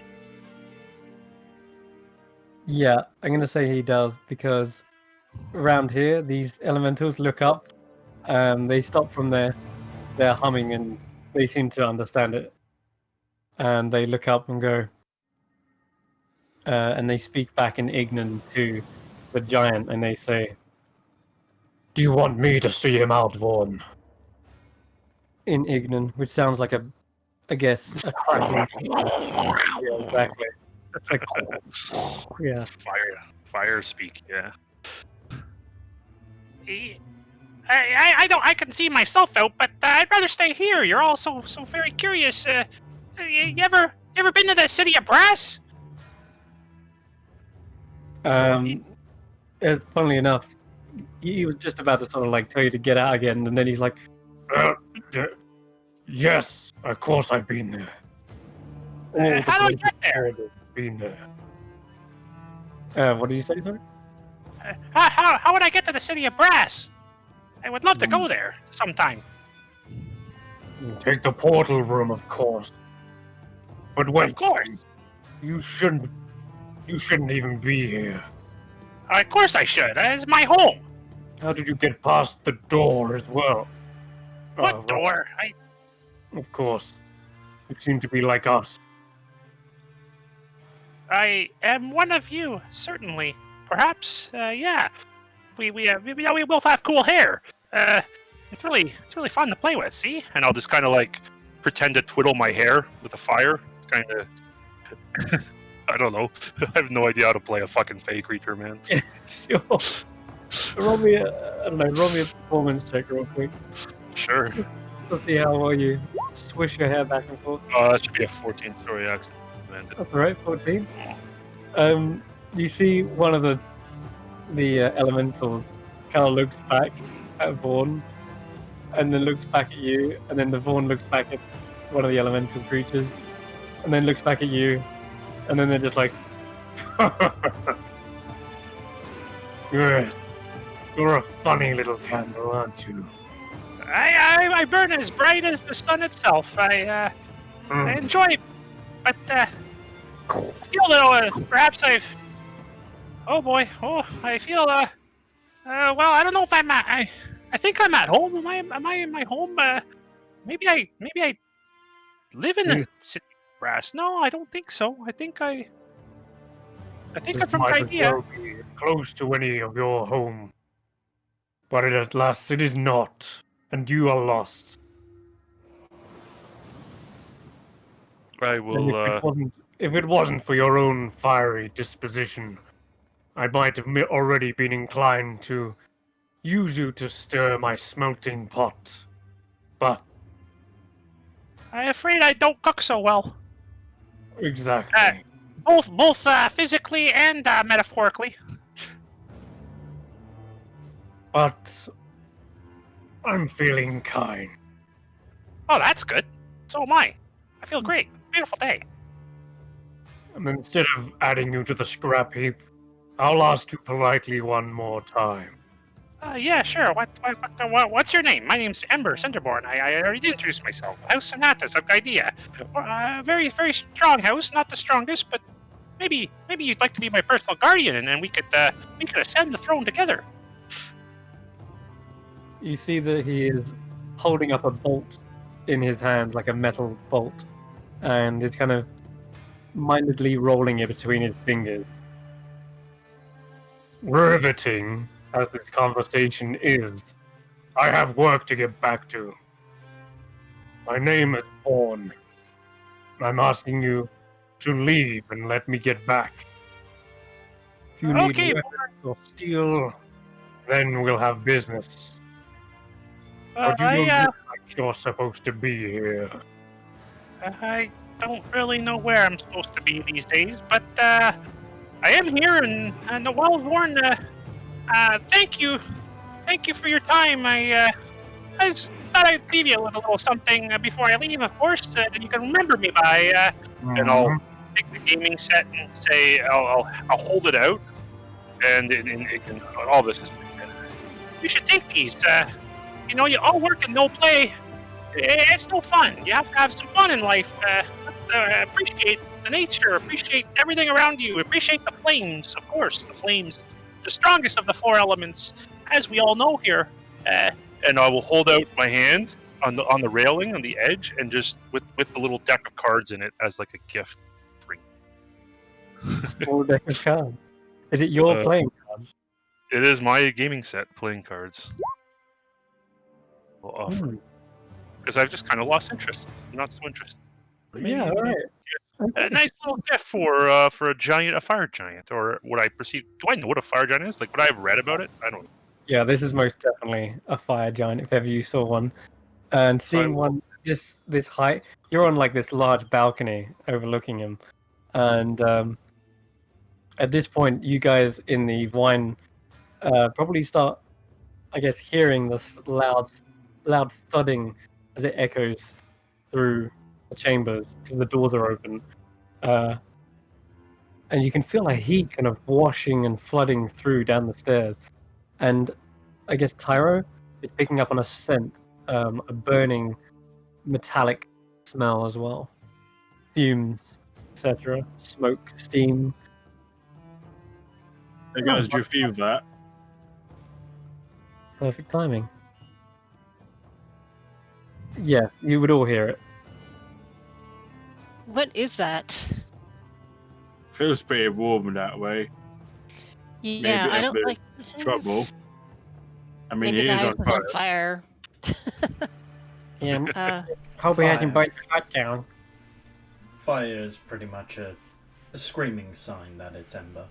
Yeah, I'm gonna say he does, because around here, these elementals look up, they stop from their humming, and they seem to understand it, and they look up and go, and they speak back in Ignan to the giant, and they say, "Do you want me to see him out, Vaughn?" In Ignan, which sounds like a crackling. Yeah, exactly. Like, yeah. Fire speak. Yeah. I can see myself out, but I'd rather stay here. You're all so very curious. You ever been to the city of Brass? Funnily enough, he was just about to sort of like tell you to get out again, and then he's like, "Yes, of course I've been there. How do I get there? Been there." What did you say, sorry? How would I get to the city of Brass? I would love to go there sometime. Take the portal room, of course. But wait, Of course. you shouldn't even be here. Of course I should. It's my home. How did you get past the door as well? What right. door? Of course. You seem to be like us. I am one of you, certainly. Perhaps, yeah. We both have cool hair. It's really fun to play with. See? And I'll just kind of like pretend to twiddle my hair with a fire. It's kind of. I don't know. I have no idea how to play a fucking fey creature, man. Sure. Roll me a performance check real quick. Sure. To see how well you swish your hair back and forth. That should be a 14 story accent. That's alright, 14. You see one of the elementals kind of looks back at Vaughn, and then looks back at you, and then the Vaughn looks back at one of the elemental creatures, and then looks back at you, and then they're just like, "Yes, you're a funny little candle, aren't you?" I burn as bright as the sun itself. I enjoy it, but I feel that perhaps I've. Oh boy! Oh, I feel Well, I don't know if I'm at. I think I'm at home. Am I in my home? Maybe I live in the city of grass. No, I don't think so. I think I'm This from might as Crimea. well be close to any of your home. But at last it is not, and you are lost. I And will. if it wasn't for your own fiery disposition, I might have already been inclined to use you to stir my smelting pot. But I'm afraid I don't cook so well. exactly. Both physically and metaphorically. But I'm feeling kind. Oh, that's good. So am I. I feel great. Beautiful day. And instead of adding you to the scrap heap, I'll ask you politely one more time. Yeah, sure. What's your name? My name's Ember Centerborn. I already introduced myself. House Sonatas of Idea. Very strong house. Not the strongest, but maybe you'd like to be my personal guardian, and then we could ascend the throne together. You see that he is holding up a bolt in his hand, like a metal bolt, and is kind of mindedly rolling it between his fingers. Riveting as this conversation is, I have work to get back to. My name is Vaughn. I'm asking you to leave and let me get back. If you need Okay. weapons or steel, then we'll have business. But you don't I look like you're supposed to be here. I don't really know where I'm supposed to be these days, but I am here, and well, Vaughn, thank you for your time. I just thought I'd leave you with a little something before I leave, of course, that you can remember me by. And I'll take the gaming set and say I'll hold it out, and it can, all this is. You should take these. You all work and no play. It's no fun. You have to have some fun in life. Appreciate the nature. Appreciate everything around you. Appreciate the flames, of course. The flames, the strongest of the four elements, as we all know here. And I will hold out my hand on the railing on the edge, and just with the little deck of cards in it as like a gift. A small deck of cards. Is it your playing cards? It is my gaming set playing cards. I'll offer. Because I've just kind of lost interest. I'm not so interested. Yeah, all right. A nice little gift for a fire giant, or what I perceive. Do I know what a fire giant is? Like, would I have read about it? I don't know. Yeah, this is most definitely a fire giant if ever you saw one. And seeing one this height, you're on like this large balcony overlooking him, and at this point, you guys in the wine probably start, I guess, hearing this loud thudding as it echoes through the chambers because the doors are open, and you can feel a heat kind of washing and flooding through down the stairs. And I guess Tyro is picking up on a scent, a burning metallic smell as well, fumes, etc., smoke, steam. Hey guys, do you feel that? Perfect timing. Yes, you would all hear it. What is that? Feels pretty warm that way. Yeah, Maybe I a don't bit like. Trouble. I mean, Maybe he the is house on is fire. on fire. Yeah, hope he hasn't burnt the hut down. Fire is pretty much a screaming sign that it's ember.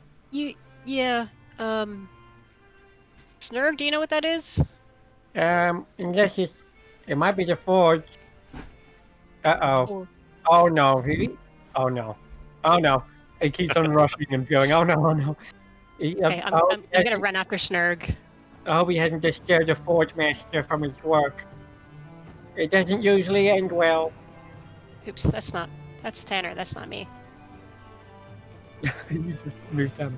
Yeah. Snurg, do you know what that is? Unless it might be the forge. Uh-oh. Oh no, really? Oh no. Oh no. He keeps on rushing and going, oh no, oh no. Okay, I'm gonna run after Snurg. I hope he hasn't disturbed the forge master from his work. It doesn't usually end well. Oops, that's Tanner. That's not me. You just moved down.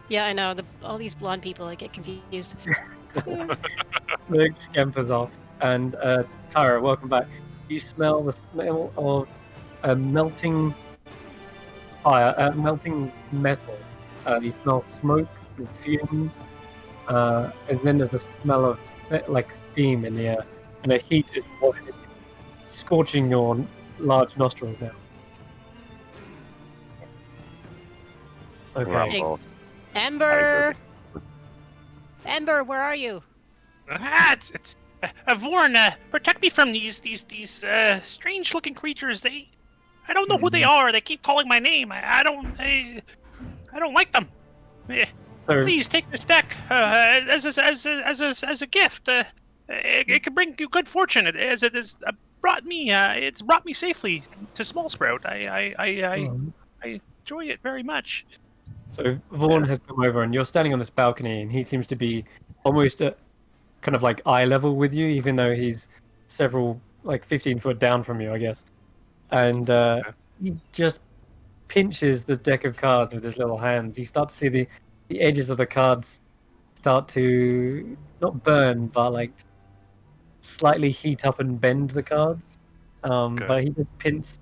Yeah, I know. All these blonde people, I get confused. Luke scampers off, and Tyra, welcome back. You smell the smell of a melting fire, melting metal. You smell smoke and fumes, and then there's a smell of like steam in the air, and the heat is scorching your large nostrils now. Okay. Rumble. Ember! Ember, where are you? It's Vorn, protect me from these strange-looking creatures. I don't know who they are. They keep calling my name. I don't like them. Please take this deck as a gift. It can bring you good fortune. As it has brought me. It's brought me safely to Small Sprout. I enjoy it very much. So Vaughn has come over, and you're standing on this balcony, and he seems to be almost at kind of like eye level with you, even though he's several, like 15 foot down from you, I guess. And he just pinches the deck of cards with his little hands. You start to see the edges of the cards start to not burn, but like slightly heat up and bend the cards. But he just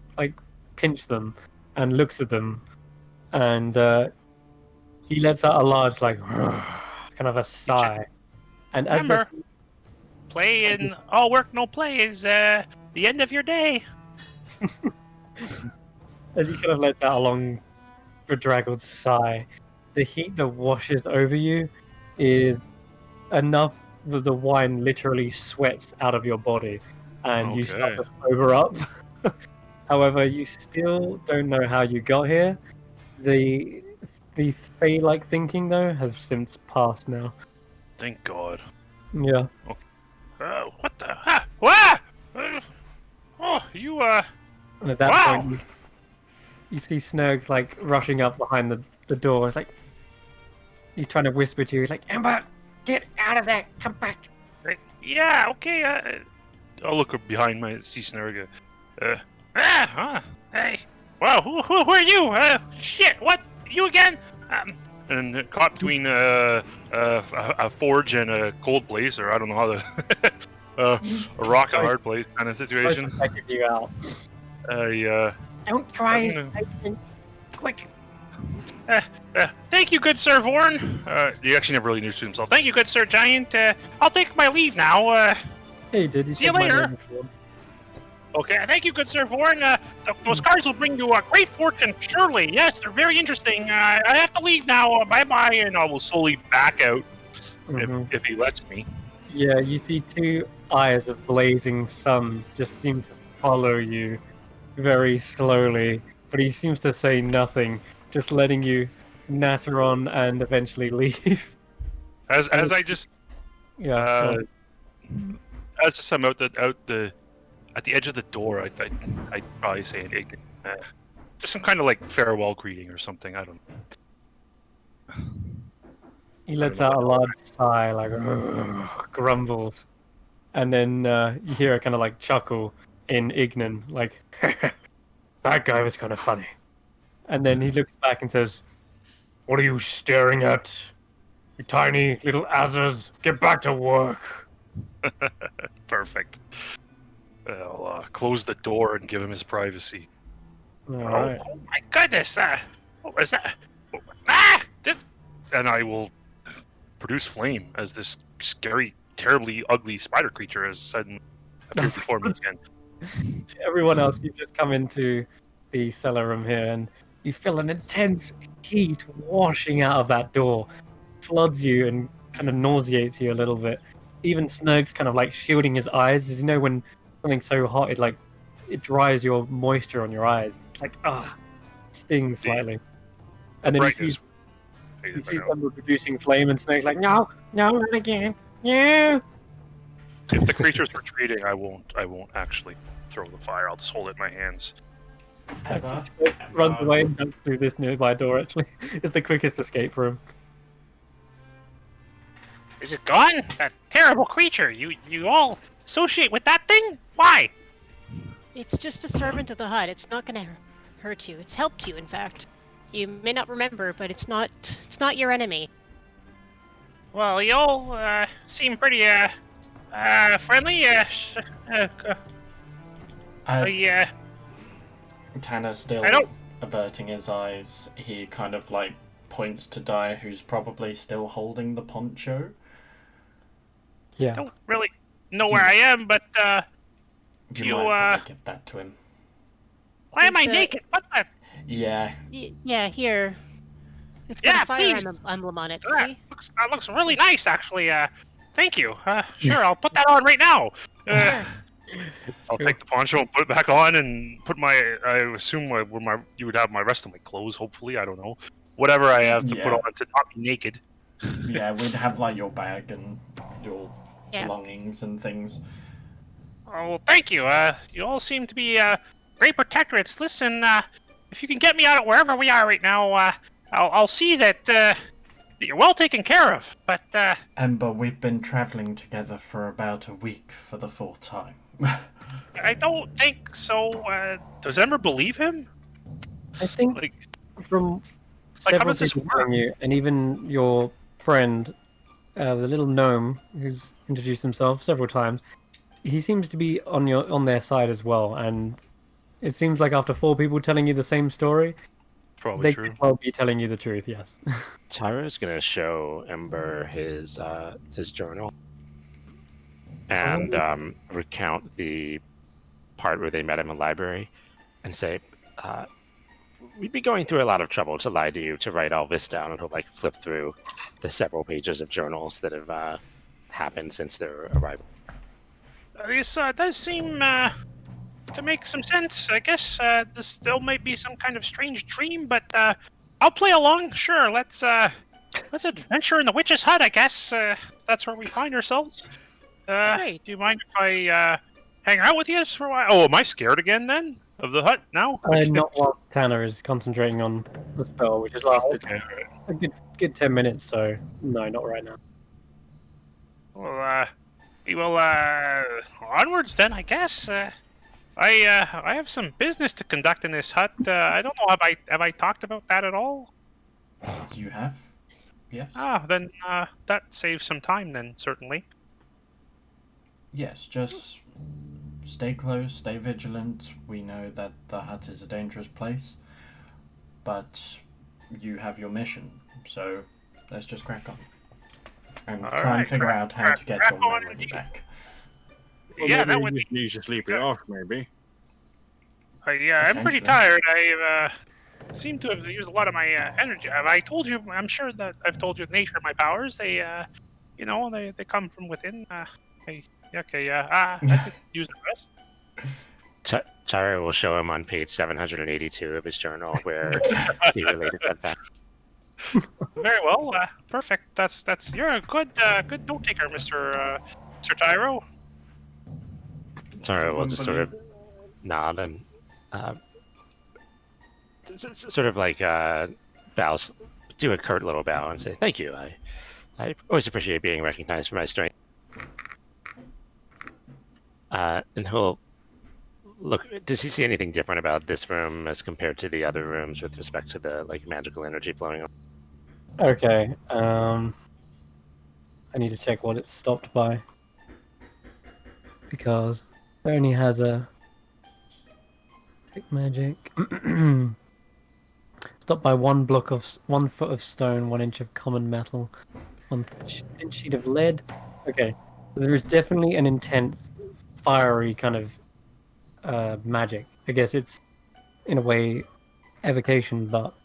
pinch them and looks at them, and he lets out a large like kind of a sigh. And as Remember, play and all work, no play is the end of your day. as he kind of lets out a long, bedraggled sigh, the heat that washes over you is enough that the wine literally sweats out of your body, and you start to sober up. However, you still don't know how you got here. The Fey-like thinking, though, has since passed now. Thank God. Yeah. What the? Ah! Oh, you And at that point, you see Snurgs like rushing up behind the door. It's like he's trying to whisper to you. He's like, "Ember, get out of there! Come back!" Yeah, okay. I'll look behind my see Snurg. Hey, wow, who are you? Shit, what? You again? And caught between a forge and a cold place, or I don't know how to a rock and a hard place kind of situation. I kick you out. Don't try it. Quick. Thank you, good Sir Vorn. He actually never really introduced himself. Thank you, good Sir Giant. I'll take my leave now. Hey, you did. See you later. Okay, thank you, good Sir Vorn. Those cards will bring you a great fortune, surely. Yes, they're very interesting. I have to leave now. Bye-bye, and I will slowly back out if he lets me. Yeah, you see two eyes of blazing suns just seem to follow you very slowly, but he seems to say nothing, just letting you natter on and eventually leave. As I just as I'm out at the edge of the door, I'd probably say just some kind of like farewell greeting or something. I don't know. He lets out a large sigh, like grumbles, and then you hear a kind of like chuckle in Ignan, like that guy was kind of funny. And then he looks back and says, What are you staring at? You tiny little asses, get back to work. Perfect. I'll close the door and give him his privacy. Alright. Oh my goodness! What was that? This... And I will produce flame as this scary, terribly ugly spider creature has suddenly appeared before me again. Everyone else, you've just come into the cellar room here, and you feel an intense heat washing out of that door. Floods you and kind of nauseates you a little bit. Even Snurg's kind of like shielding his eyes. As you know, when something's so hot, it dries your moisture on your eyes. It's like, stings slightly. And then you see them producing flame, and Snurg's like, no, not again. Yeah. If the creature's retreating, I won't actually throw the fire. I'll just hold it in my hands. Runs away and jumps through this nearby door, actually. It's the quickest escape for him. Is it gone? That terrible creature. You all associate with that thing? Why? It's just a servant of the hut. It's not gonna hurt you. It's helped you, in fact. You may not remember, but it's not your enemy. Well, you all seem pretty friendly. Tanner still averting his eyes, he kind of like points to Dyer, who's probably still holding the poncho. Yeah. Don't really know where I am, but You you might probably give that to him. why am I Is, naked? What the? Yeah. Yeah, here. It's got Yeah, a fire please. emblem on it. That See? looks really nice, actually. Thank you. Sure, I'll put that on right now. I'll take the poncho and put it back on, and put my. I assume you would have my rest of my clothes. Hopefully, I don't know. Whatever I have to put Yeah. on to not be naked. Yeah, we'd have like your bag and your Yeah. belongings and things. Oh, well, thank you. You all seem to be great protectorates. Listen, if you can get me out of wherever we are right now, I'll see that you're well taken care of. But Ember, we've been traveling together for about a week for the 4th time. I don't think so. Does Ember believe him? I think Like, from how several does this people work? telling you, and even your friend, the little gnome who's introduced himself several times, he seems to be on their side as well. And it seems like after 4 people telling you the same story, Probably they true. could well be telling you the truth. Yes. Tyro's gonna show Ember his journal and recount the part where they met in the library, and say, "We'd be going through a lot of trouble to lie to you to write all this down." And he'll like flip through the several pages of journals that have happened since their arrival. This does seem to make some sense. I guess this still might be some kind of strange dream, but I'll play along. Sure, let's adventure in the witch's hut. I guess that's where we find ourselves. Great. Do you mind if I hang out with you for a while? Oh, am I scared again then of the hut now? Not while Tanner is concentrating on the spell, which has lasted a good 10 minutes. So no, not right now. Well, we will onwards then, I guess. I have some business to conduct in this hut. I don't know, have I talked about that at all? You have? Yes. Ah, then that saves some time then, certainly. Yes, just stay close, stay vigilant. We know that the hut is a dangerous place, but you have your mission, so let's just crack on. And All try right, and figure out how to get crack your on memory indeed. back. Well, Yeah, maybe that he would just needs to sleep it off, maybe. Yeah, I'm pretty Potentially. tired. I seem to have used a lot of my energy. Have I told you? I'm sure that I've told you the nature of my powers. They, they come from within. I could use the rest. Tyro will show him on page 782 of his journal where he related that fact. Very well. Perfect. That's. You're a good note taker, Mr. Tyro. Tyro will just sort of nod and sort of like bows, do a curt little bow and say, "Thank you. I always appreciate being recognized for my strength." And he'll look. Does he see anything different about this room as compared to the other rooms with respect to the like magical energy flowing on? Okay. I need to check what it's stopped by, because it only has a magic. Stopped by 1 foot of stone, 1 inch of common metal, 1 thin sheet of lead. Okay, there is definitely an intense, fiery kind of magic. I guess it's in a way evocation, but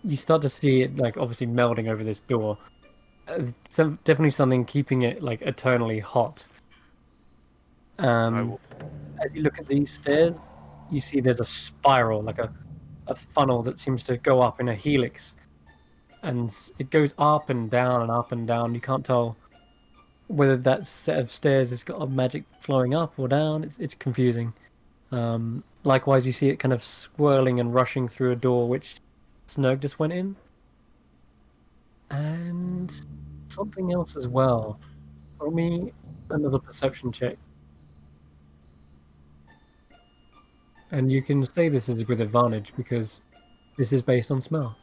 you start to see it like obviously melding over this door. There's definitely something keeping it like eternally hot. As you look at these stairs, you see there's a spiral, like a funnel that seems to go up in a helix, and it goes up and down and up and down. You can't tell whether that set of stairs has got a magic flowing up or down. It's confusing. Likewise, you see it kind of swirling and rushing through a door which Snurg just went in, and something else as well. Roll me another perception check. And you can say this is with advantage because this is based on smell.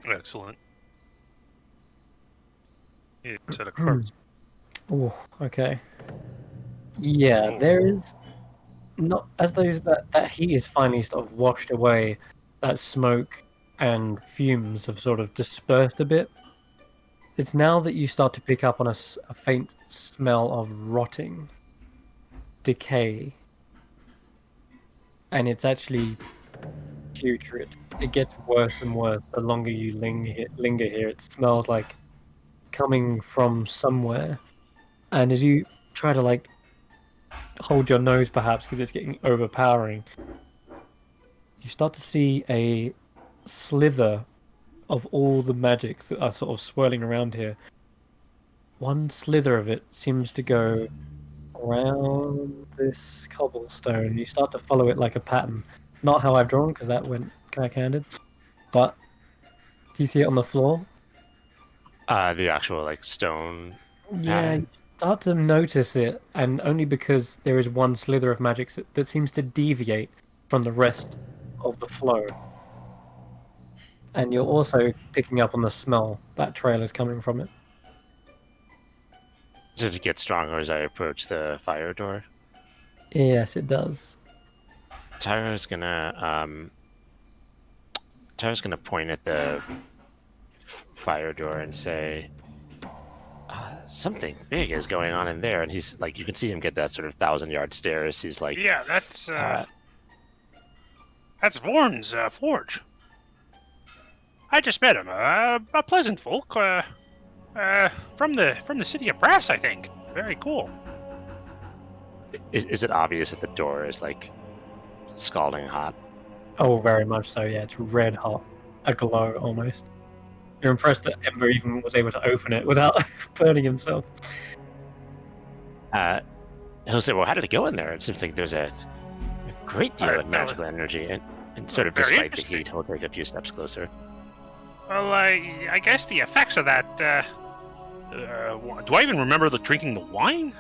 Excellent. You said a cards. Oh, okay. Yeah, there is not as those that heat is finally sort of washed away. That smoke and fumes have sort of dispersed a bit. It's now that you start to pick up on a faint smell of rotting, decay, and it's actually putrid. It gets worse and worse the longer you linger here. It smells like coming from somewhere, and as you try to like hold your nose perhaps because it's getting overpowering, you start to see a slither of all the magic that are sort of swirling around here. One slither of it seems to go around this cobblestone. You start to follow it like a pattern. Not how I've drawn, because that went cack-handed. But do you see it on the floor? The actual like stone. Yeah, pattern? you start to notice it, and only because there is one slither of magic that seems to deviate from the rest of the flow. And you're also picking up on the smell. That trail is coming from it. Does it get stronger as I approach the fire door? Yes, it does. Tyra's gonna point at the fire door and say, "Something big is going on in there." And he's like, you can see him get that sort of 1,000-yard stare as he's like, Yeah, that's Vorn's forge. I just met him. A pleasant folk. From the city of Brass, I think. Very cool. Is it obvious that the door is like scalding hot? Oh, very much so. Yeah, it's red hot, a glow almost. You're impressed that Ember even was able to open it without burning himself. He'll say, "Well, how did it go in there? It seems like there's a great deal of magical energy." And sort of Very despite the interesting. heat, he'll take a few steps closer. Well, I guess the effects of that. Do I even remember drinking the wine?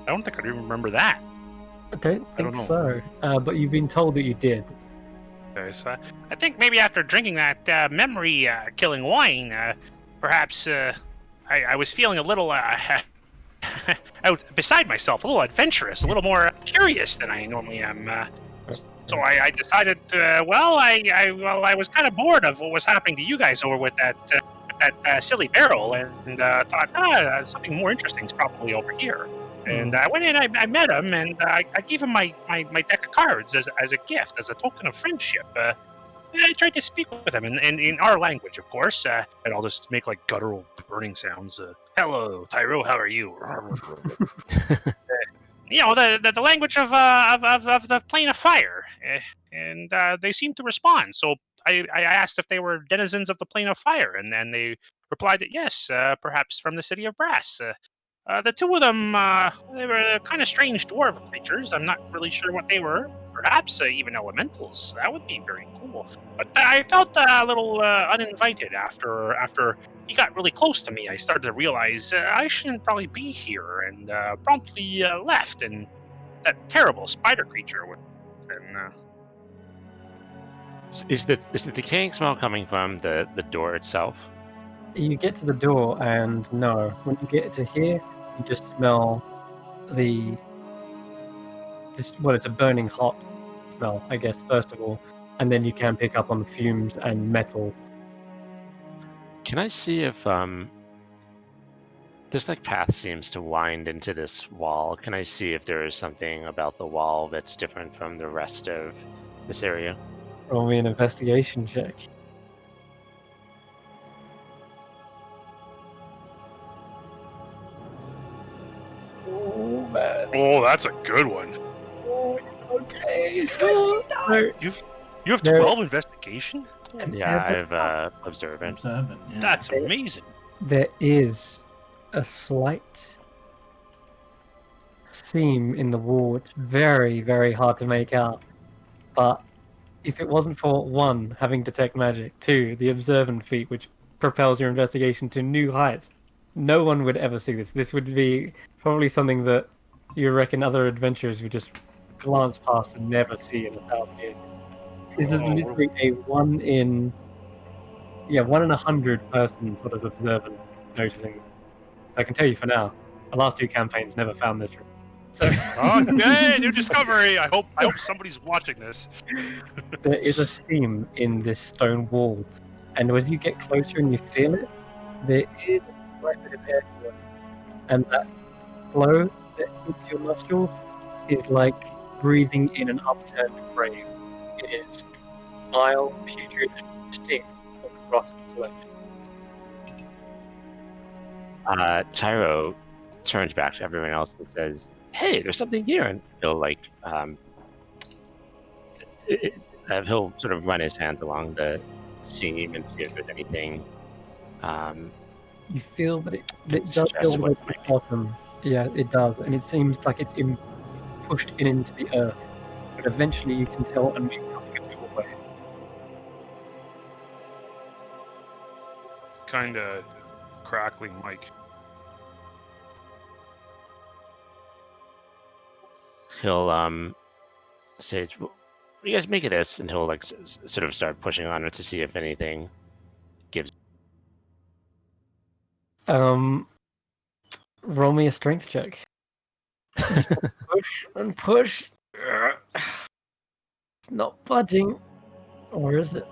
I don't think I even remember that. I don't I don't think know. so. But you've been told that you did. Okay, so I think maybe after drinking that memory-killing wine, perhaps I was feeling a little out beside myself, a little adventurous, a little more curious than I normally am. So I decided, I was kind of bored of what was happening to you guys over with that silly barrel, and thought, something more interesting is probably over here. And I went in, I met him, and I gave him my deck of cards as a gift, as a token of friendship. And I tried to speak with him in our language, of course, and I'll just make like guttural burning sounds. Hello, Tyro, how are you? The language of the plane of fire, and they seemed to respond. So I asked if they were denizens of the plane of fire, and then they replied that yes, perhaps from the city of Brass. The two of them, they were kind of strange dwarf creatures. I'm not really sure what they were. Perhaps even elementals. That would be very cool. But I felt a little uninvited after he got really close to me. I started to realize I shouldn't probably be here, and promptly left. And that terrible spider creature was. And Is the decaying smell coming from the door itself? You get to the door, and no. When you get to here, you just smell it's a burning hot smell, I guess, first of all. And then you can pick up on the fumes and metal. Can I see if this like path seems to wind into this wall? Can I see if there is something about the wall that's different from the rest of this area? Roll me an investigation check. Oh, man. oh, that's a good one. Okay. You have There- 12 investigation. Yeah, I have observant. Observant. Yeah. That's amazing. There is a slight seam in the wall. It's very, very hard to make out. But if it wasn't for one, having detect magic, two, the observant feat, which propels your investigation to new heights, no one would ever see this. This would be probably something that you reckon other adventurers would just glance past and never see in 1,000 years. This is literally a 1 in 100 person sort of observant noticing. I can tell you for now, the last two campaigns never found this room. So Oh, yay! New discovery. I hope somebody's watching this. there is a seam in this stone wall, And as you get closer and you feel it, there is quite a bit of airflow. And that flow that hits your nostrils is like breathing in an upturned grave. It is vile, putrid, and stink of rotten flesh. Tyro turns back to everyone else and says, "Hey, there's something here," and he'll he'll sort of run his hands along the seam and see if there's anything. You feel that it does Suggest feel what like it the might be. bottom. Yeah, it does, and it seems like it's pushed into the earth. But eventually, you can tell and make out like a doorway. Kind of crackling mic. He'll say, "What do you guys make of this?" And he'll like sort of start pushing on it to see if anything gives. Roll me a strength check. Push and push. It's not budging, or is it?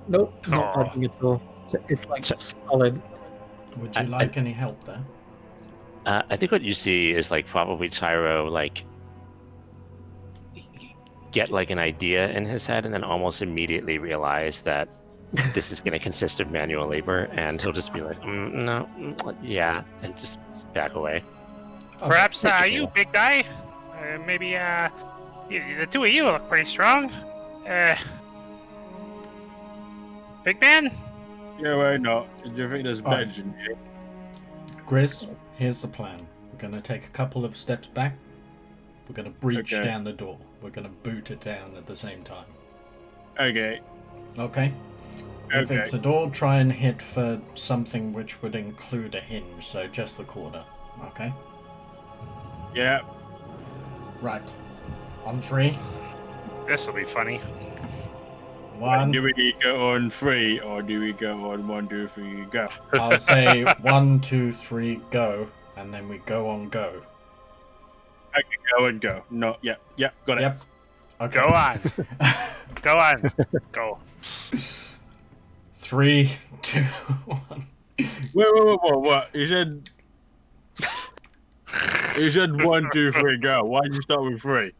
Nope, not Aw. budging at all. It's like So- solid. Would you like any help there? I think what you see is like probably Tyro like get like an idea in his head and then almost immediately realize that this is going to consist of manual labor, and he'll just be like, "No, yeah," and just back away. Okay. Perhaps you, big guy. Maybe the two of you look pretty strong. Big man. Yeah, why not? Do you think there's Alright. beds in here? Grizz, here's the plan. We're going to take a couple of steps back. We're going to breach Okay. down the door. We're going to boot it down at the same time. Okay. Okay? If Okay. it's a door, try and hit for something which would include a hinge, so just the corner. Okay? Yeah. Right. On 3. This will be funny. 1. Do we go on 3 or do we go on 1, 2, 3, go? I'll say 1, 2, 3, go, and then we go on go. Okay, go and go. No, yep, got it. Yep. Okay. Go on. Go on. Go. 3, 2, 1. Wait, what? You said 1, 2, 3, go. Why did you start with 3?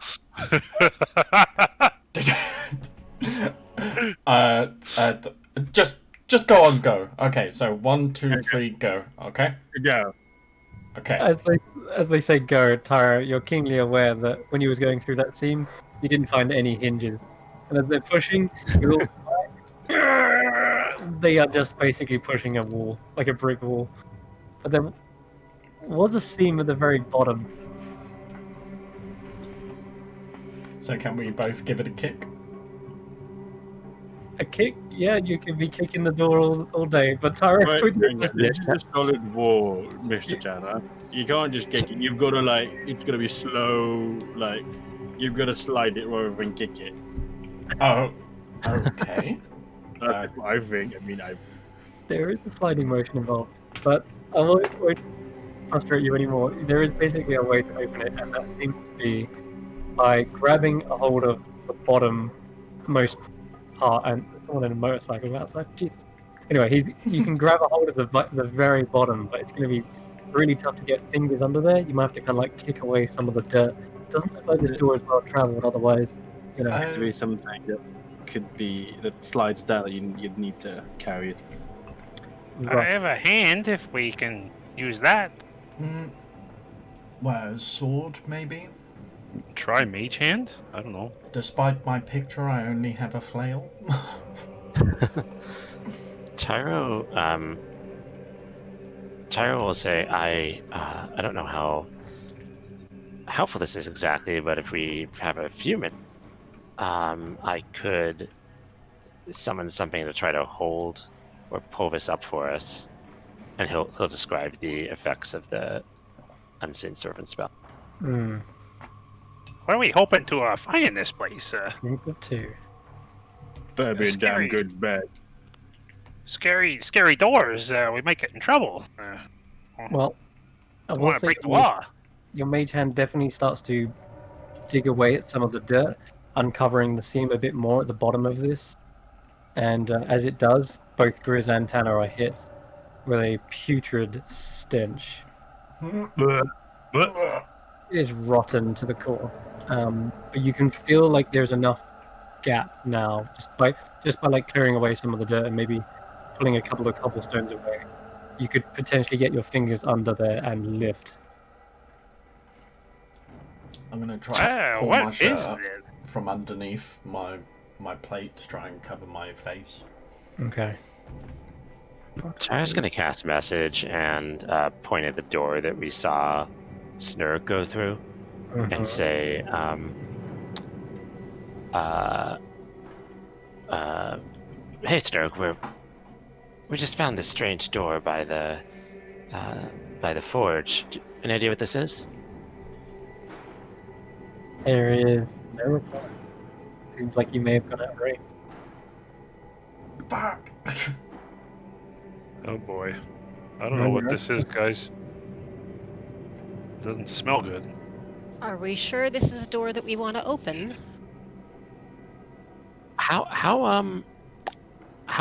Just go on go. Okay, so 1, 2, 3, go. Okay. Go. Okay. As they say go, Tyro, you're keenly aware that when you was going through that seam, you didn't find any hinges. And as they're pushing, you're they are just basically pushing a wall, like a brick wall. But there was a seam at the very bottom. So can we both give it a kick? A kick? Yeah, you can be kicking the door all day, but Tyro... Right, with your this is a solid wall, Mr. Tanner. You can't just kick it. You've got to, like, it's got to be slow, like, you've got to slide it rather than kick it. Oh. Okay. That's what I think. I mean, There is a sliding motion involved, but I won't frustrate you anymore. There is basically a way to open it, and that seems to be by grabbing a hold of the bottom most part, and someone in a motorcycle outside. Jesus. Anyway, you can grab a hold of the very bottom, but it's going to be really tough to get fingers under there. You might have to kind of like kick away some of the dirt. It doesn't look like this door is well traveled, otherwise, you know. To be something that could be that slides down. You'd need to carry it. I Right. have a hand if we can use that. Well, sword, maybe? Try mage hand? I don't know. Despite my picture, I only have a flail. Tyro will say, I don't know how helpful this is exactly, but if we have a few minutes, I could summon something to try to hold or pull this up for us, and he'll describe the effects of the unseen servant spell. What are we hoping to find in this place? Group of 2. better be a damn Scary. good bed. Scary doors. We might get in trouble. Well, I I will want to say break the law. your mage hand definitely starts to dig away at some of the dirt, uncovering the seam a bit more at the bottom of this. And as it does, both Grizz and Tanner are hit with a putrid stench. It is rotten to the core. But you can feel like there's enough gap now, just by like clearing away some of the dirt and maybe pulling a couple of cobblestones away. You could potentially get your fingers under there and lift. I'm gonna try and pull what my shirt is up this? from underneath my plate to try and cover my face. Okay. Tara's going to cast message and point at the door that we saw Snurk go through and say, "Hey, Snurk, we just found this strange door by the forge. Any idea what this is?" There is no reply. Seems like you may have gone out of range. Fuck! Oh boy. I don't know what this is, guys. Doesn't smell good. Are we sure this is a door that we want to open? How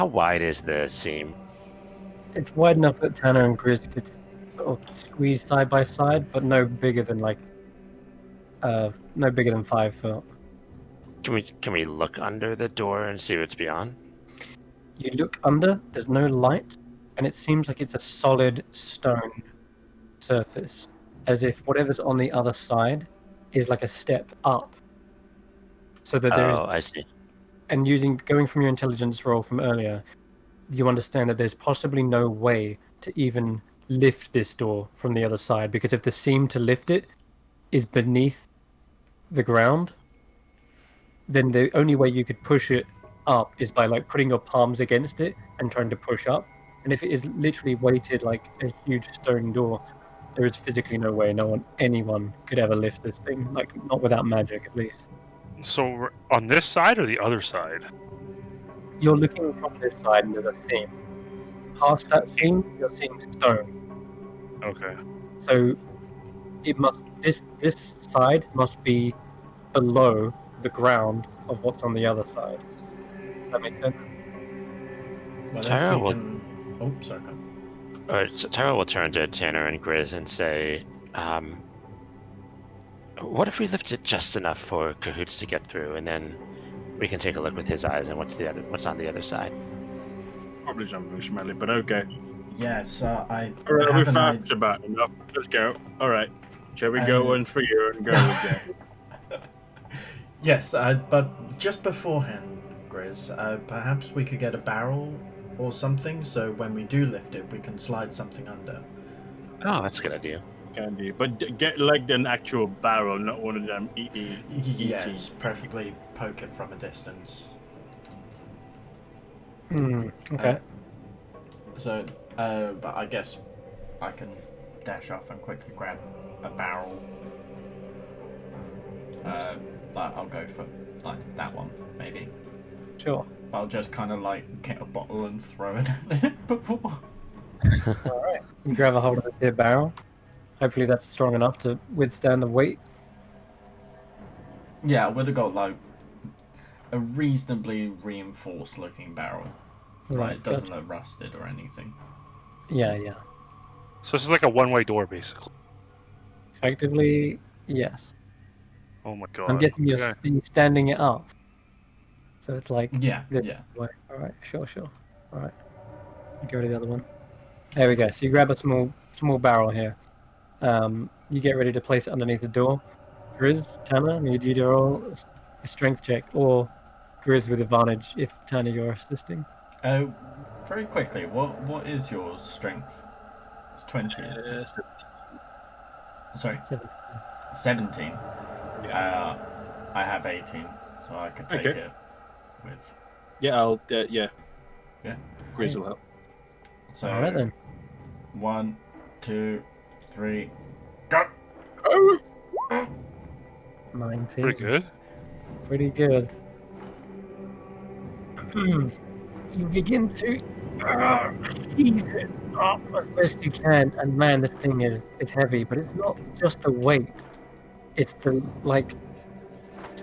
wide is the seam? It's wide enough that Tanner and Grizz could sort of squeeze side by side, but no bigger than 5 foot. Can we look under the door and see what's beyond? You look under, there's no light, and it seems like it's a solid stone surface, as if whatever's on the other side is like a step up. So that there is, I see. and going from your intelligence roll from earlier, you understand that there's possibly no way to even lift this door from the other side, because if the seam to lift it is beneath the ground, then the only way you could push it up is by like putting your palms against it and trying to push up. And if it is literally weighted like a huge stone door, there is physically no way anyone could ever lift this thing, like not without magic at least. So we're on this side or the other side? You're looking from this side and there's a seam. Past that seam, you're seeing stone. Okay. So this side must be below the ground of what's on the other side. Does that make sense? Well, Tara if we will- can... Oh, sorry. go. Alright, so Tara will turn to Tanner and Grizz and say, what if we lift it just enough for Cahoots to get through, and then we can take a look with his eyes and what's on the other side? Probably something smelly, but okay. Yes, I Alright, have we've an talked about enough. Let's go. Alright. Shall we go one for you and go again? Yes, but just beforehand, Grizz, perhaps we could get a barrel or something, so when we do lift it, we can slide something under. Oh, that's a good idea. Can do. But get like an actual barrel, not one of them Yes, preferably poke it from a distance. Okay. But I guess I can dash off and quickly grab a barrel. I'll go for like that one, maybe. Sure. I'll just kind of like get a bottle and throw it at it before. Alright. You grab a hold of this here barrel. Hopefully that's strong enough to withstand the weight. Yeah, I would have got like a reasonably reinforced looking barrel. Right, it doesn't look rusted or anything. Yeah. So this is like a one-way door, basically. Effectively, yes. Oh my god. I'm guessing you're standing it up. So it's like... Yeah. Alright, sure. Alright. Go to the other one. There we go. So you grab a small barrel here. You get ready to place it underneath the door. Grizz, Tanner, need you to roll a strength check, or Grizz with advantage if Tanner you're assisting. Very quickly, what is your strength? It's 20. Sorry, 17. I have 18, so I could take it with. Yeah, I'll. Yeah. Yeah. Grizz will help. So. Alright then. 1, 2, 3, go! 19. Pretty good. Pretty good. You begin to heave it up as best you can, and man, this thing is heavy. But it's not just the weight; it's the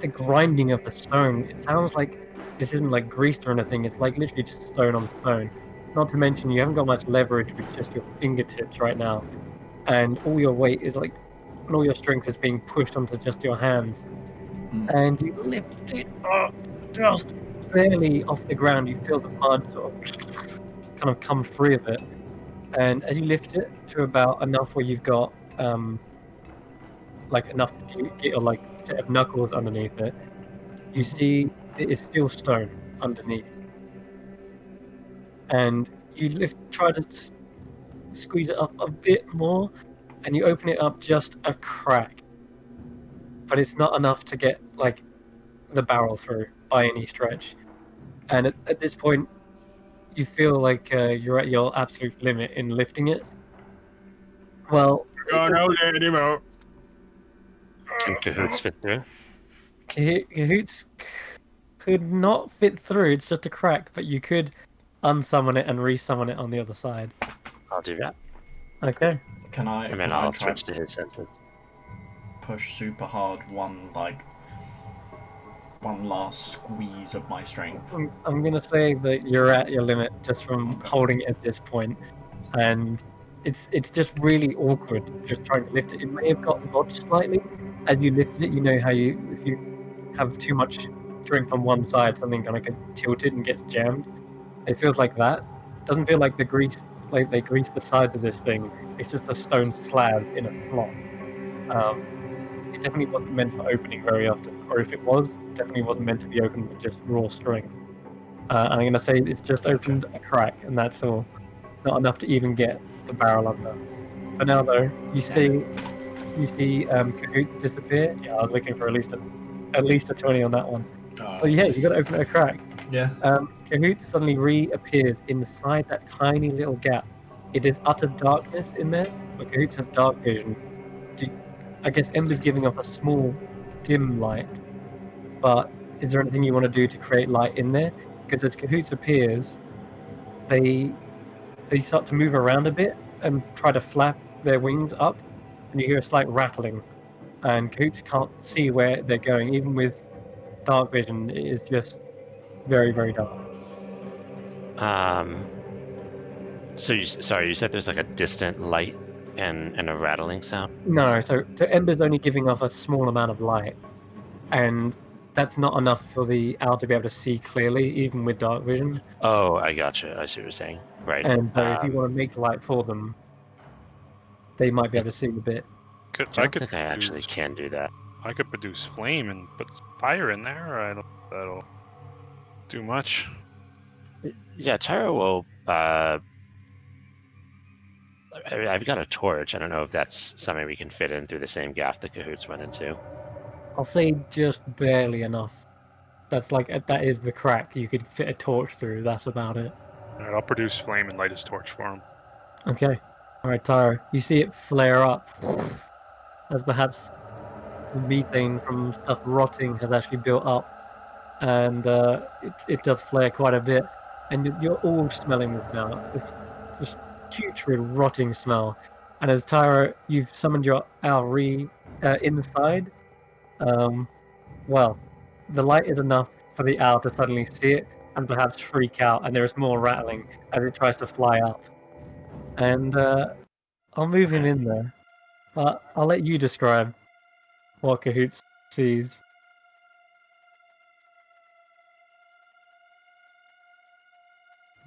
the grinding of the stone. It sounds like this isn't like greased or anything. It's like literally just stone on stone. Not to mention you haven't got much leverage with just your fingertips right now, and all your weight is like, and all your strength is being pushed onto just your hands. And you lift it up just barely off the ground. You feel the mud sort of kind of come free of it, and as you lift it to about enough where you've got like enough to get your like set of knuckles underneath it, you see it is still stone underneath, and you try to squeeze it up a bit more, and you open it up just a crack, but it's not enough to get like the barrel through by any stretch. And at this point, you feel like you're at your absolute limit in lifting it. Well, Oh no, there anymore. Can Cahoots fit through? Cahoots could not fit through. It's just a crack, but you could unsummon it and resummon it on the other side. I'll do that. Okay. Can I? And then can I I'll try switch to his senses. push super hard one last squeeze of my strength? I'm gonna say that you're at your limit just from holding it at this point, and it's just really awkward just trying to lift it. It may have got lodged slightly as you lifted it. You know how if you have too much strength on one side, something kind of gets tilted and gets jammed. It feels like that. Doesn't feel like they grease the sides of this thing. It's just a stone slab in a slot. It definitely wasn't meant for opening very often, or if it was, it definitely wasn't meant to be opened with just raw strength. And I'm going to say it's just opened a crack, and that's all. Not enough to even get the barrel under. For now, though, you see Cahoots disappear. Yeah, I was looking for at least a 20 on that one. So yeah, you got to open a crack. Yeah. Cahoots suddenly reappears inside that tiny little gap. It is utter darkness in there, but Cahoots has dark vision. I guess Ember's giving off a small, dim light, but is there anything you want to do to create light in there? Because as Cahoots appears, they start to move around a bit and try to flap their wings up, and you hear a slight rattling, and Cahoots can't see where they're going. Even with dark vision, it is just very, very dark. So you said there's like a distant light and a rattling sound? No, so Ember's only giving off a small amount of light, and that's not enough for the owl to be able to see clearly, even with dark vision. Oh, I gotcha. I see what you're saying. Right. And if you want to make light for them, they might be able to see a bit. I don't think I actually can do that. I could produce flame and put fire in there. I don't think that'll do much. Yeah, Tyro will. I've got a torch. I don't know if that's something we can fit in through the same gap that Cahoots went into. I'll say just barely enough. That is the crack you could fit a torch through. That's about it. Alright, I'll produce flame and light his torch for him. Okay. Alright, Tyro. You see it flare up as perhaps the methane from stuff rotting has actually built up. And it does flare quite a bit. And you're all smelling this now. It's just putrid, rotting smell. And as Tyro, you've summoned your owl inside. Well, the light is enough for the owl to suddenly see it and perhaps freak out, and there is more rattling as it tries to fly up. And I'll move him in there, but I'll let you describe what Cahoots sees.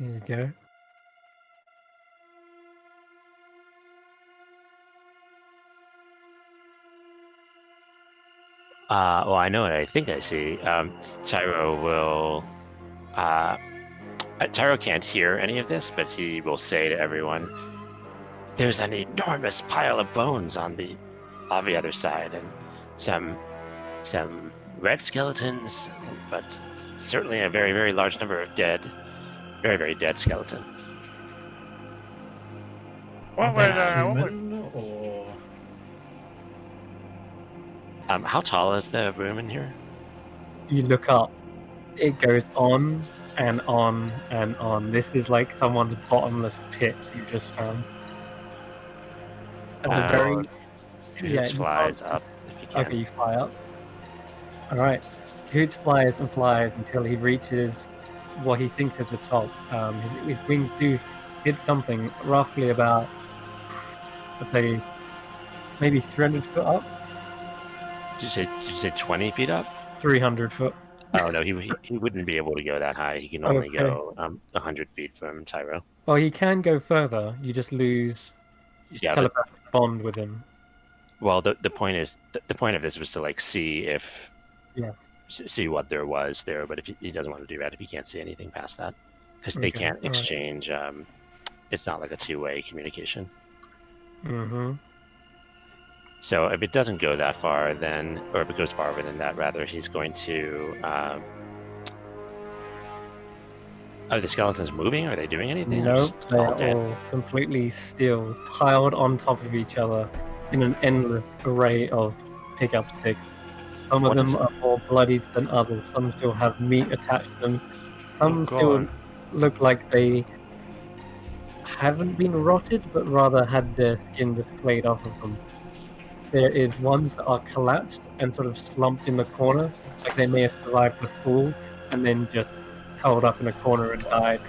There you go. Well, I know what I think I see. Tyro will. Tyro can't hear any of this, but he will say to everyone, "There's an enormous pile of bones on the other side, and some red skeletons, but certainly a very, very large number of very, very dead skeletons." What or... How tall is the room in here? You look up. It goes on and on and on. This is like someone's bottomless pit you just found. At the very Cahoots flies up if you can. Okay, you fly up. All right. Cahoots flies and flies until he reaches what he thinks is the top. His wings do hit something roughly about, let's say, maybe 300 foot up. Did you say 20 feet up? 300 foot. Oh no, he wouldn't be able to go that high. He can only Okay. go 100 feet from Tyro. Well, he can go further. You just lose Yeah, but telepathic bond with him. well, the point is the point of this was to like see if Yes. see what there was there. But if he doesn't want to do that, if he can't see anything past that, because they Okay, can't all right. exchange. It's not like a two-way communication. Mm-hmm. So if it doesn't go that far, then, or if it goes farther than that, rather, he's going to. Are the skeletons moving? Are they doing anything? Or No, just they all are dead? all completely still, piled on top of each other in an endless array of pickup sticks. Some of What them is- are more bloodied than others. Some still have meat attached to them. Some still God. look like they haven't been rotted, but rather had their skin just flayed off of them. There is ones that are collapsed and sort of slumped in the corner, like they may have survived the fall and then just curled up in a corner and died.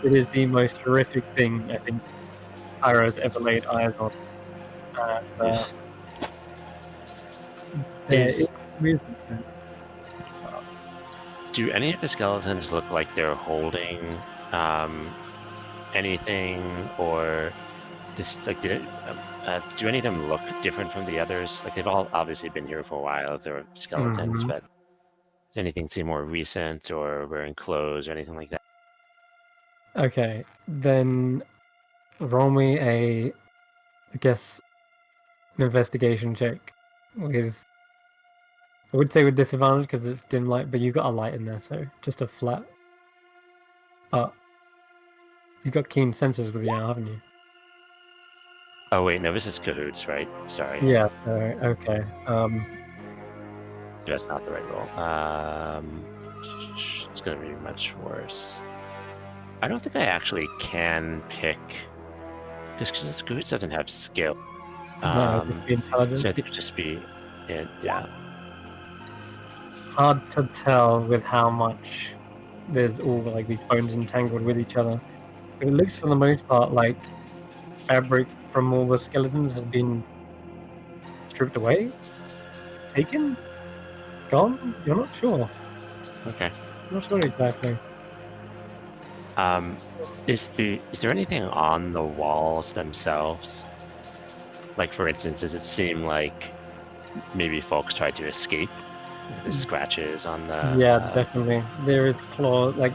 It is the most horrific thing I think Tyro's ever laid eyes on. And Yes. there Is- is movement to it. Do any of the skeletons look like they're holding anything, or just like do any of them look different from the others? Like they've all obviously been here for a while. They're skeletons, Mhm. but does anything seem more recent or wearing clothes or anything like that? Okay, then roll me I guess, an investigation check with, I would say with disadvantage because it's dim light, but you got a light in there, so just a flat. But you've got keen senses with you now, haven't you? Oh wait, no, this is cahoots, right? Sorry, Yeah. So okay. that's not the right roll. It's gonna be much worse. I don't think I actually can pick because cahoots doesn't have skill. No, just be intelligence. So I think it'd just be it. Yeah. Hard to tell with how much there's all like these bones entangled with each other. But it looks for the most part like fabric from all the skeletons has been stripped away, taken, gone. You're not sure. Okay. Not sure exactly. Is there anything on the walls themselves? Like, for instance, does it seem like maybe folks tried to escape? The scratches on the Yeah, definitely. There is claw. Like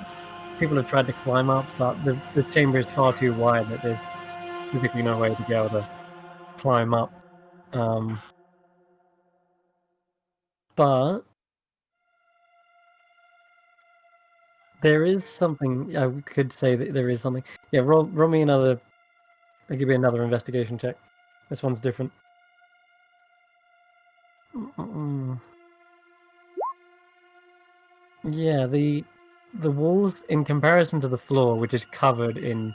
people have tried to climb up, but the chamber is far too wide that there's physically no way to be able to climb up. But there is something. I could say that there is something. Yeah, roll me another. I'll give you another investigation check. This one's different. Yeah, the walls, in comparison to the floor, which is covered in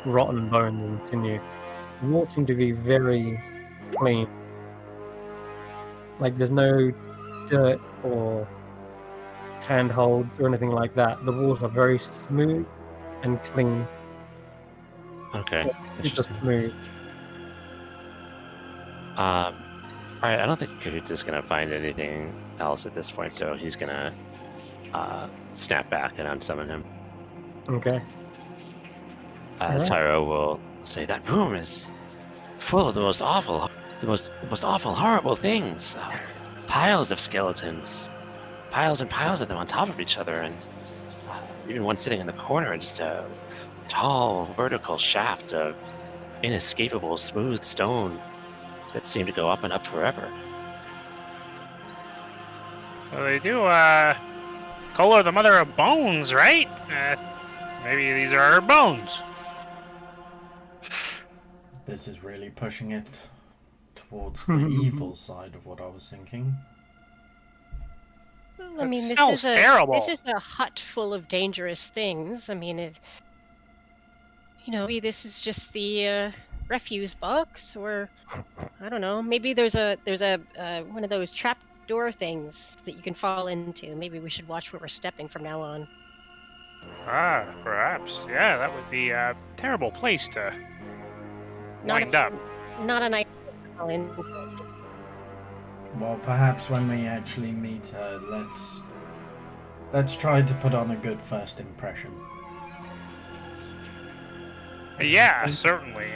rotten bones and sinew, the walls seem to be very clean. Like there's no dirt or handholds or anything like that. The walls are very smooth and clean. Okay. Super Interesting. smooth. All right. I don't think Cahoots is gonna find anything else at this point, so he's gonna snap back and unsummon him. Okay. Alright. Tyro will say that room is full of the most awful, horrible things. Piles of skeletons, piles and piles of them on top of each other, and even one sitting in the corner, just a tall vertical shaft of inescapable smooth stone that seemed to go up and up forever. Well, they do, call her the mother of bones, right? Maybe these are her bones. This is really pushing it towards the evil side of what I was thinking. Well, I That mean, sounds terrible. this is a hut full of dangerous things. I mean, maybe this is just the refuse box, or I don't know. Maybe there's a one of those trap door things that you can fall into. Maybe we should watch where we're stepping from now on. Ah, perhaps. Yeah, that would be a terrible place to wind up. Not a nice place to fall into. Well, perhaps when we actually meet her, let's try to put on a good first impression. Yeah, certainly.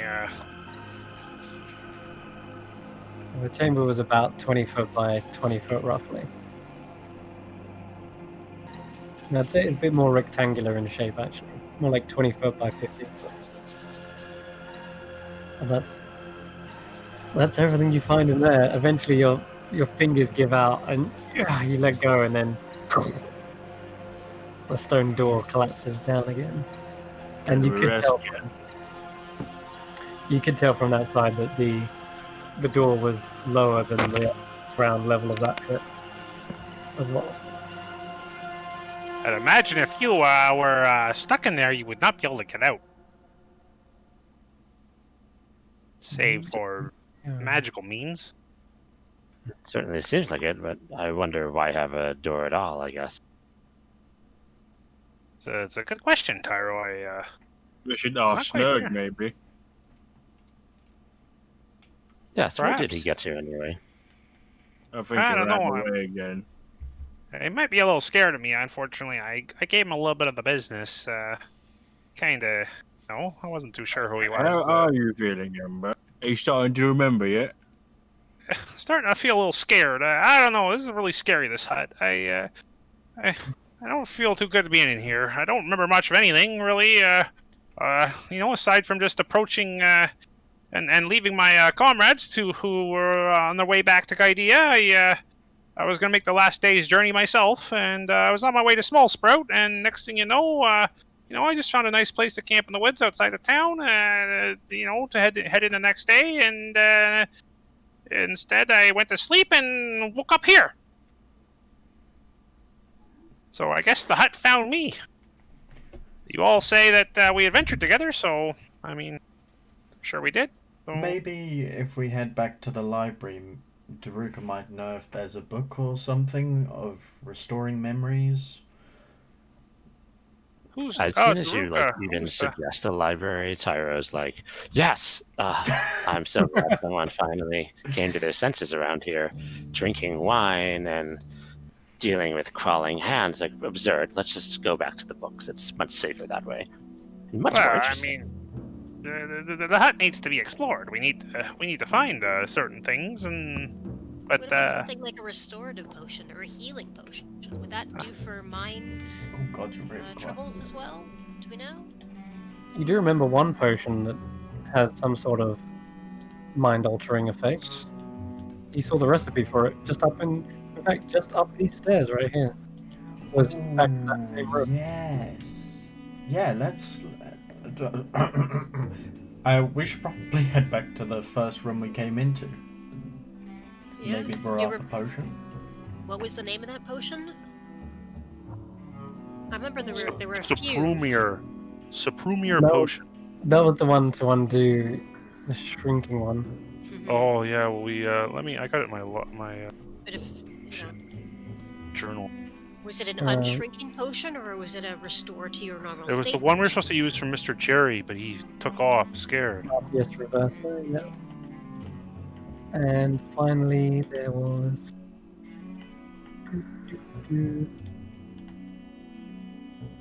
The chamber was about 20 foot by 20 foot roughly. And I'd say it's a bit more rectangular in shape actually. More like 20 foot by 15 foot. And that's everything you find in there. Eventually your fingers give out and you let go, and then the stone door collapses down again. And you could tell from that side that the door was lower than the ground level of that pit as well. I'd imagine if you were stuck in there, you would not be able to get out. Save for magical means. Certainly seems like it, but I wonder why have a door at all, I guess. It's a good question, Tyro. We should ask quite Snurg, sure. maybe. Yes, where did he Perhaps. get to anyway? I think I he don't ran know, away again. He might be a little scared of me, unfortunately. I gave him a little bit of the business. Kinda. No, I wasn't too sure who he was. How are you feeling, Ember? Are you starting to remember yet? Starting to feel a little scared. I don't know. This is really scary, this hut. I don't feel too good to be in here. I don't remember much of anything, really. Aside from just approaching and leaving my comrades who were on their way back to Gaidia. I was going to make the last day's journey myself, and I was on my way to Small Sprout, and next thing you know, I just found a nice place to camp in the woods outside of town, to head in the next day, and instead I went to sleep and woke up here. So I guess the hut found me. You all say that we adventured together, so, I mean, I'm sure we did. So... Maybe if we head back to the library, Daruka might know if there's a book or something of restoring memories. As soon as you even suggest the library, Tyro's like, "Yes, I'm so glad someone finally came to their senses around here, drinking wine and dealing with crawling hands. Like absurd. Let's just go back to the books. It's much safer that way. And much more interesting." The hut needs to be explored. We need to find certain things, but what about something like a restorative potion or a healing potion? Would that do for mind Oh God, you're very troubles as well? Do we know? You do remember one potion that has some sort of mind-altering effects. You saw the recipe for it just up these stairs right here. Was back to that same room. Yes. Yeah, let's. We should probably head back to the first room we came into. Yeah. Maybe borrow up a potion. What was the name of that potion? I remember there were a few. Suprumier No. potion. That was the one to undo the shrinking one. Oh yeah, well I got it in my Bit of, journal. was it an unshrinking potion or was it a restore to your normal It was state? the one we were supposed to use for Mr. Jerry, but he took off scared. Obvious reverser, yeah. And finally there was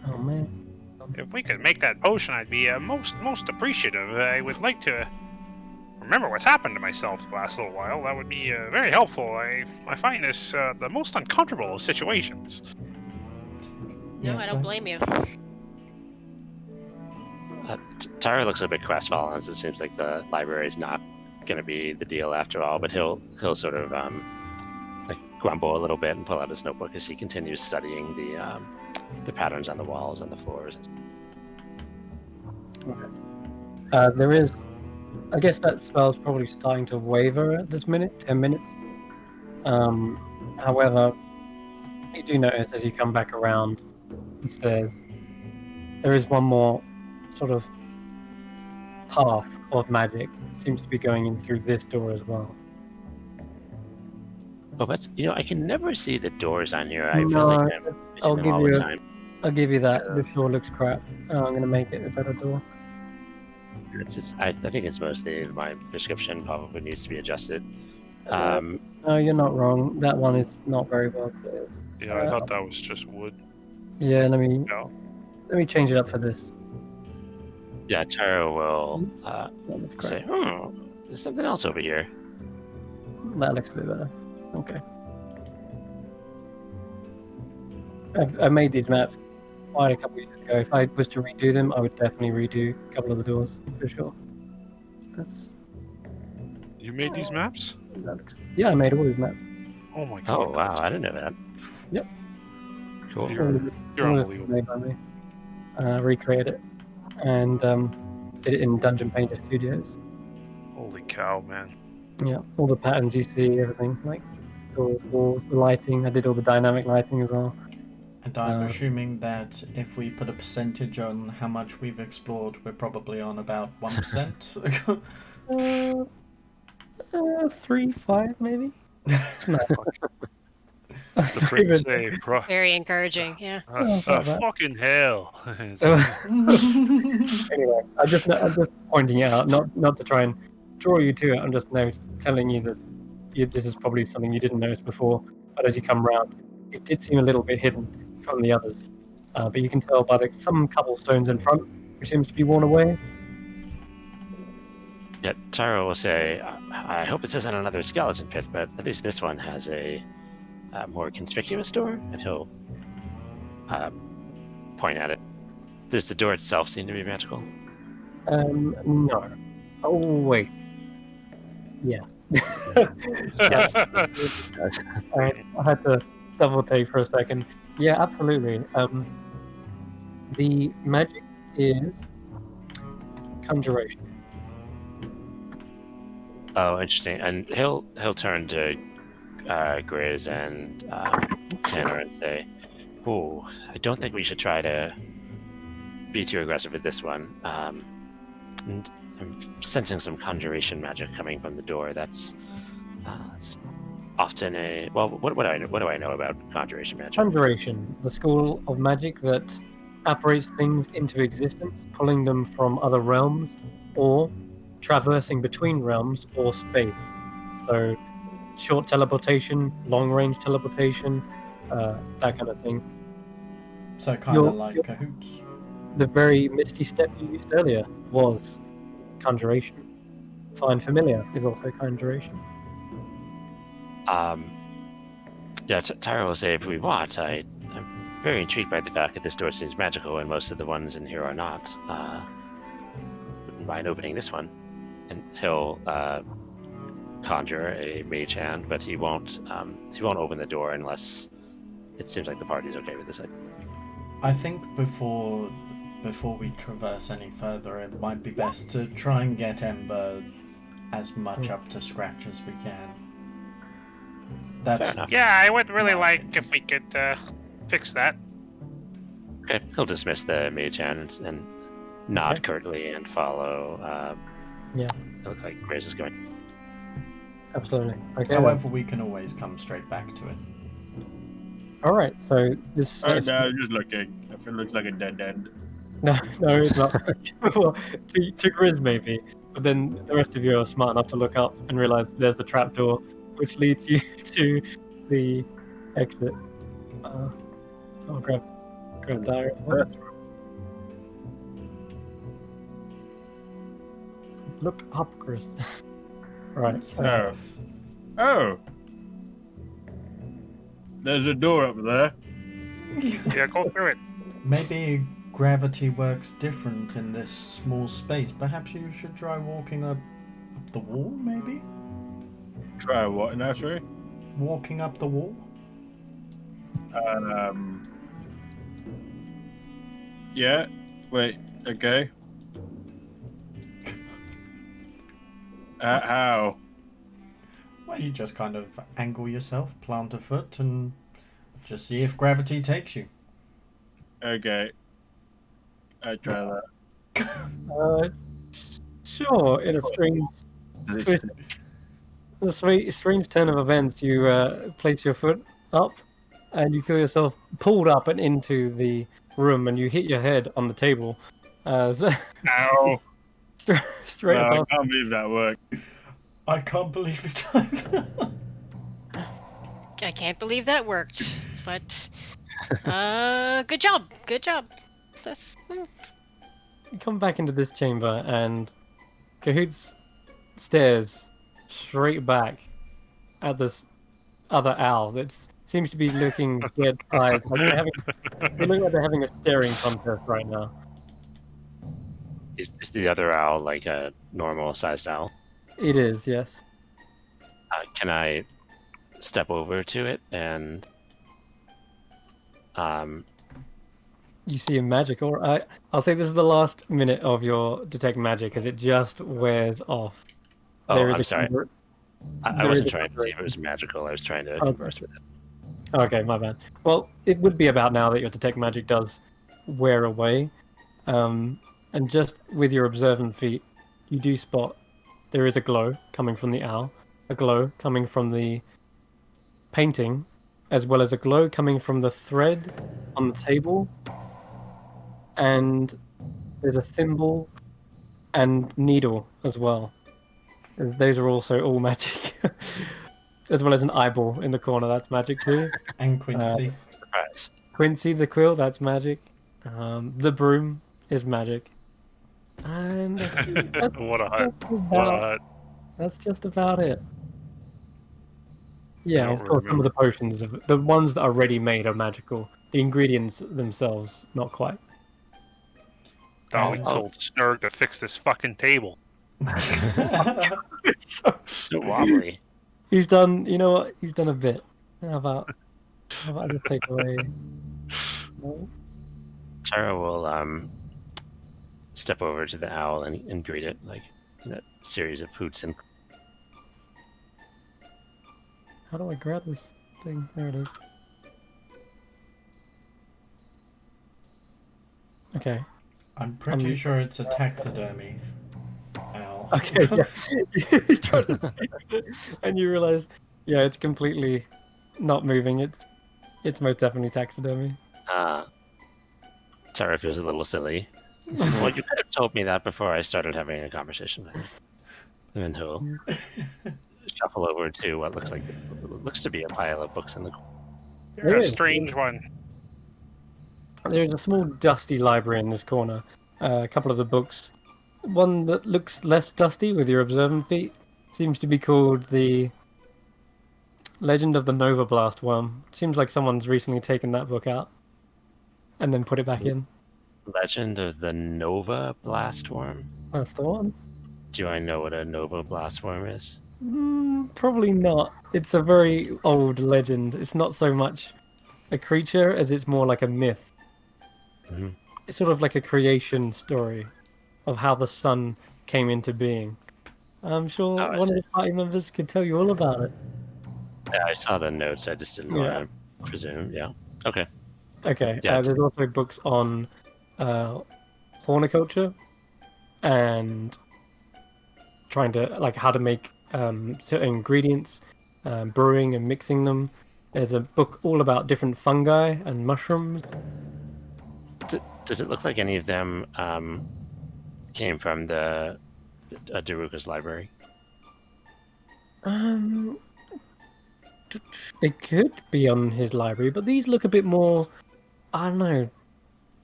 oh man. If we could make that potion, I'd be most appreciative. I would like to remember what's happened to myself the last little while. That would be very helpful. I find this the most uncomfortable of situations. No, I don't blame you. Tyro looks a bit crestfallen, as it seems like the library is not going to be the deal after all. But he'll sort of grumble a little bit and pull out his notebook as he continues studying the patterns on the walls and the floors. Okay. There is, I guess that spell's probably starting to waver at this minute, 10 minutes. However, you do notice as you come back around the stairs, there is one more sort of path of magic. It seems to be going in through this door as well. Oh, but I can never see the doors on here. I feel No, like I'm I'll missing them give all the you. time. I'll give you that. This door looks crap. I'm gonna make it a better door. I think it's mostly my prescription probably needs to be adjusted. No, you're not wrong. That one is not very well clear. Yeah, I thought that was just wood. Yeah, let me No. change it up for this. Yeah, Taro will That looks say, great. there's something else over here. That looks a bit better. Okay. I made these maps quite a couple of years ago. If I was to redo them, I would definitely redo a couple of the doors for sure. You made these maps? Yeah, I made all these maps. Oh my god. Oh, wow, I didn't know that. Yep. Cool. You're All this was unbelievable. made by me. Recreated it and did it in Dungeon Painter Studios. Holy cow, man. Yeah, all the patterns you see, everything like doors, walls, the lighting. I did all the dynamic lighting as well. And I'm assuming that if we put a percentage on how much we've explored, we're probably on about 1%. 3, 5, maybe. No. The freaking say, Very encouraging. Yeah. fucking hell. Anyway, I'm just pointing it out, not to try and draw you to it. I'm just telling you that this is probably something you didn't notice before. But as you come round, it did seem a little bit hidden from the others. But you can tell by some cobblestones in front, which seems to be worn away. Yeah, Taro will say, I hope this isn't another skeleton pit, but at least this one has a more conspicuous door, and he'll point at it. Does the door itself seem to be magical? No. Oh, wait. Yeah. Yes. I had to double take for a second. Yeah, absolutely. The magic is conjuration. Oh, interesting. And he'll turn to Grizz and Tanner and say, "Oh, I don't think we should try to be too aggressive with this one. And I'm sensing some conjuration magic coming from the door. That's often a What do I know about conjuration magic? Conjuration, the school of magic that apparates things into existence, pulling them from other realms, or traversing between realms or space. So, short teleportation, long-range teleportation, that kind of thing. So kind of like Cahoots. The very misty step you used earlier was conjuration. Find familiar is also conjuration. Yeah, Tyra will say, if we want, I'm very intrigued by the fact that this door seems magical and most of the ones in here are not. Wouldn't mind opening this one. And he'll conjure a mage hand, but he won't open the door unless it seems like the party's okay with this. I think before we traverse any further, it might be best to try and get Ember as much up to scratch as we can. That's Yeah, I would really like if we could fix that. Okay, he'll dismiss the mage hand and nod curtly and follow. Yeah. It looks like Grace is going. Absolutely. Okay. However, we can always come straight back to it. All right. So this. No, just looking. If it looks like a dead end. No, it's not. Well, to Grizz maybe, but then the rest of you are smart enough to look up and realize there's the trapdoor, which leads you to the exit. So I'll grab that. Look up, Chris. Right. Oh. There's a door up there. Yeah, go through it. Maybe gravity works different in this small space. Perhaps you should try walking up the wall, maybe? Try what now, sorry? Walking up the wall? Yeah. Wait, okay. How? Well, you just kind of angle yourself, plant a foot, and just see if gravity takes you. Okay. I try that. Sure. In a strange twist. the strange turn of events, you place your foot up, and you feel yourself pulled up and into the room, and you hit your head on the table. So Ow! straight No, I above. can't believe that worked. I can't believe it either. I can't believe that worked, but good job, good job. That's You come back into this chamber, and Cahoots stares straight back at this other owl that seems to be looking dead eyes. They look like they're having a staring contest right now. Is the other owl like a normal sized owl? It is, yes. Can I step over to it and You see a magic, or I'll say this is the last minute of your detect magic, as it just wears off. Oh, There is I'm a sorry. conver- I there wasn't is a trying to see if conver- it was magical. I was trying to Oh. converse with it. Okay, my bad. Well, it would be about now that your detect magic does wear away, and just with your observant feet, you do spot there is a glow coming from the owl, a glow coming from the painting, as well as a glow coming from the thread on the table, and there's a thimble and needle as well. Those are also all magic. As well as an eyeball in the corner, that's magic too. And Quincy. Surprise. Quincy the quill, that's magic. The broom is magic. And What a hut. that's What a about, hut. that's just about it. Yeah, don't of course, some of remember. the potions, the ones that are ready made, are magical. The ingredients themselves, not quite. Thought we Oh. told Snurg to fix this fucking table. So wobbly. He's done. You know what? He's done a bit. How about I just take away? No? Tara will step over to the owl and greet it like in a series of hoots and How do I grab this thing? There it is. Okay. I'm pretty sure it's a taxidermy owl. Okay. Yeah. You try to fix it, and you realize, yeah, it's completely not moving. It's most definitely taxidermy. Tara feels a little silly. Well, you could have told me that before I started having a conversation with him. And he'll shuffle over to what looks to be a pile of books in the corner. You're a Yeah. strange one. There's a small dusty library in this corner. A couple of the books. One that looks less dusty with your observant feet seems to be called The Legend of the Nova Blast Worm. Seems like someone's recently taken that book out and then put it back in. Legend of the Nova Blastworm. That's the one. Do I know what a Nova Blastworm is? Probably not. It's a very old legend. It's not so much a creature as it's more like a myth. Mhm. It's sort of like a creation story of how the sun came into being. I'm sure Oh, I one see. of the party members could tell you all about it. Yeah, I saw the notes. I just didn't Yeah. want to presume. Yeah. Okay. Okay. Yeah. There's also books on horticulture and trying to like how to make certain ingredients, brewing and mixing them. There's a book all about different fungi and mushrooms. Does it look like any of them came from the Daruka's library? It could be on his library, but these look a bit more, I don't know,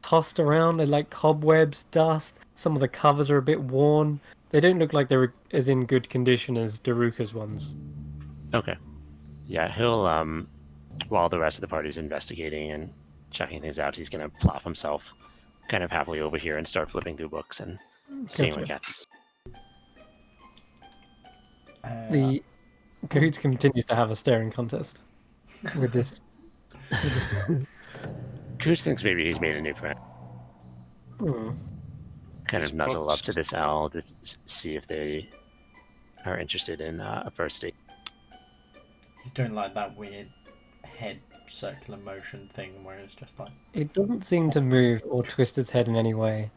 tossed around. They're like cobwebs, dust. Some of the covers are a bit worn. They don't look like they're as in good condition as Daruka's ones. Okay. Yeah, he'll while the rest of the party's investigating and checking things out, he's gonna plop himself kind of happily over here and start flipping through books and seeing what Gotcha. catches. The Cahoots continues to have a staring contest with this. Cruz thinks maybe he's made a new friend. Kind of nuzzle up to this owl to see if they are interested in a first date. He's doing like that weird head circular motion thing where it's just like. It doesn't seem to move or twist its head in any way.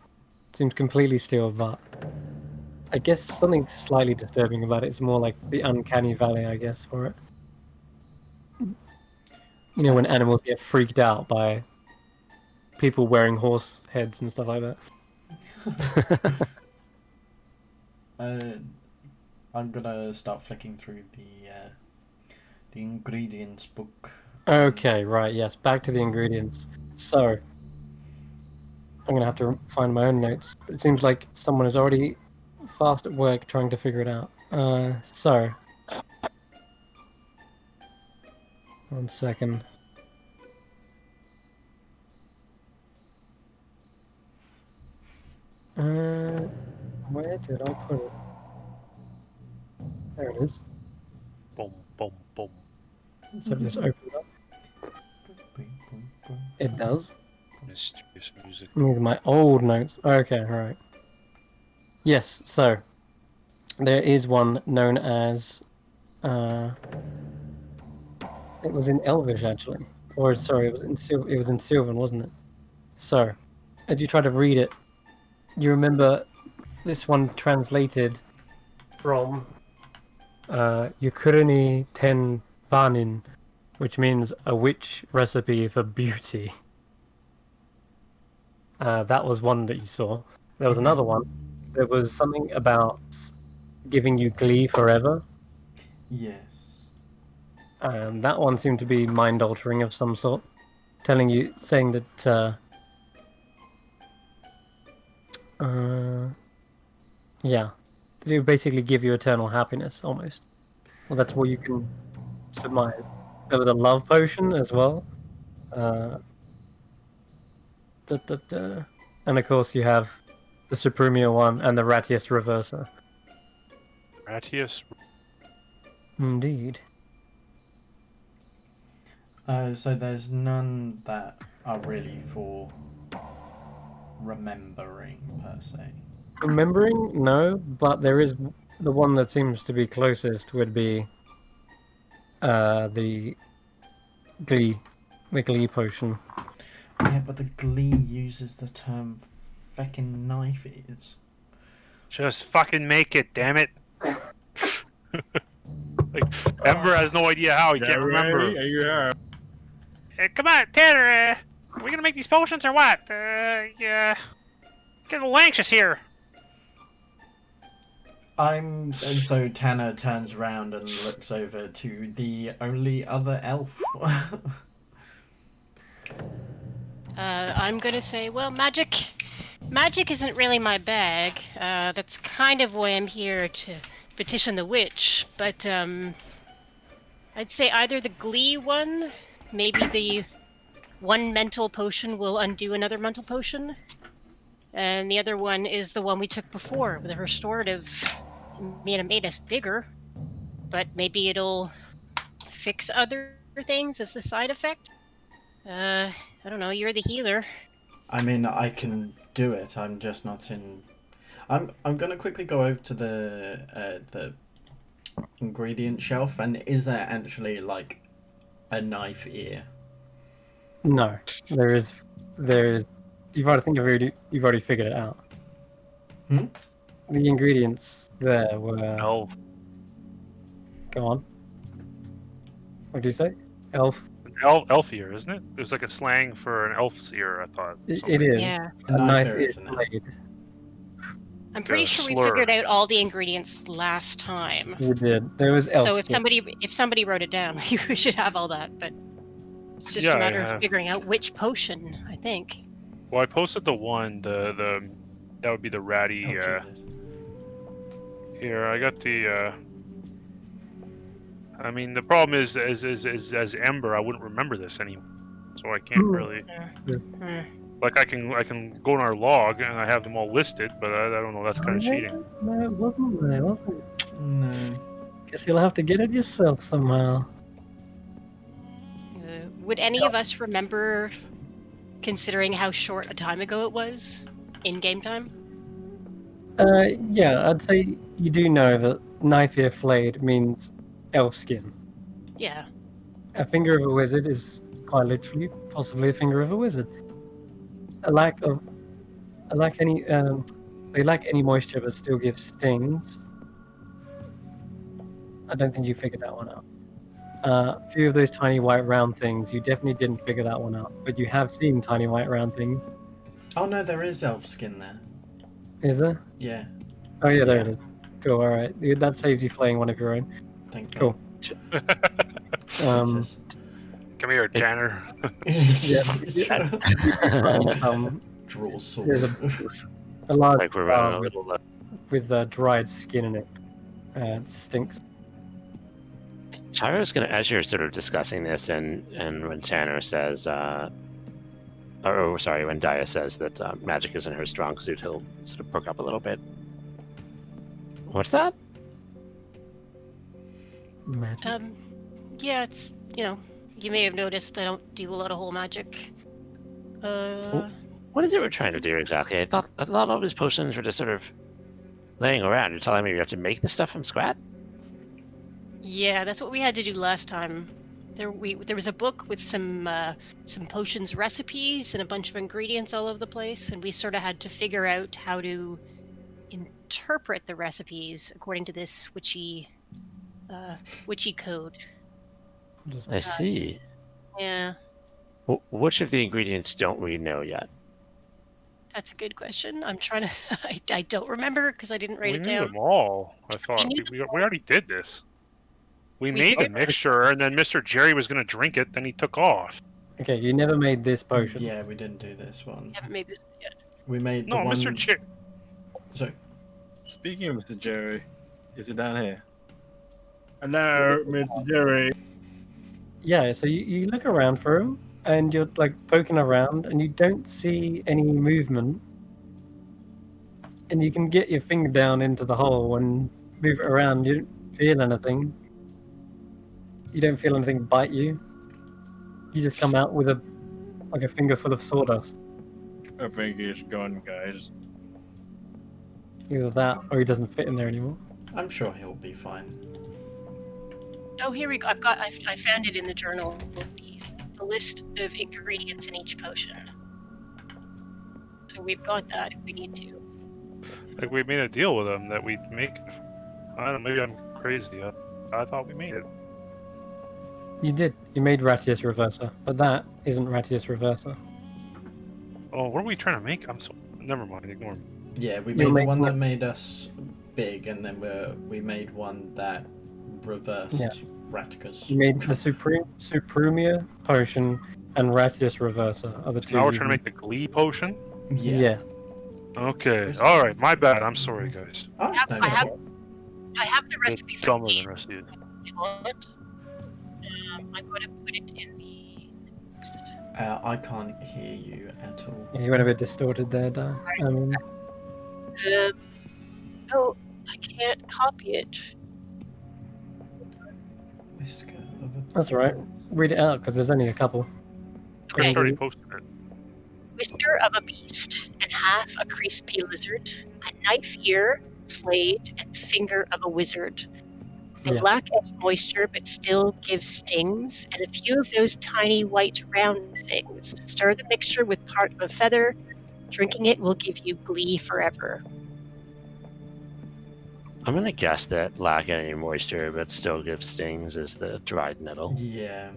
It seems completely still, but I guess something slightly disturbing about it is more like the uncanny valley, I guess, for it. You know, when animals get freaked out by people wearing horse heads and stuff like that. I'm gonna start flicking through the ingredients book. Okay, right, yes, back to the ingredients. So, I'm gonna have to find my own notes, but it seems like someone is already fast at work trying to figure it out. So, one second. Where did I put it? There it is. Boom, boom, boom. So this opens up. It does. Mysterious music. These are my old notes. Okay, right. Yes, so there is one known as it was in Elvish actually. Or sorry, it was in Sylvan, wasn't it? So, as you try to read it, you remember this one translated from Yukurini Ten Vanin, which means a witch recipe for beauty. That was one that you saw. There was another one. There was something about giving you glee forever. Yes. That one seemed to be mind altering of some sort, saying that, yeah, it would basically give you eternal happiness, almost. Well, that's what you can surmise. There was a love potion as well. And of course, you have the Supremia one and the Ratius Reverser. Ratius. Indeed. So there's none that are really for remembering per se. Remembering, no, but there is the one that seems to be closest would be the glee potion. Yeah, but the glee uses the term feckin' knife is. Just fucking make it, damn it. Like, Ember has no idea how, he can't remember. Yeah. Come on, Tanner, are we gonna make these potions or what? Yeah. Get a little anxious here. So Tanner turns around and looks over to the only other elf. I'm gonna say, well, magic isn't really my bag. That's kind of why I'm here to petition the witch. But I'd say either the glee one, maybe the one mental potion will undo another mental potion, and the other one is the one we took before, the restorative. It made us bigger, but maybe it'll fix other things as the side effect. I don't know. You're the healer. I mean, I can do it. I'm just not in. I'm gonna quickly go over to the ingredient shelf, and is there actually like a knife ear? No, there is. You've already figured it out. Hmm? The ingredients there were. No. Go on. What did you say? Elf. Elf ear, isn't it? It was like a slang for an elf's ear, I thought. It is. Yeah. A Knife knife ear is is an elf. blade. I'm pretty Got a sure we slur. figured out all the ingredients last time. We did. There was elf. So if skin. somebody wrote it down, we should have all that. But it's just Yeah, a matter yeah. of figuring out which potion. I think. Well, I posted the one, the that would be the ratty. Oh, Jesus. Here, I got the. I mean, the problem is as Ember, I wouldn't remember this anymore, so I can't really. Hmm. Like I can go in our log and I have them all listed, but I don't know. That's kind of cheating. No, it wasn't there, was it? No. Guess you'll have to get it yourself somehow. Would any of us remember, considering how short a time ago it was, in game time? Yeah, I'd say you do know that knife ear flayed means elf skin. Yeah. A finger of a wizard is quite literally possibly a finger of a wizard. A lack They lack any moisture but still give stings. I don't think you figured that one out. A few of those tiny white round things, you definitely didn't figure that one out, but you have seen tiny white round things. Oh no, there is elf skin there. Is there? Yeah, Oh yeah, there it is. Cool, alright. That saves you flaying one of your own. thank you. Cool. Jesus. Come here, Tanner. Yeah. Draw There's sword. a large Like we're jar running a little low. with dried skin in it. It stinks. Tyro's gonna, as you're sort of discussing this, and when Tanner says, when Dia says that magic isn't her strong suit, he'll sort of perk up a little bit. What's that? Magic. Yeah, it's, you may have noticed I don't do a lot of whole magic. What is it we're trying to do exactly? I thought all of his potions were just sort of laying around. You're telling me we have to make this stuff from scratch? Yeah, that's what we had to do last time. There was a book with some potions recipes and a bunch of ingredients all over the place, and we sort of had to figure out how to interpret the recipes according to this witchy code. I see. Yeah, Which of the ingredients don't we know yet? that's a good question. I'm trying to. I don't remember because I didn't write We it knew down. them all. I thought knew we already did this. We We made the did? mixture, and then Mr. Jerry was going to drink it. Then he took off. Okay, you never made this potion. Yeah, we didn't do this one. I haven't made this yet. We made No, the one. Mr. Jerry. Sorry. Speaking of Mr. Jerry, is it down here? Hello, Mr. Jerry. Yeah, so you look around for him, and you're like poking around, and you don't see any movement. And you can get your finger down into the hole and move it around. You don't feel anything. You don't feel anything bite you. You just come out with a finger full of sawdust. I think he's gone, guys. Either that, or he doesn't fit in there anymore. I'm sure he'll be fine. Oh, here we go. I found it in the journal. The list of ingredients in each potion. So we've got that if we need to. Like we made a deal with him that we'd make. I don't know. Maybe I'm crazy. I thought we made it. You did. You made Ratius Reverser, but that isn't Ratius Reverser. Oh, what are we trying to make? I'm so. Never mind. Ignore me. Yeah, we You'll made the make one what? that made us big, and then we made one that reversed Yeah. Raticus. You made the Supremia potion and Ratius Reverser are the two. Now we're you trying to make the Glee potion. Yeah. Okay. All right. My bad. I'm sorry, guys. Oh, it's no I have- trouble. I have the It's recipe for dumber these than rest of you. if you want. I'm going to put it in the. I can't hear you at all. Yeah, you went a bit distorted there, Di. Oh, I can't copy it. Whisker of a... That's all right. Read it out because there's only a couple. I Okay. already posted it. Whisker of a beast, and half a crispy lizard, a knife ear, blade, and finger of a wizard. They Yeah. lack any moisture but still give stings, and a few of those tiny white round things. Stir the mixture with part of a feather. Drinking it will give you glee forever. I'm gonna guess that lack any moisture but still give stings is the dried nettle. Yeah,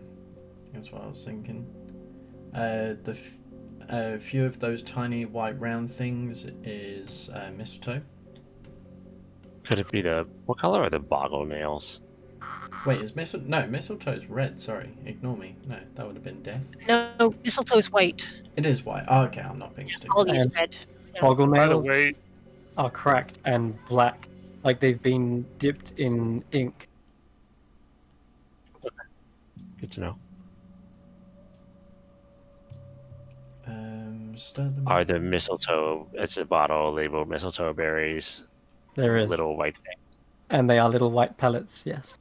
that's what I was thinking. A few of those tiny white round things is mistletoe. Could it be what color are the boggle nails? Wait, is mistletoe's red. Sorry, ignore me. No, that would have been death. No, mistletoe's white. It is white. Oh, okay, I'm not being stupid. All these And- red. Yeah. Boggle By the nails way, are cracked and black, like they've been dipped in ink. Good to know. Stir them. Are the mistletoe? It's a bottle labeled mistletoe berries. There is. Little white thing. And they are little white pellets, yes.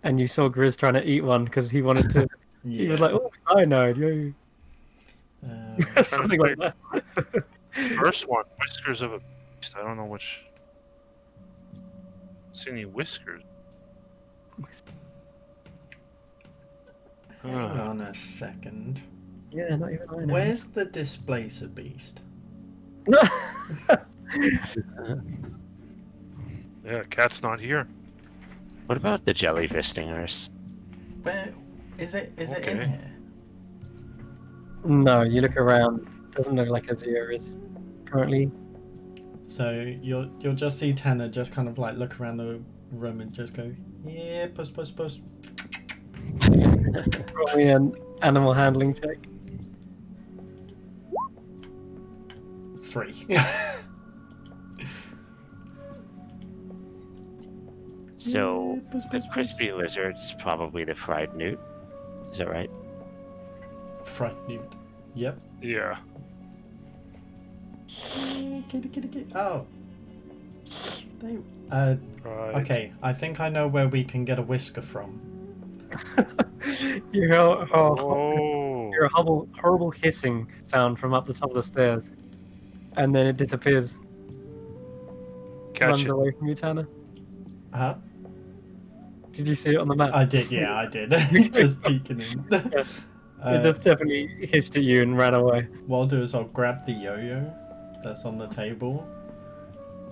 And you saw Grizz trying to eat one because he wanted to. Yeah. He was like, "Oh, cyanide, yay!" Something like that. first one, whiskers of a beast. I don't know which. See any whiskers? Hang on a second. Yeah, not even I know. Where's the displacer beast? Yeah, cat's not here. What about the jellyfish stingers? Where is it? Is it in Okay. here? No, you look around. Doesn't look like Azir is currently. So you'll just see Tanner just kind of like look around the room and just go, yeah, puss. Probably an animal handling check. 3. So Yeah, puss, the puss, puss. crispy lizard's probably the fried newt. Is that right? Frightened. Yep. Yeah. Kitty. Oh. They. Right. Okay. I think I know where we can get a whisker from. You hear a Oh. horrible hissing sound from up the top of the stairs, and then it disappears. Catch Runs it. away from you, Tanner. Huh? Did you see it on the map? I did. Yeah, I did. Just peeking in. It just definitely hissed at you and ran away. What I'll do is I'll grab the yo-yo that's on the table,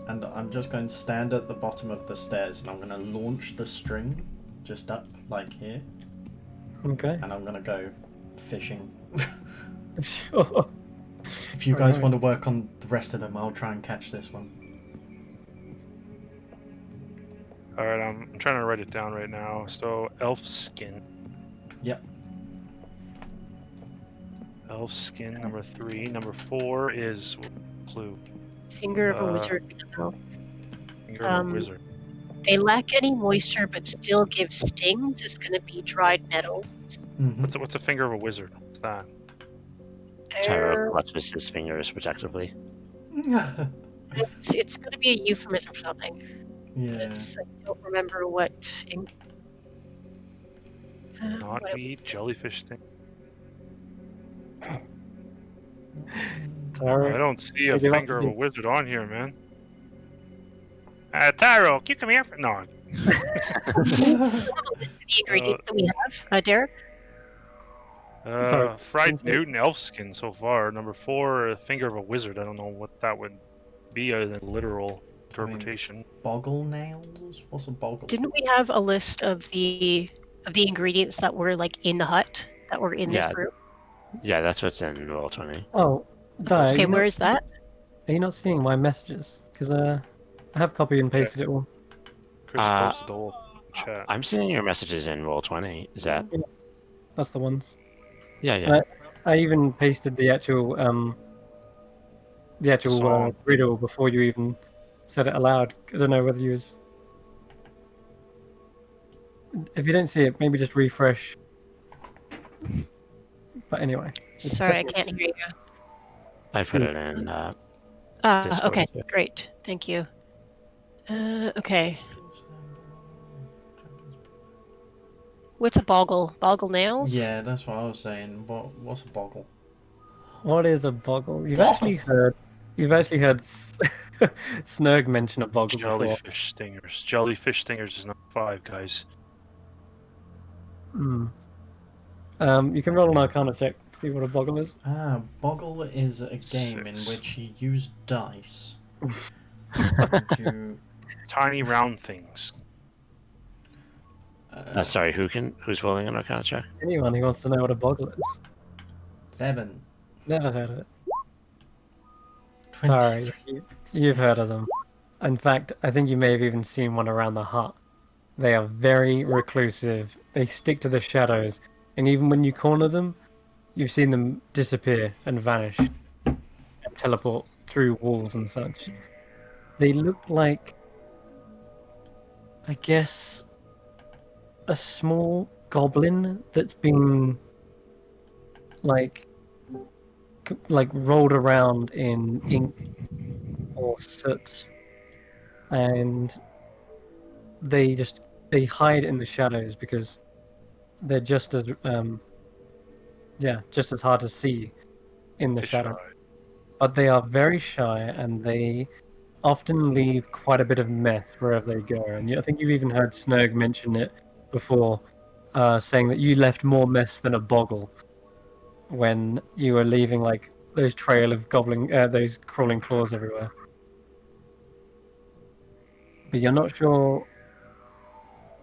and I'm just going to stand at the bottom of the stairs, and I'm going to launch the string just up like here, Okay. and I'm going to go fishing. Sure. If you guys Alright. want to work on the rest of them, I'll try and catch this one. Alright, I'm trying to write it down right now. So, elf skin. Yep. Elf skin, number 3. Number 4 is clue. Finger of a Uh, wizard. No. Finger of a Um, wizard. They lack any moisture but still give stings. It's going to be dried metals. Mm-hmm. What's a finger of a wizard? What's that? Tyro clutches his fingers protectively. It's going to be a euphemism for something. Yeah. I don't remember what. Not what meat, jellyfish thing. I Tara, don't see a I give up finger of the- a wizard on here, man. Tyro, can you come here? No. the ingredients that we have, Derek? Sorry. Fried Newton elf skin so far. Number 4, a finger of a wizard. I don't know what that would be other than literal interpretation. Boggle nails? What's a boggle? Didn't we have a list of the ingredients that were like in the hut that were in this Yeah. group? Yeah, that's what's in Roll20. Oh, Di, Okay, where is that? are you not seeing my messages? Because I have copied and pasted it all. Chris Uh, posted the whole chat. I'm seeing your messages in Roll20. Is that? That's the ones. Yeah, yeah. I even pasted the actual Song. riddle before you even said it aloud. I don't know whether you was. If you don't see it, maybe just refresh. But anyway. Sorry, I can't hear you. I put it in. Discord, Okay, yeah. great. Thank you. Okay. What's a boggle? Boggle nails? Yeah, that's what I was saying. What's a boggle? What is a boggle? You've Boggle. actually heard. Snurg mention a boggle before. Jellyfish stingers. Jellyfish stingers is number 5, guys. Hmm. You can roll an Arcana check to see what a boggle is. Boggle is a game in 6. which you use dice. to, Tiny round things. Sorry, who's rolling an Arcana check? Anyone who wants to know what a boggle is. 7. Never heard of it. 23. Sorry, you've heard of them. In fact, I think you may have even seen one around the hut. They are very reclusive. They stick to the shadows, and even when you corner them, you've seen them disappear and vanish and teleport through walls and such. They look like, I guess, a small goblin that's been like rolled around in ink or soot, and they hide in the shadows because they're just as hard to see in the Fish shadow. eye. But they are very shy, and they often leave quite a bit of mess wherever they go. And I think you've even heard Snurg mention it before, saying that you left more mess than a boggle when you were leaving like those trail of those crawling claws everywhere. but you're not sure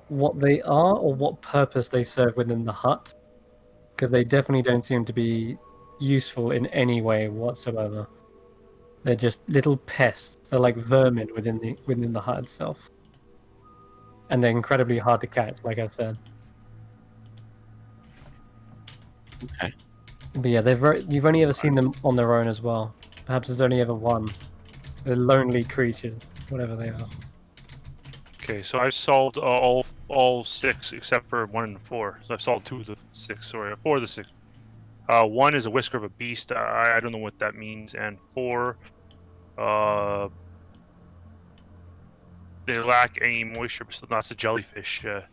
what they are or what purpose they serve within the hut, because they definitely don't seem to be useful in any way whatsoever. They're just little pests. They're like vermin within the hut itself, and they're incredibly hard to catch, like I said. Okay. But yeah, you've only ever seen them on their own as well. Perhaps there's only ever one. They're lonely creatures, whatever they are. Okay, so I've solved all 6 except for 1 and 4. So I've solved 2 of the 6. Sorry, 4 of the 6. 1 is a whisker of a beast. I don't know what that means. And 4, they lack any moisture, but still that's a jellyfish. So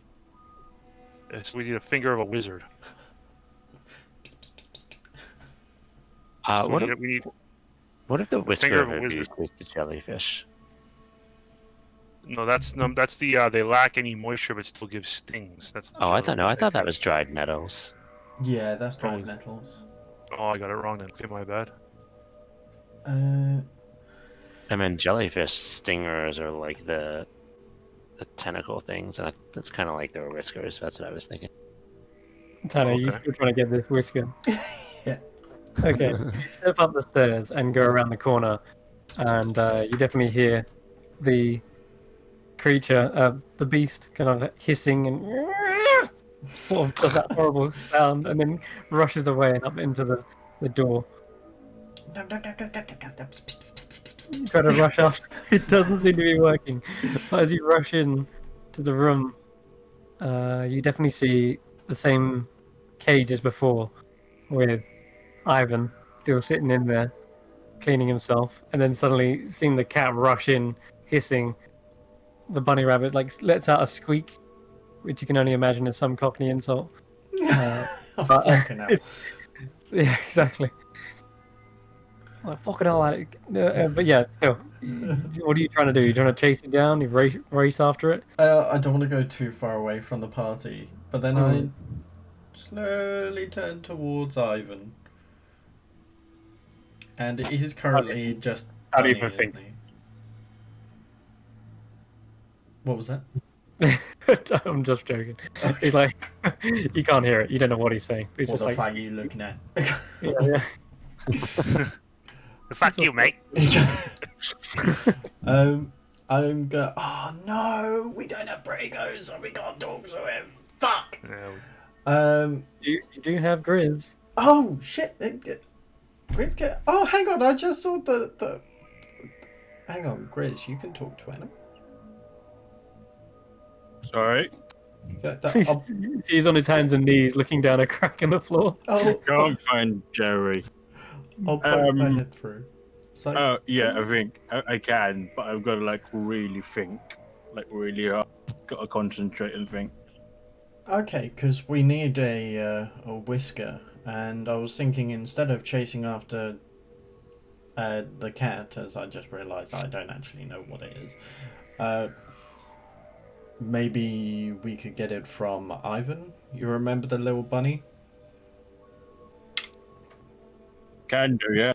we need a finger of a wizard. So What we if, need what if the whisker finger of of a a wizard. beast is the jellyfish? no. That's the they lack any moisture, but still give stings. That's the Oh, I thought jellyfish, that think. was dried nettles. Yeah, that's dried Oh. nettles. Oh, I got it wrong then. Okay, my bad. I mean, jellyfish stingers are like the tentacle things, and that's kind of like their whiskers. That's what I was thinking. Tanner, you Okay. still trying to get this whisker? Yeah. Okay, you step up the stairs and go around the corner, and you definitely hear the creature, the beast, kind of hissing and sort of does that horrible sound, and then rushes away and up into the door. Try to rush off. It doesn't seem to be working. But as you rush in to the room, you definitely see the same cage as before, with Ivan still sitting in there, cleaning himself, and then suddenly seeing the cat rush in, hissing. The bunny rabbit lets out a squeak, which you can only imagine is some Cockney insult. Oh, fucking hell. Yeah, exactly. Like, fucking hell, but yeah, still, what are you trying to do? You trying to chase it down? You race after it? I don't want to go too far away from the party, but then I slowly turn towards Ivan. And he's currently just how do you bunny, even think? isn't he? What was that? I'm just joking. He's like, you can't hear it. You don't know what he's saying. He's What just the like, fuck are you looking at? yeah. Fuck you, mate. I'm go. Oh no, we don't have Bragos, so we can't talk to him. Fuck. No. You do have Grizz. Oh shit. Grizz, oh, hang on. I just saw the. Hang on, Grizz. You can talk to animals. Sorry. He's on his hands and knees, looking down a crack in the floor. Can't find Jerry. I'll poke my head through. So, Oh yeah, I think I can, but I've got to like really think, like really hard. Got to concentrate and think. Okay, because we need a whisker, and I was thinking instead of chasing after the cat, as I just realised I don't actually know what it is, maybe we could get it from Ivan. You remember the little bunny? Can do, yeah.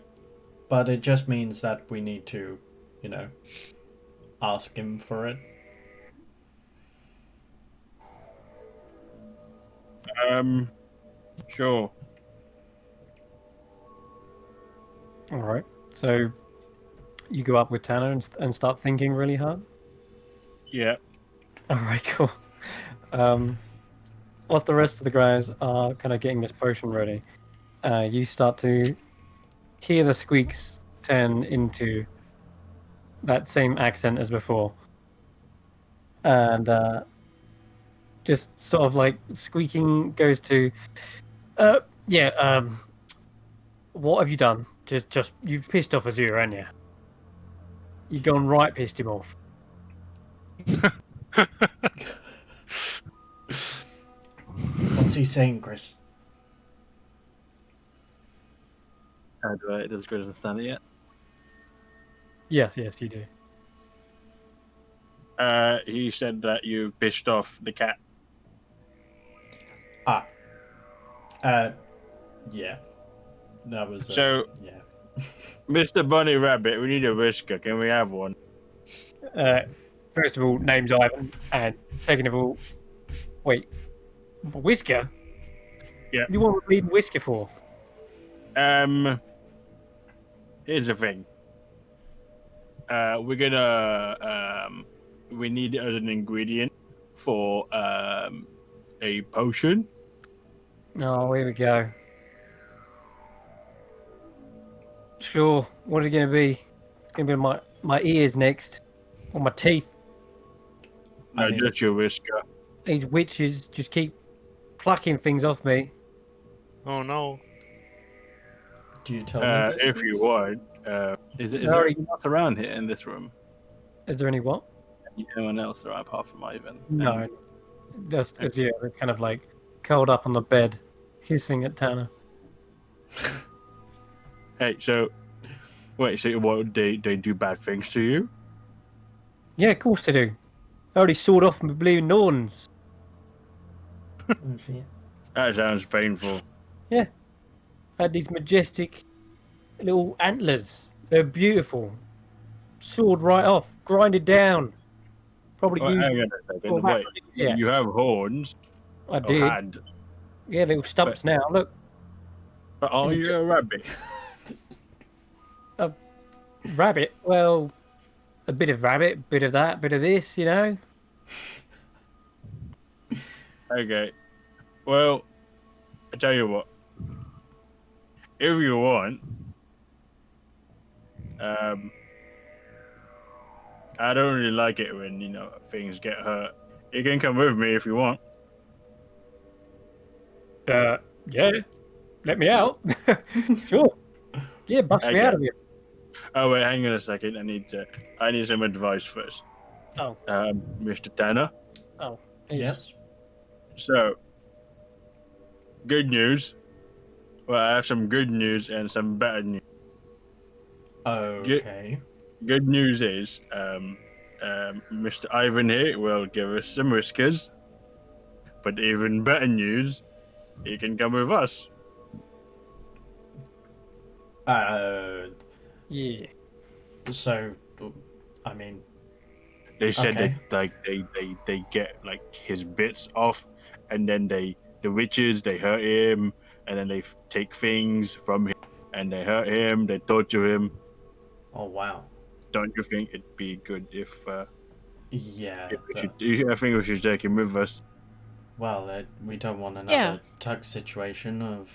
But it just means that we need to, ask him for it. Sure. All right. So you go up with Tanner and start thinking really hard. Yeah. All right, cool. Whilst the rest of the guys are kind of getting this potion ready, you start to hear the squeaks turn into that same accent as before, and just sort of like squeaking goes to, what have you done? Just you've pissed off Azure, haven't you? You gone right pissed him off. What's he saying, Chris? Does Grizz understand it yet? Yes, you do. He said that you've pissed off the cat. Yeah. That was, So- yeah. Mr. Bunny Rabbit, we need a whisker. Can we have one? first of all, name's Ivan, and second of all, wait, Whisker? Yeah. You want to bleed Whisker for? Here's the thing. We're gonna we need it as an ingredient for a potion. Oh, here we go. Sure. What is it going to be? It's going to be my ears next, or my teeth. No, I mean- just your whisker. These witches just keep plucking things off me. Oh no. Do you tell me this? If you please? want, Is No, there anyone else around here in this room? Is there any what? Anyone else around apart from Ivan? No. Just it's yeah, it's kind of like curled up on the bed, hissing at Tanner. Hey, so wait, so what? They do bad things to you? Yeah, of course they do. I already sawed off my bleeding horns. Oh, shit. That sounds painful. I had these majestic little antlers. They're beautiful. Sawed right off, grinded down. Probably Well, used. hang on a second. for Wait, yeah, you have horns. I Or did. had, Yeah, little stumps now. Look, but are you a rabbit? rabbit. Well, a bit of rabbit, bit of that, bit of this. You know. Okay. Well, I tell you what. If you want, I don't really like it when things get hurt. You can come with me if you want. Yeah. Let me out. Sure. Yeah, bust me Okay. out of here. Oh wait, hang on a second. I need some advice first. Oh. Mr. Tanner. Yes. So, good news. Well, I have some good news and some bad news. Okay. Good news is, Mr. Ivan here will give us some whiskers. But even better news, he can come with us. Yeah. So, I mean, They said Okay. that they get like his bits off, and then the witches they hurt him, and then they take things from him, and they hurt him, they torture him. oh wow. Don't you think it'd be good if Yeah. I think we should take him with us? Well, we don't want another Yeah. Tug situation of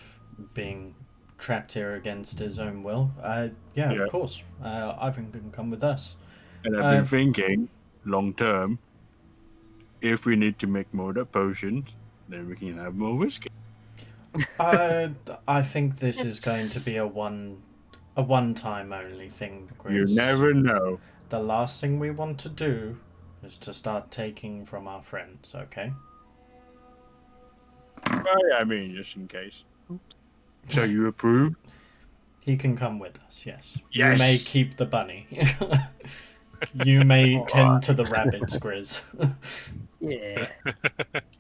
being trapped here against his own will. Yeah, Yeah. of course. Ivan can come with us. And I've been thinking, long term, if we need to make more potions, then we can have more whiskey. I think this is going to be a one-time only thing, You Grizz. never know. The last thing we want to do is to start taking from our friends, okay? I mean, just in case. So you approve? He can come with us, yes. Yes. You may keep the bunny. You may tend to the rabbits, Grizz. Yeah.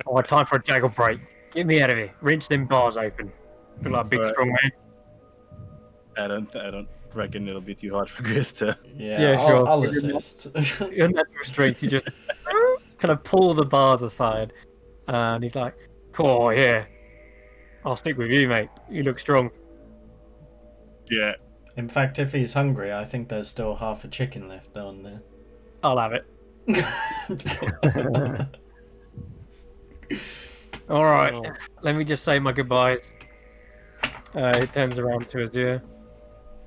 Oh, time for a jaggle break. Get me out of here. Rinse them bars open. Look like a big Right. strong man. I don't reckon it'll be too hard for Chris to. Yeah, Yeah, sure. I'll assist. Your natural strength, you just kind of pull the bars aside. And he's like, cool, yeah. I'll stick with you, mate. You look strong. Yeah. In fact, if he's hungry, I think there's still half a chicken left on there. I'll have it. All right. Oh. Let me just say my goodbyes. He turns around to Azure.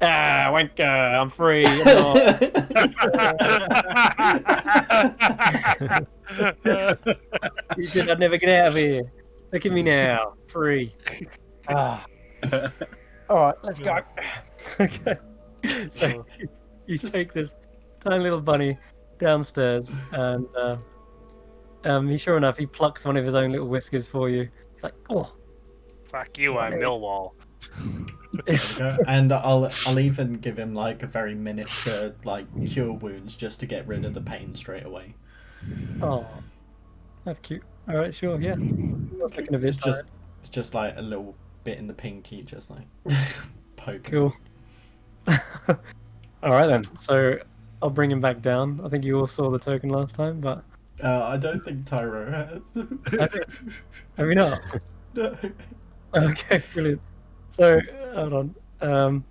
Ah, wanker, I'm free. You said I'd never get out of here. Look at me now, free. Ah. All right, let's go. Okay. So you take this tiny little bunny downstairs, and sure enough, he plucks one of his own little whiskers for you. He's like, oh, Fuck you, I'm Millwall. There we go. And I'll even give him like a very miniature like cure wounds just to get rid of the pain straight away. oh, that's cute. All right, sure, yeah. I was looking a bit It's just like a little bit in the pinky, just like poke. cool. All right then. So I'll bring him back down. I think you all saw the token last time, but I don't think Tyro has. have you not? No. Okay, brilliant. So hold on.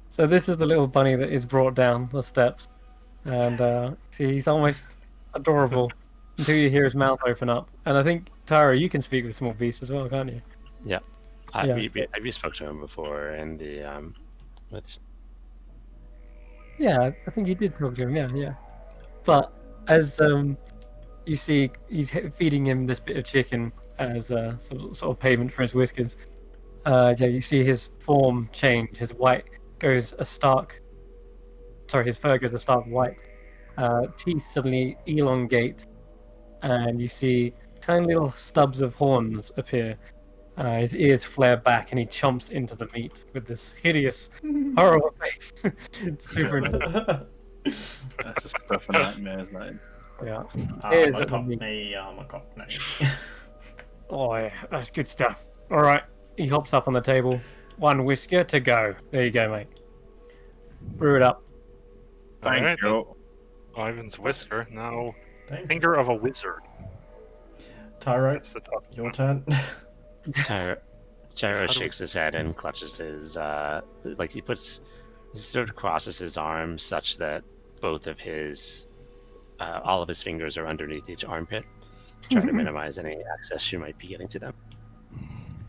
So this is the little bunny that is brought down the steps, and see, he's almost adorable until you hear his mouth open up. And I think Tara, you can speak with small beasts as well, can't you? Yeah. Yeah. We spoke to him before in the let's Yeah, I think you did talk to him. Yeah, yeah. But as you see, he's feeding him this bit of chicken as some sort of payment for his whiskers. Yeah, you see his form change. His white goes a stark. Sorry, his fur goes a stark white. Teeth suddenly elongate, and you see tiny little stubs of horns appear. His ears flare back, and he chomps into the meat with this hideous, horrible face. It's super intense. That's the stuff of nightmares, like. Yeah. I'm Here's a the cockney, I'm a cockney. Oh, yeah, that's good stuff. All right, he hops up on the table. One whisker to go. There you go, mate. Brew it up. Thank Alright, you. Ivan's whisker. Now, Thank you. finger of a wizard. Tyro, That's the top. your turn. Gyro shakes his head and clutches his like he sort of crosses his arms such that both of his all of his fingers are underneath each armpit, trying to minimize any access you might be getting to them.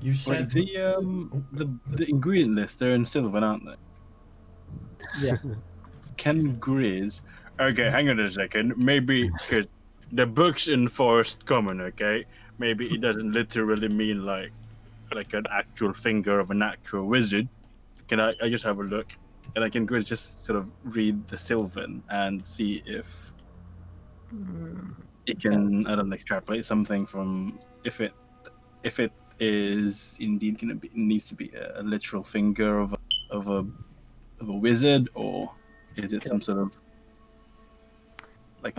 You said Wait, the ingredient list, they're in Sylvan, aren't they? Yeah. Can Grizz... Okay, hang on a second. Maybe because the book's in Forest Common, okay? Maybe it doesn't literally mean like an actual finger of an actual wizard. Can I just have a look? And I can Grizz just sort of read the Sylvan and see if it can, I don't know, extrapolate something from if it is indeed going to be, needs to be a literal finger of a wizard, or is it some sort of like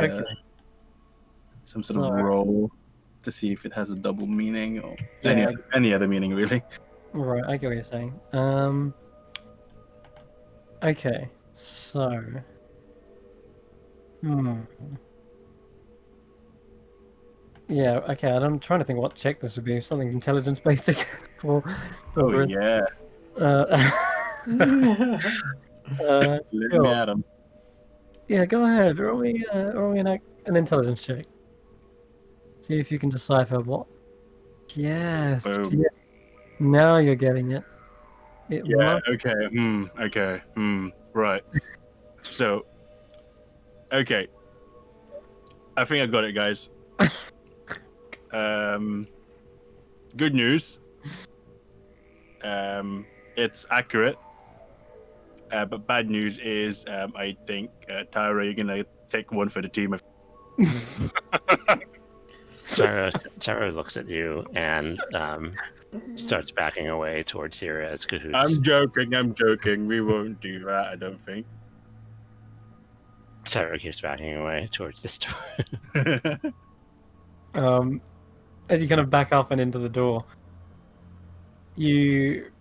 some sort of role to see if it has a double meaning or any other meaning really. Right, I get what you're saying. Okay, so. Yeah, okay, I'm trying to think what check this would be. Something intelligence based for. Oh yeah. Let me at him. Yeah, go ahead. Roll me an intelligence check. See if you can decipher what. Yes. Boom. Yeah. Now you're getting it. Yeah. Okay. Okay. Right. So. Okay. I think I got it, guys. Good news. It's accurate. But bad news is, I think, Tyra, you're gonna take one for the team. Tara looks at you and starts backing away towards here as Cahoots. I'm joking. We won't do that, I don't think. Tara keeps backing away towards this door. As you kind of back up and into the door, you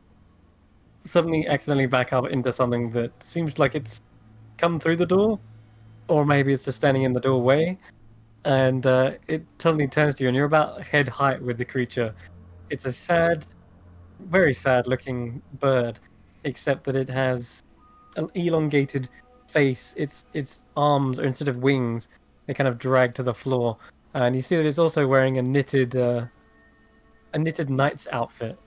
suddenly accidentally back up into something that seems like it's come through the door, or maybe it's just standing in the doorway, and it suddenly turns to you, and you're about head height with the creature. It's a sad, very sad-looking bird, except that it has an elongated face. Its arms, or instead of wings, they kind of drag to the floor, and you see that it's also wearing a knitted knight's outfit,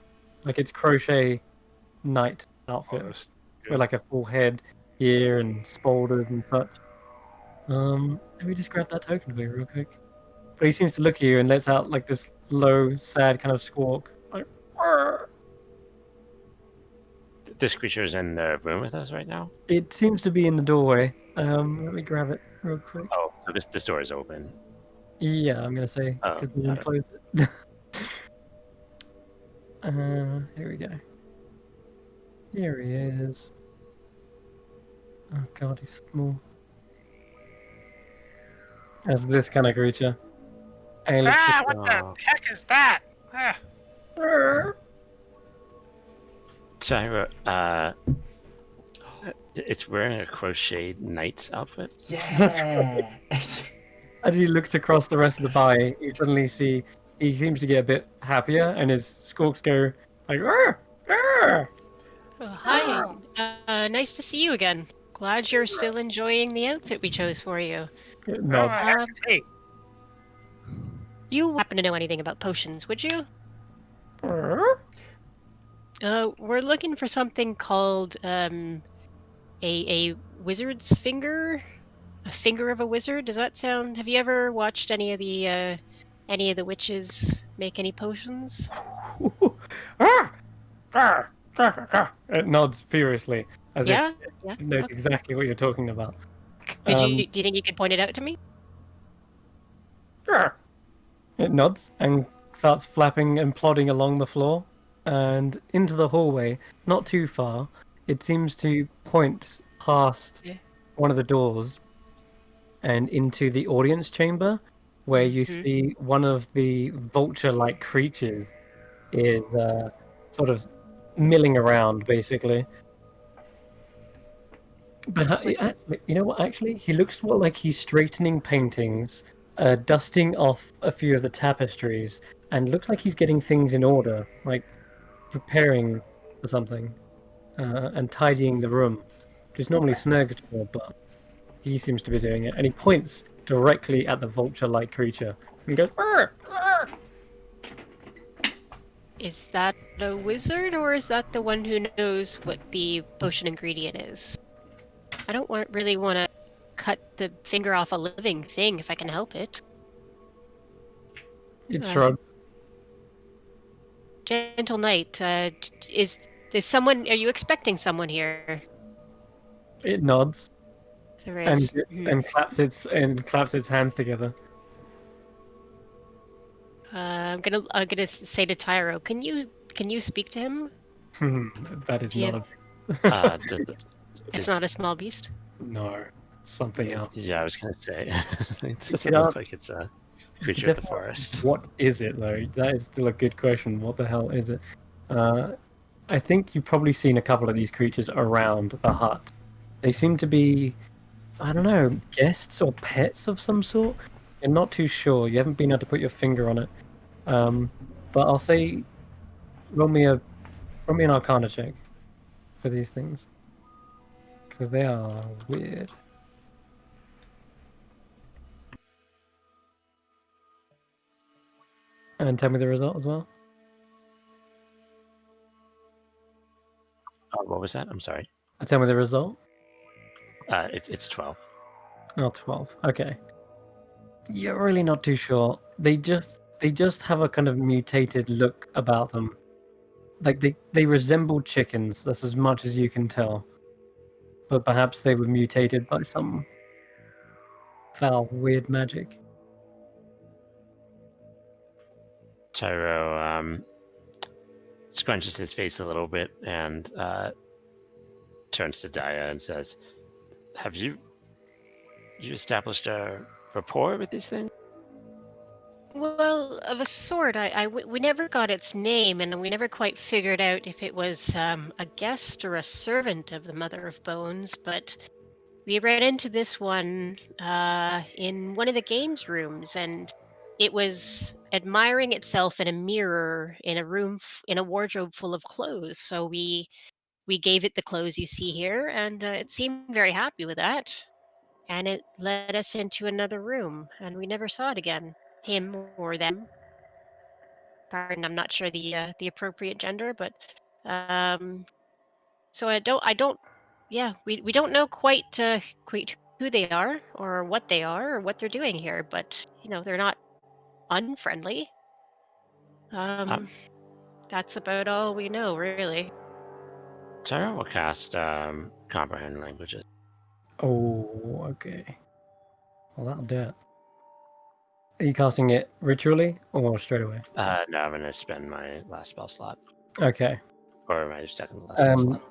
like it's crochet knight outfit with like a full head gear and spolders and such. Let me just grab that token for you real quick. But he seems to look at you and lets out like this low, sad kind of squawk. Like, "Arr!" This creature is in the room with us right now? It seems to be in the doorway. Let me grab it real quick. Oh, so this door is open. Yeah, I'm gonna say because we didn't close it. Here we go. Here he is. Oh god, he's small. As this kind of creature. And it's just- What the heck is that? Arr! Tyra, It's wearing a crocheted knight's outfit. Yeah. As he looks across the rest of the bar, you suddenly see he seems to get a bit happier, and his squawks go like, "Arr! Arr!" Oh, hi. Nice to see you again. Glad you're still enjoying the outfit we chose for you. It Well, nods. I have to say, You happen to know anything about potions, would you? Arr? We're looking for something called a wizard's finger, a finger of a wizard. Does that sound? Have you ever watched any of the witches make any potions? Arr! Arr! Arr! Arr! It nods furiously as Yeah, if it knows Okay. exactly what you're talking about. Could you? Do you think you could point it out to me? Arr! It nods and starts flapping and plodding along the floor and into the hallway, not too far. It seems to point past Yeah. one of the doors and into the audience chamber, where you Mhm. see one of the vulture-like creatures is sort of milling around, basically. But you know what? Actually, he looks more like he's straightening paintings, dusting off a few of the tapestries, and looks like he's getting things in order, like preparing for something, and tidying the room, which is normally Snurg's job, but he seems to be doing it. And he points directly at the vulture-like creature and goes, "Arr! Arr!" Is that a wizard, or is that the one who knows what the potion ingredient is? I don't really want to cut the finger off a living thing if I can help it. It Uh, shrugs. Gentle knight, is someone? Are you expecting someone here? It nods There and is. and claps its hands together. I'm gonna say to Tyro, can you speak to him? That is Yeah. not It's not a small beast. no something else. Yeah, I was gonna say. It doesn't Yeah. look like it's a creature of the Definitely. forest. What is it though? That is still a good question. What the hell is it? I think you've probably seen a couple of these creatures around the hut. They seem to be, I don't know, guests or pets of some sort. You're not too sure. You haven't been able to put your finger on it. But I'll say, roll me an Arcana check for these things, because they are weird. And tell me the result as well. What was that? I'm sorry. Tell me the result. It's 12. Oh, 12. Okay. You're really not too sure. They just have a kind of mutated look about them. Like they resemble chickens, that's as much as you can tell. But perhaps they were mutated by some foul, weird magic. Tyro scrunches his face a little bit and turns to Daya and says, "Have you established a rapport with these things?" Well, of a sort. We never got its name, and we never quite figured out if it was a guest or a servant of the Mother of Bones. But we ran into this one in one of the games rooms, and it was admiring itself in a mirror in a room in a wardrobe full of clothes. So we gave it the clothes you see here, and it seemed very happy with that. And it led us into another room, and we never saw it again. Him or them. Pardon, I'm not sure the appropriate gender, but so I don't yeah, we don't know quite who they are or what they are or what they're doing here, but they're not unfriendly. Um, That's about all we know, really. Tyro will cast comprehend languages. Oh, okay. Well, that'll do it. Are you casting it ritually or straight away? No, I'm gonna spend my last spell slot, Okay. or my second to last spell slot.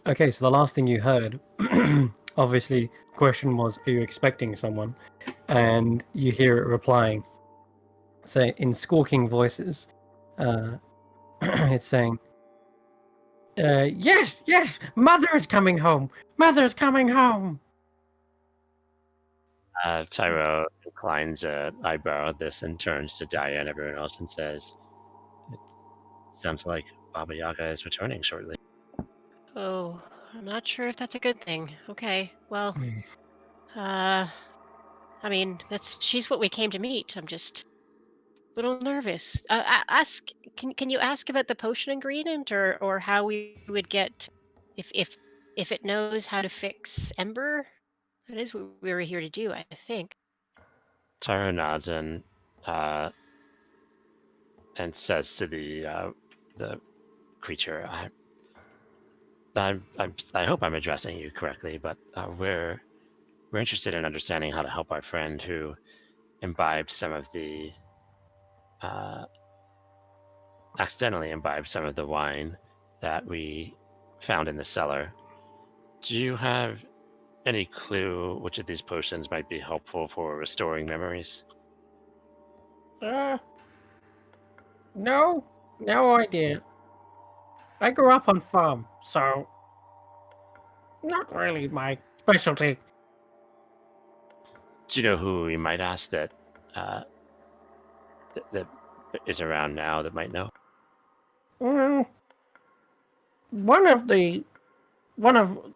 Okay, so the last thing you heard, obviously, the question was, are you expecting someone? And you hear it replying, say in squawking voices, it's saying, Yes, yes, Mother is coming home. Mother is coming home. Tyro inclines an eyebrow at this and turns to Daya and everyone else and says, "It sounds like Baba Yaga is returning shortly." Oh, I'm not sure if that's a good thing. Okay, well, I mean, she's what we came to meet. I'm just a little nervous. Can you ask about the potion ingredient, or how we would get if it knows how to fix Ember? That is what we were here to do, I think. Tyro nods uh, and says to the creature, I hope I'm addressing you correctly, but we're interested in understanding how to help our friend who imbibed some of the accidentally imbibed some of the wine that we found in the cellar. Do you have any clue which of these potions might be helpful for restoring memories? No, no idea. I grew up on farm, so not really my specialty. Do you know who we might ask uh, that is around now that might know? Well, one of the one of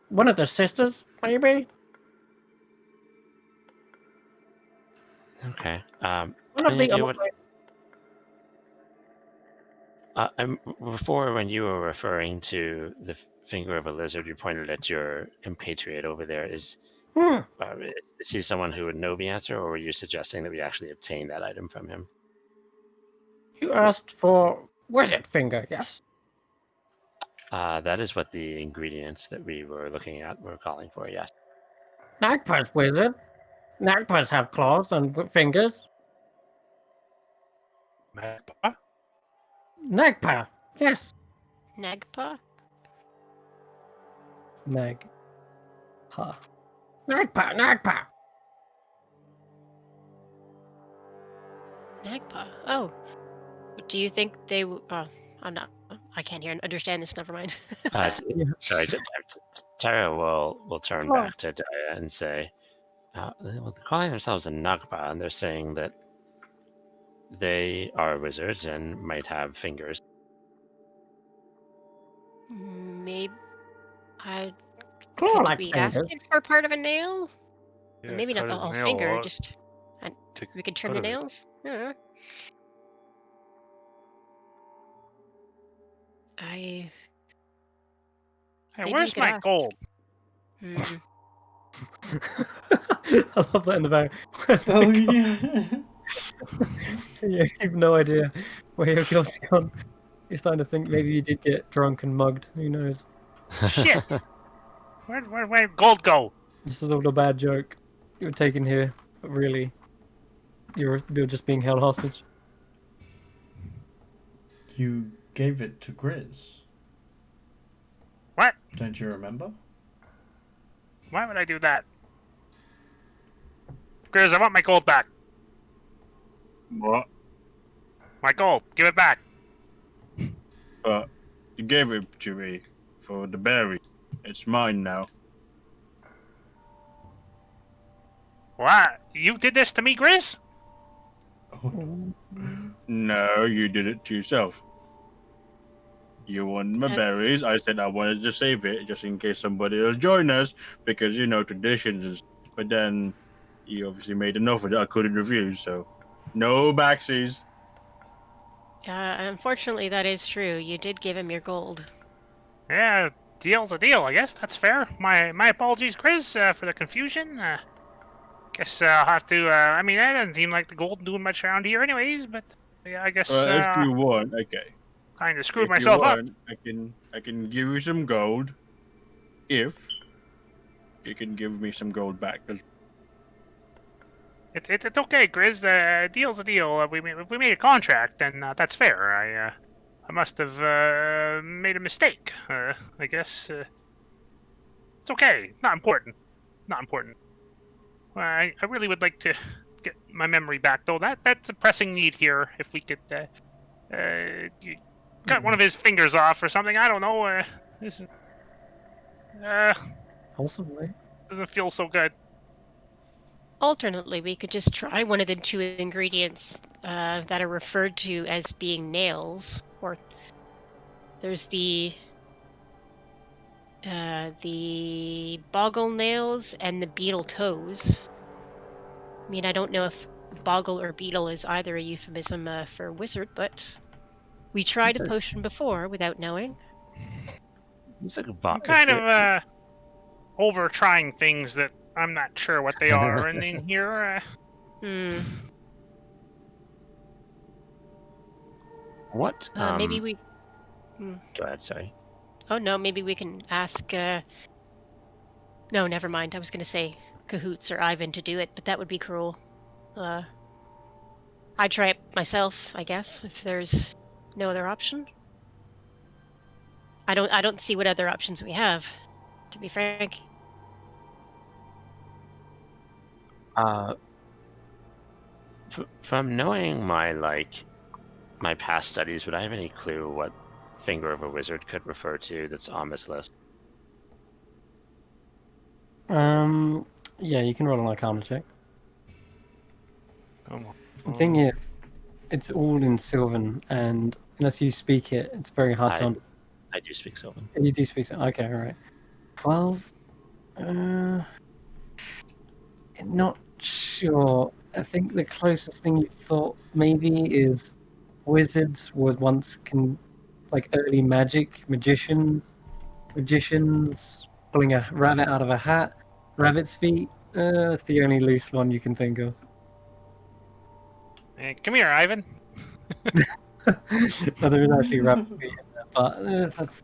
one of the sisters, maybe. Okay. One of Any the idea what? Before, when you were referring to the finger of a lizard, you pointed at your compatriot over there. Is he someone who would know the answer, or were you suggesting that we actually obtain that item from him? You asked for wizard finger, yes? That is what the ingredients that we were looking at were calling for, yes. Nagpa's wizard. Nagpas have claws and fingers. Magpie? Nagpa, yes. Nagpa? Nag. Ha. Nagpa, Nagpa. Nagpa. Oh, do you think they? Oh, I'm not. I can't hear and understand this. Never mind. Sorry, Tara will turn Oh. back to Daya and say, well, they're calling themselves a Nagpa, and they're saying that they are wizards and might have fingers. Maybe I could Claw-like we ask fingers. it for part of a nail? Yeah, Maybe not cut the his whole nail finger. off Just and to we could trim cut the of it. nails. I Hey, maybe you where's could my ask. gold? Hmm. I love that in the back. Oh yeah. Yeah, you have no idea where your girl's gone. You're starting to think maybe you did get drunk and mugged. Who knows? Shit! Where'd gold go? This is all a bad joke you were taking here, but really, you're just being held hostage. You gave it to Grizz. What? Don't you remember? Why would I do that? Grizz, I want my gold back. What? My gold. Give it back. You gave it to me for the berry. It's mine now. What? You did this to me, Grizz? Oh, No, you did it to yourself. You wanted my That's- berries. I said I wanted to save it just in case somebody else joined us because traditions and stuff. But then you obviously made an offer that I couldn't refuse. So no backsies. Unfortunately, that is true. You did give him your gold. Yeah, deal's a deal, I guess. That's fair. My apologies, Grizz, for the confusion. Guess I'll have to, I mean, that doesn't seem like the gold doing much around here anyways, but yeah, I guess If you want, okay. kind of screwed If myself you up. want, I can give you some gold. If you can give me some gold back, 'cause It's okay, Grizz. Deal's a deal. If we made a contract, then that's fair. I must have made a mistake. I guess it's okay. It's not important. Not important. I really would like to get my memory back, though. That's a pressing need here. If we could cut one of his fingers off or something. I don't know. This Possibly. doesn't feel so good. Alternately, we could just try one of the two ingredients that are referred to as being nails. Or there's the boggle nails and the beetle toes. I mean, I don't know if boggle or beetle is either a euphemism for wizard, but we tried a potion before without knowing. It's like a I'm box. kind of over trying things that I'm not sure what they are in here. What? Maybe we. Go ahead. Sorry. Oh no, maybe we can ask. No, never mind. I was going to say Cahoots or Ivan to do it, but that would be cruel. I'd try it myself, I guess, if there's no other option. I don't see what other options we have, to be frank. From knowing my past studies, would I have any clue what Finger of a Wizard could refer to that's on this list? Yeah, you can roll an Arcana check. Come on. The thing is, it's all in Sylvan, and unless you speak it, it's very hard to understand. I do speak Sylvan. You do speak Sylvan. Okay, all right. 12? Not sure. I think the closest thing you thought maybe is wizards were once like early magicians pulling a rabbit out of a hat, rabbit's feet. That's the only loose one you can think of. Hey, come here, Ivan. No, there is actually rabbit's feet in there, but that's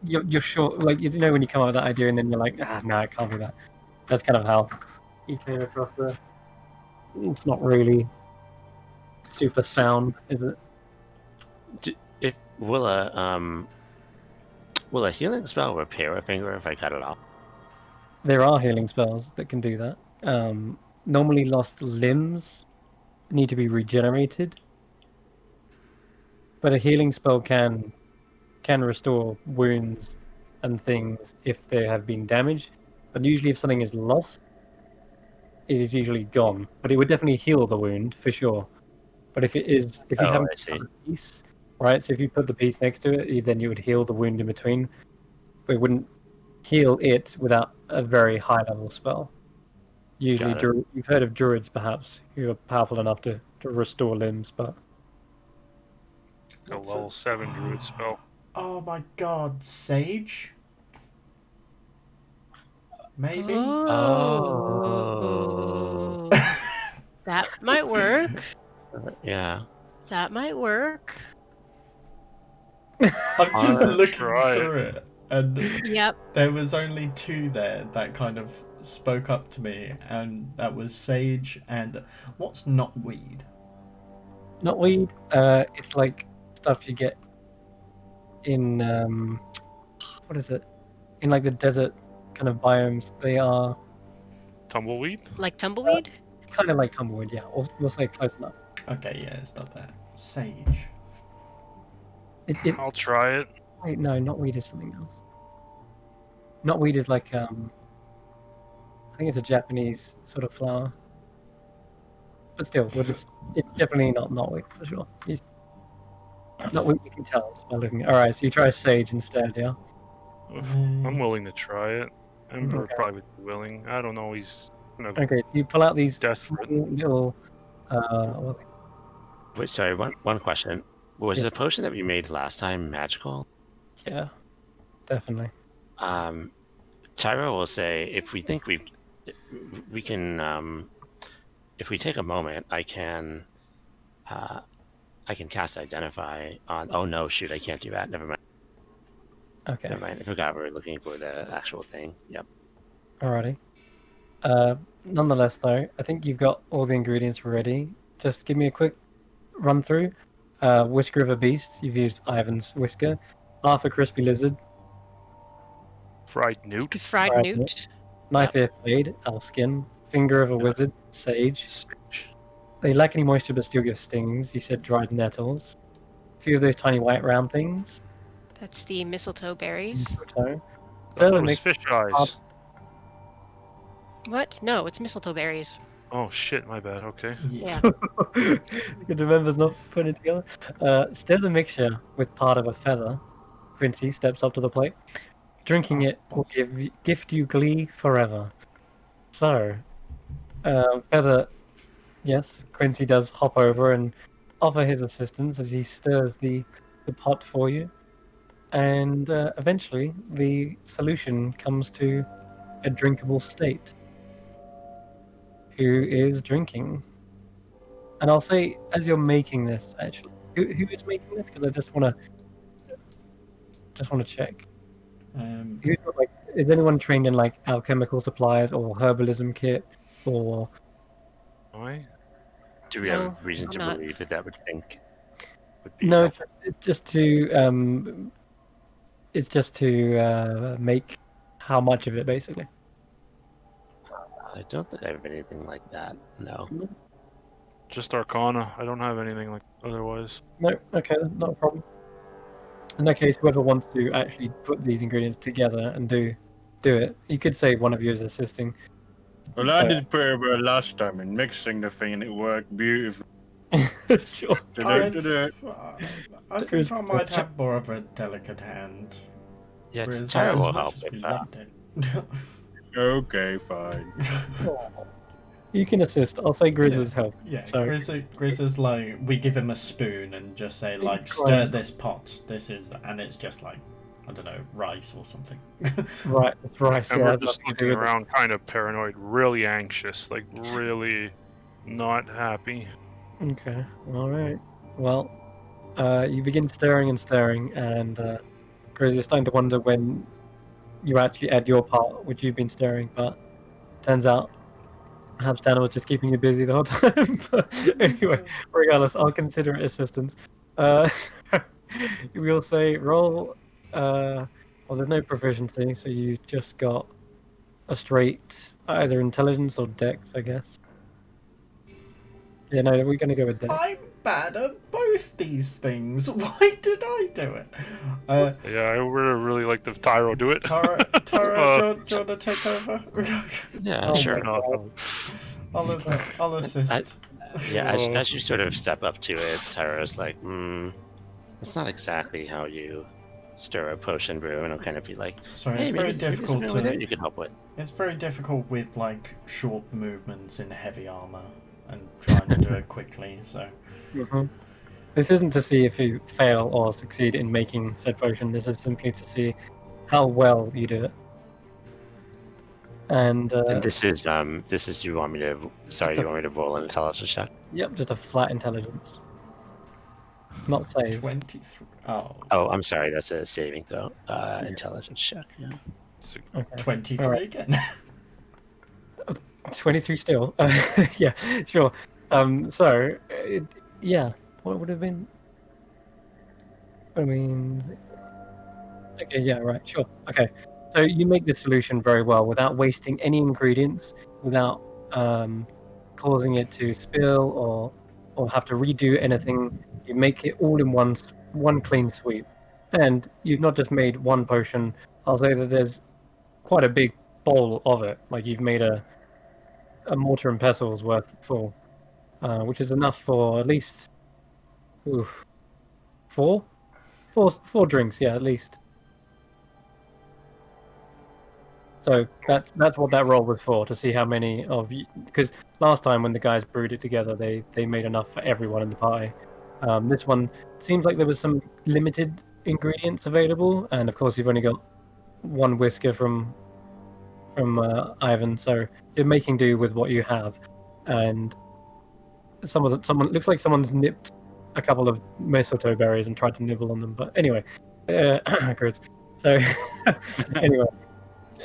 you're sure. Like you know when you come up with that idea and then you're like, no, it can't be that. That's kind of how you came across there. It's not really super sound, is it? Will a healing spell repair a finger if I cut it off? There are healing spells that can do that. Normally lost limbs need to be regenerated, but a healing spell can restore wounds and things if they have been damaged. But usually if something is lost, it is usually gone. But it would definitely heal the wound for sure. But if you haven't put a piece, right? So if you put the piece next to it, then you would heal the wound in between. But it wouldn't heal it without a very high level spell. Usually, you've heard of druids, perhaps, who are powerful enough to restore limbs, but A level 7 druid spell. Oh my god, Sage? Maybe? Oh. That might work. Yeah. That might work. I'm just looking try through it, and Yep. there was only two there that kind of spoke up to me, and that was Sage and what's knotweed? knotweed. It's like stuff you get in what is it? In like the desert kind of biomes. They are Tumbleweed? Like tumbleweed? kind of like tumbleweed. Yeah, we'll say close enough. Okay, yeah, it's not that. Sage. I'll try it. Wait, no, knotweed is something else. Knotweed is like I think it's a Japanese sort of flower. But still, it's definitely not knotweed for sure. Knotweed you can tell just by looking. All right, so you try sage instead, yeah. I'm willing to try it. Ember Okay. probably would be willing. I don't know. He's Okay, so you pull out these Desperate. small little what Wait, sorry. One question. Was Yes. the potion that we made last time magical? yeah, definitely. Tyro will say if we think we can if we take a moment, I can cast identify on. Oh no, shoot! I can't do that. Never mind. Okay, Never mind. I forgot we were looking for the actual thing. Yep. alrighty. Nonetheless, though, I think you've got all the ingredients ready. Just give me a quick run through. Whisker of a beast. You've used Ivan's whisker. Half a crispy lizard. fried newt. Fried Fried newt. Knife ear blade. Elfskin. Finger of a wizard. Sage. Sage. They lack any moisture but still give stings. You said dried nettles. few of those tiny white round things. That's the mistletoe berries. Mistletoe. That Stir the was mix. fish eyes. What? No, it's mistletoe berries. Oh shit, my bad. Okay. Yeah. Good to remember's not putting it together. Stir the mixture with part of a feather. Quincy steps up to the plate. Drinking it will gift you glee forever. So, Feather, yes, Quincy does hop over and offer his assistance as he stirs the pot for you. And eventually, the solution comes to a drinkable state. Who is drinking? And I'll say, as you're making this, actually, who is making this? Because I just want to check. Who's got, like, is anyone trained in like alchemical supplies or herbalism kit or? Why? Do we No, have reason I'm to not. believe that that would be No, helpful? it's just to make how much of it basically. I don't think I have anything like that. No. Just Arcana. I don't have anything like otherwise. No, okay, not a problem. In that case, whoever wants to actually put these ingredients together and do it, you could say one of you is assisting. Well, I So- did pretty well last time in mixing the thing, and it worked beautifully. Sure. I There's- think I might have more of a delicate hand. Yeah, Whereas Tara as will much help as with we that. loved it. Okay, fine. You can assist. I'll say Grizz's help. Yeah, So- Grizz is like, we give him a spoon and just say like, It's stir fine. this pot. This is, and it's just like, I don't know, rice or something. Right, that's right. And yeah, we're that's just nothing to looking do with it. around, kind of paranoid, really anxious, like really not happy. Okay, alright. Well, you begin stirring and stirring, and Grizz is starting to wonder when you actually add your part, which you've been stirring, but turns out perhaps Dana was just keeping you busy the whole time. But anyway, regardless, I'll consider it assistance. We'll say roll. Well, there's no proficiency, so you just got a straight either intelligence or dex, I guess. Yeah, no, we're gonna go with dex. I'm bad at both these things. Why did I do it? Yeah, I would really like to Tyro do it. Tara, do you want to take over? Yeah, Oh sure. my God. I'll assist. Yeah, as you sort of step up to it, Tyro's like, that's not exactly how you stir a potion brew, and I'll kind of be like, Sorry, hey, it's very difficult maybe there to. you can help with. It's very difficult with like short movements in heavy armor and trying to do it quickly. So Mhm. This isn't to see if you fail or succeed in making said potion. This is simply to see how well you do it. And And this is you want me to you want me to roll an intelligence check? yep, just a flat intelligence, not save. 23. Oh, Oh, I'm sorry, that's a saving throw. Intelligence check. Yeah. Okay. 23 Alright. again. 23 still. Yeah, sure. Yeah, what would have been? I mean, okay, yeah, right, sure. Okay, so you make this solution very well without wasting any ingredients, without causing it to spill or have to redo anything. You make it all in one clean sweep, and you've not just made one potion. I'll say that there's quite a big bowl of it. Like you've made a mortar and pestle's worth full, which is enough for at least four drinks, yeah, at least. So that's what that roll was for, to see how many of you. Because last time when the guys brewed it together, they made enough for everyone in the party. This one seems like there was some limited ingredients available, and of course you've only got one whisker from Ivan, so you're making do with what you have. And someone looks like someone's nipped a couple of mistletoe berries and tried to nibble on them. But anyway, Chris. So anyway,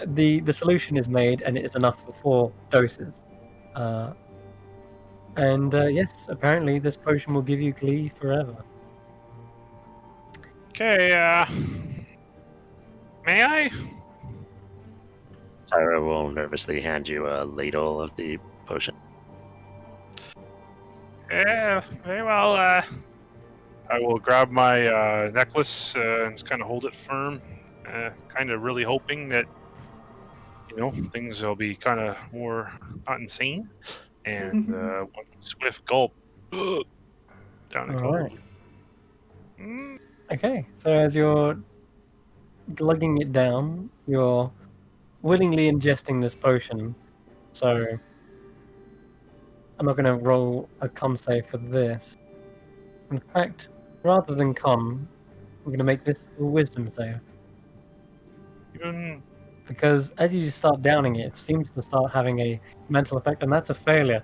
the solution is made, and it is enough for 4 doses. And yes, apparently this potion will give you glee forever. Okay, may I? Tyro will nervously hand you a ladle of the potion. Yeah, very well, I will grab my necklace and just kind of hold it firm, kind of really hoping that things will be kind of more not insane. And one swift gulp, down it All goes. right. Mm. Okay, so as you're glugging it down, you're willingly ingesting this potion. So I'm not going to roll a con save for this. In fact, rather than con, I'm going to make this a wisdom save. Mm. Because as you start downing it, it seems to start having a mental effect, and that's a failure.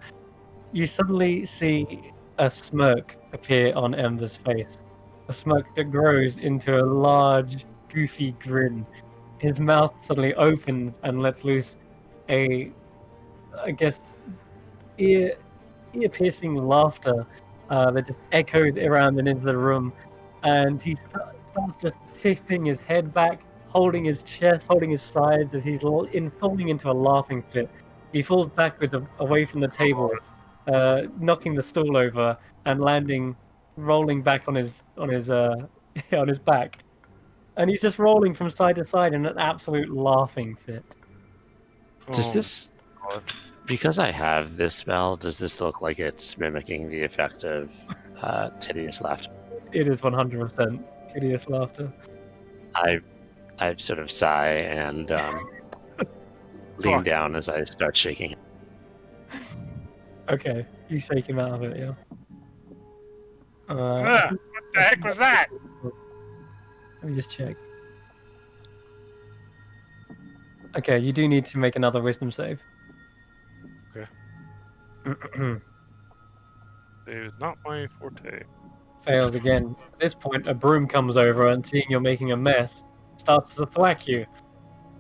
You suddenly see a smirk appear on Ember's face. A smirk that grows into a large, goofy grin. His mouth suddenly opens and lets loose a, I guess, ear-piercing laughter that just echoes around and into the room. And he starts just tipping his head back, holding his chest, holding his sides as he's falling into a laughing fit. He falls backwards away from the table, knocking the stool over and landing, rolling back on his on his back, and he's just rolling from side to side in an absolute laughing fit. Does Oh, this, because I have this spell, does this look like it's mimicking the effect of hideous laughter? It is 100% hideous laughter. I sort of sigh and lean Fuck. down as I start shaking him. Okay, you shake him out of it, yeah. What the heck was that? Let me just check. Okay, you do need to make another wisdom save. Okay. It is not my forte. Fails again. At this point, a broom comes over and seeing you're making a mess, starts to thwack you.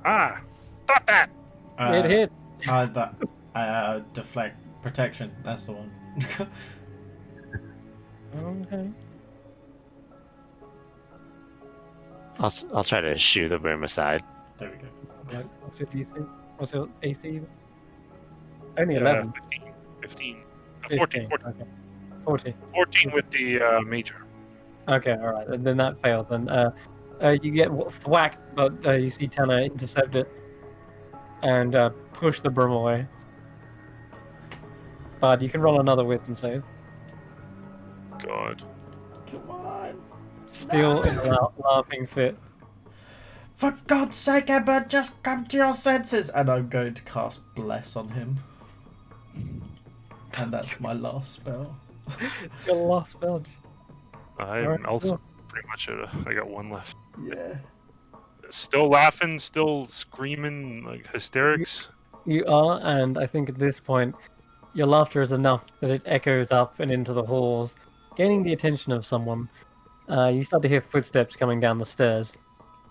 Ah, stop that! It hit. Deflect protection. That's the one. Okay. I'll try to shoo the broom aside. There we go. Right, what's your DC? What's your AC? Only 11. 15. 15. 14. Okay. 40. 14 with the major. Okay, alright. And then that fails. And you get thwacked, but you see Tanner intercept it and push the broom away. But you can roll another wisdom save. God. Come on. Still in a laughing fit. For God's sake, Ember, just come to your senses. And I'm going to cast Bless on him. And that's my last spell. Your last spell. I'm Alright, also cool. pretty much I got one left. Yeah. Still laughing, still screaming, like hysterics. You are, and I think at this point, your laughter is enough that it echoes up and into the halls, gaining the attention of someone. You start to hear footsteps coming down the stairs.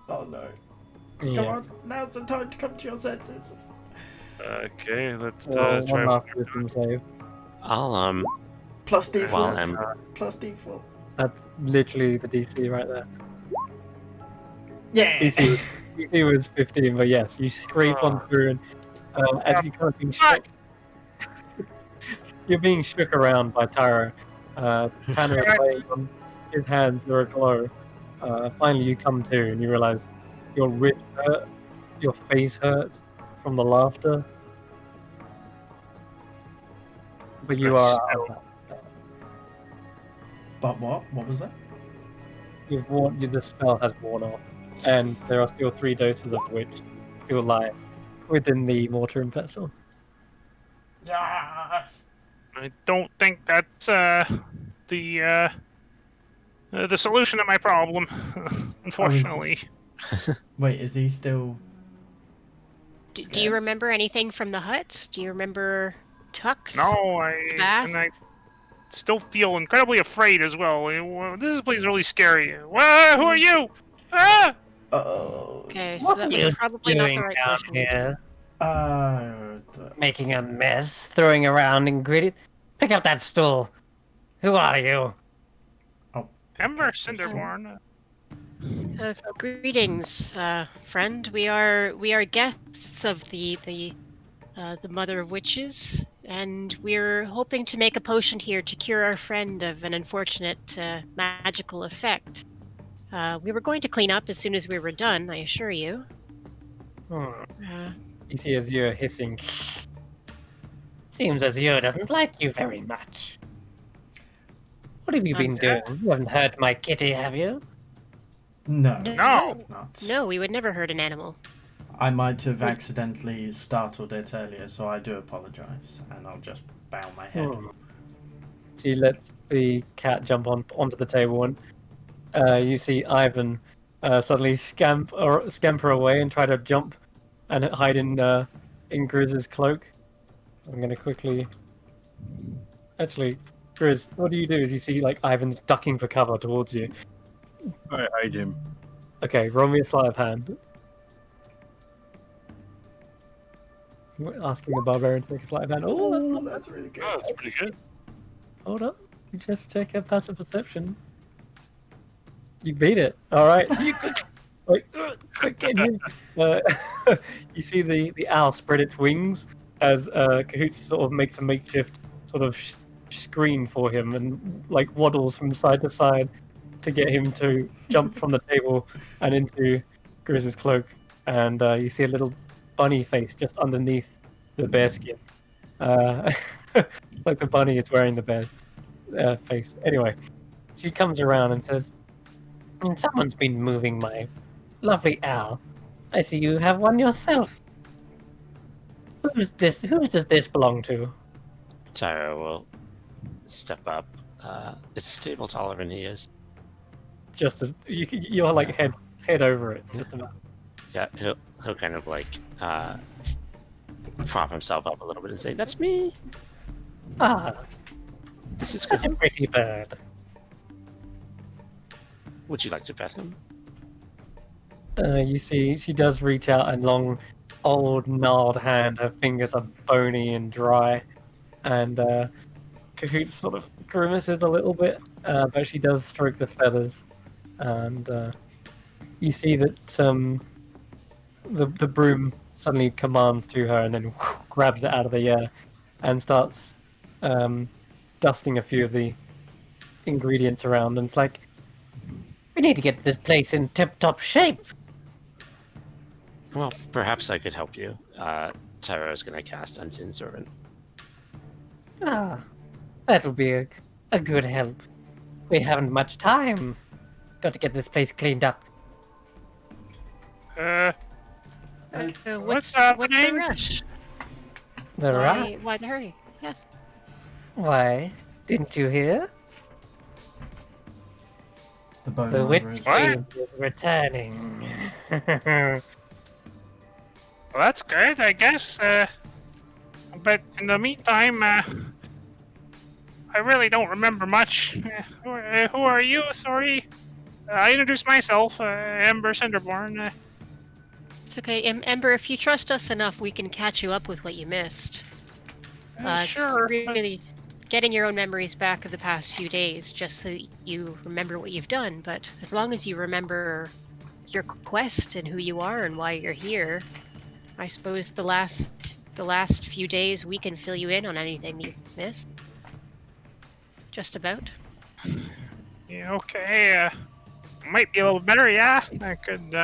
Oh no. Yeah. Come on, now's the time to come to your senses. Okay, let's Roll try one last wisdom save. I'll Plus D4. while I'm Plus D4. That's literally the DC right there. Yeah. DC was 15, but yes, you scrape on through, and as you kind of being shook, you're being shook around by Tyro. Tanner is laying on his hands are aglow. Finally, you come to, and you realize your ribs hurt, your face hurts from the laughter, but you are out of that. But what? What was that? The spell has worn off, and there are still 3 doses of which still lie within the mortar and pestle. Yes. I don't think that's the solution to my problem. Unfortunately. Wait, is he still? Do you remember anything from the hut? Do you remember Tux? No, Bath? and I still feel incredibly afraid as well. This place is really scary. Whoa, who are you? Ah! Oh. Okay, so that was probably not the right question. Here? Uh. Making a mess, throwing around ingredients. Pick up that stool. Who are you? Ember Cinderborn. Greetings, friend. We are guests of the Mother of Witches, and we're hoping to make a potion here to cure our friend of an unfortunate magical effect. We were going to clean up as soon as we were done, I assure you. You see Azure hissing. Seems Azure doesn't like you very much. What have you been Azure? doing? You haven't hurt my kitty, have you? No. No. Not. No, we would never hurt an animal. I might have accidentally startled it earlier, so I do apologize, and I'll just bow my head. She lets the cat jump onto the table, and you see Ivan suddenly scamper away and try to jump and hide in Grizz's cloak. I'm gonna quickly. Actually, Grizz, what do? Is you see like Ivan's ducking for cover towards you. I hide him. Okay, roll me a sleight of hand. Asking the barbarian to make a sleight of hand. Oh, That's really good. Oh, that's pretty good. hold up. You just check your passive perception. You beat it. All right. So you quick get in. You see the owl spread its wings as Cahoots sort of makes a makeshift sort of screen for him and like waddles from side to side to get him to jump from the table and into Grizz's cloak. And you see a little bunny face just underneath the bear skin. Like the bunny is wearing the bear face. Anyway, she comes around and says, Someone's been moving my lovely owl. I see you have one yourself. Who's this? Who does this belong to? Tyro will step up. It's a table taller than he is. just as you're like head over it, just about. Yeah, he'll kind of like prop himself up a little bit and say, "That's me. Ah, This is such a good. pretty bird. Would you like to pet him?" You see, she does reach out a long, old, gnarled hand. Her fingers are bony and dry, and Cahoots sort of grimaces a little bit, but she does stroke the feathers, and you see that the broom suddenly commands to her, and then grabs it out of the air, and starts dusting a few of the ingredients around, and it's like, We need to get this place in tip-top shape. Well, perhaps I could help you. Tyro is going to cast Unseen Servant. Ah, that'll be a good help. We haven't much time. Got to get this place cleaned up. What's the the name? rush? The right? Why the hurry? Yes. Why? Didn't you hear? The bone The witch is queen is returning. Well, that's good, I guess. But in the meantime, I really don't remember much. Who are you? Sorry. I introduced myself, Ember Cinderborn. It's okay, Ember. If you trust us enough, we can catch you up with what you missed. Sure. It's really getting your own memories back of the past few days, just so that you remember what you've done. But as long as you remember your quest and who you are and why you're here, I suppose the last few days we can fill you in on anything you missed. Just about. Yeah, okay. Might be a little better, yeah. I could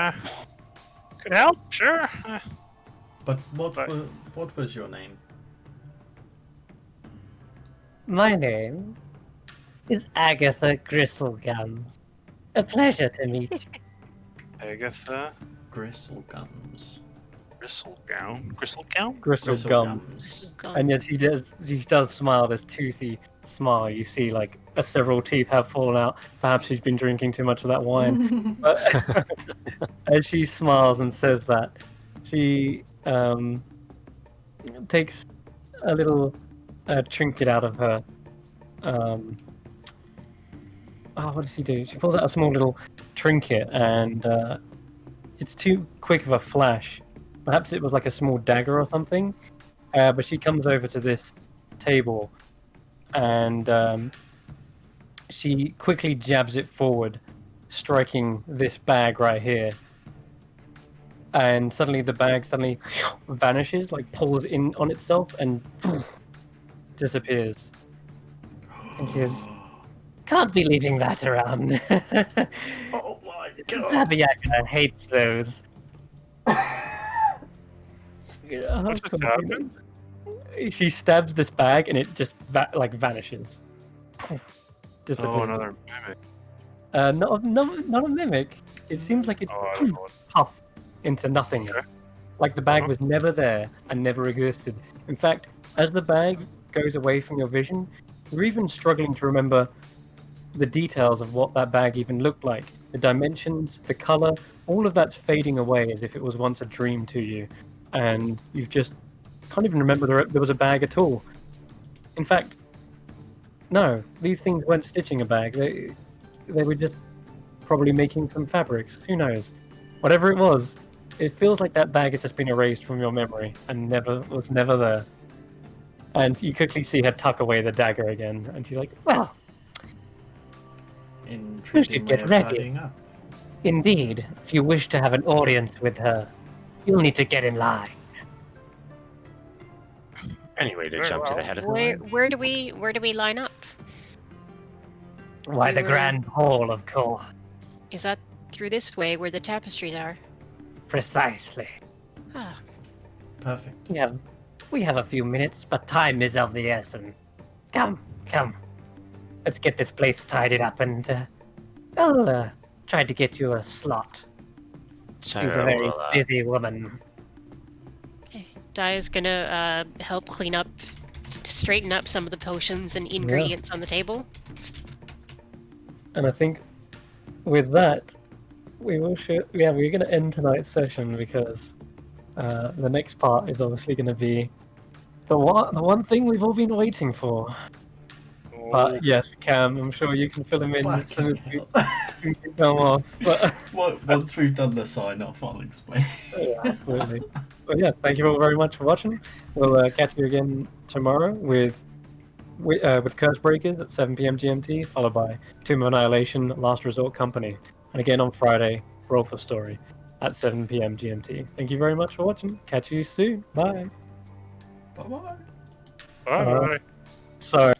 help, sure. But what was your name? My name is Agatha Gristlegum. A pleasure to meet you. Agatha Gristlegums. Bristlegown. Gristlegown? gristle gum. Gristlegums. And yet she does smile this toothy smile. You see like several teeth have fallen out. Perhaps she's been drinking too much of that wine. But as she smiles and says that, she takes a little trinket out of her. What does she do? She pulls out a small little trinket, and it's too quick of a flash. Perhaps it was like a small dagger or something. But she comes over to this table, and she quickly jabs it forward, striking this bag right here. And suddenly the bag vanishes, like pulls in on itself, and disappears. And she says, "Can't be leaving that around." Oh my god! Abiyaga hates those. What just happened? She stabs this bag and it just vanishes. Disappears. Oh, another mimic. Not a mimic. It seems like it's Oh, I don't know. puffed into nothing. Okay. Like the bag was never there and never existed. In fact, as the bag goes away from your vision, you're even struggling to remember the details of what that bag even looked like. The dimensions, the color, all of that's fading away as if it was once a dream to you. And you've just can't even remember there was a bag at all. In fact, no, these things weren't stitching a bag. They were just probably making some fabrics. Who knows? Whatever it was, it feels like that bag has just been erased from your memory and was never there. And you quickly see her tuck away the dagger again, and she's like, "Well, Intriguing way get of ready. tidying up. indeed, if you wish to have an audience with her, you'll need to get in line." Anyway, to Very jump to the well. head of the Where line. where do we line up? Why, the We were- Grand Hall, of course. Is that through this way where the tapestries are? Precisely. Ah, Perfect. We have a few minutes, but time is of the essence. Come. Let's get this place tidied up, and I'll try to get you a slot. She's a Tyra very will, busy woman. Daya's gonna help clean up, straighten up some of the potions and ingredients on the table. And I think with that, we're going to end tonight's session because the next part is obviously going to be the one thing we've all been waiting for. Oh, But yes, Cam, I'm sure you can fill him in as soon Fucking as hell. we can come off. But Once we've done the sign off, I'll explain. yeah, absolutely. But yeah, thank you all very much for watching. We'll catch you again tomorrow with Curse Breakers at 7 p.m. GMT, followed by Tomb of Annihilation, Last Resort Company, and again on Friday, Roll for Story at 7 p.m. GMT. Thank you very much for watching. Catch you soon. Bye. Bye bye. bye. So.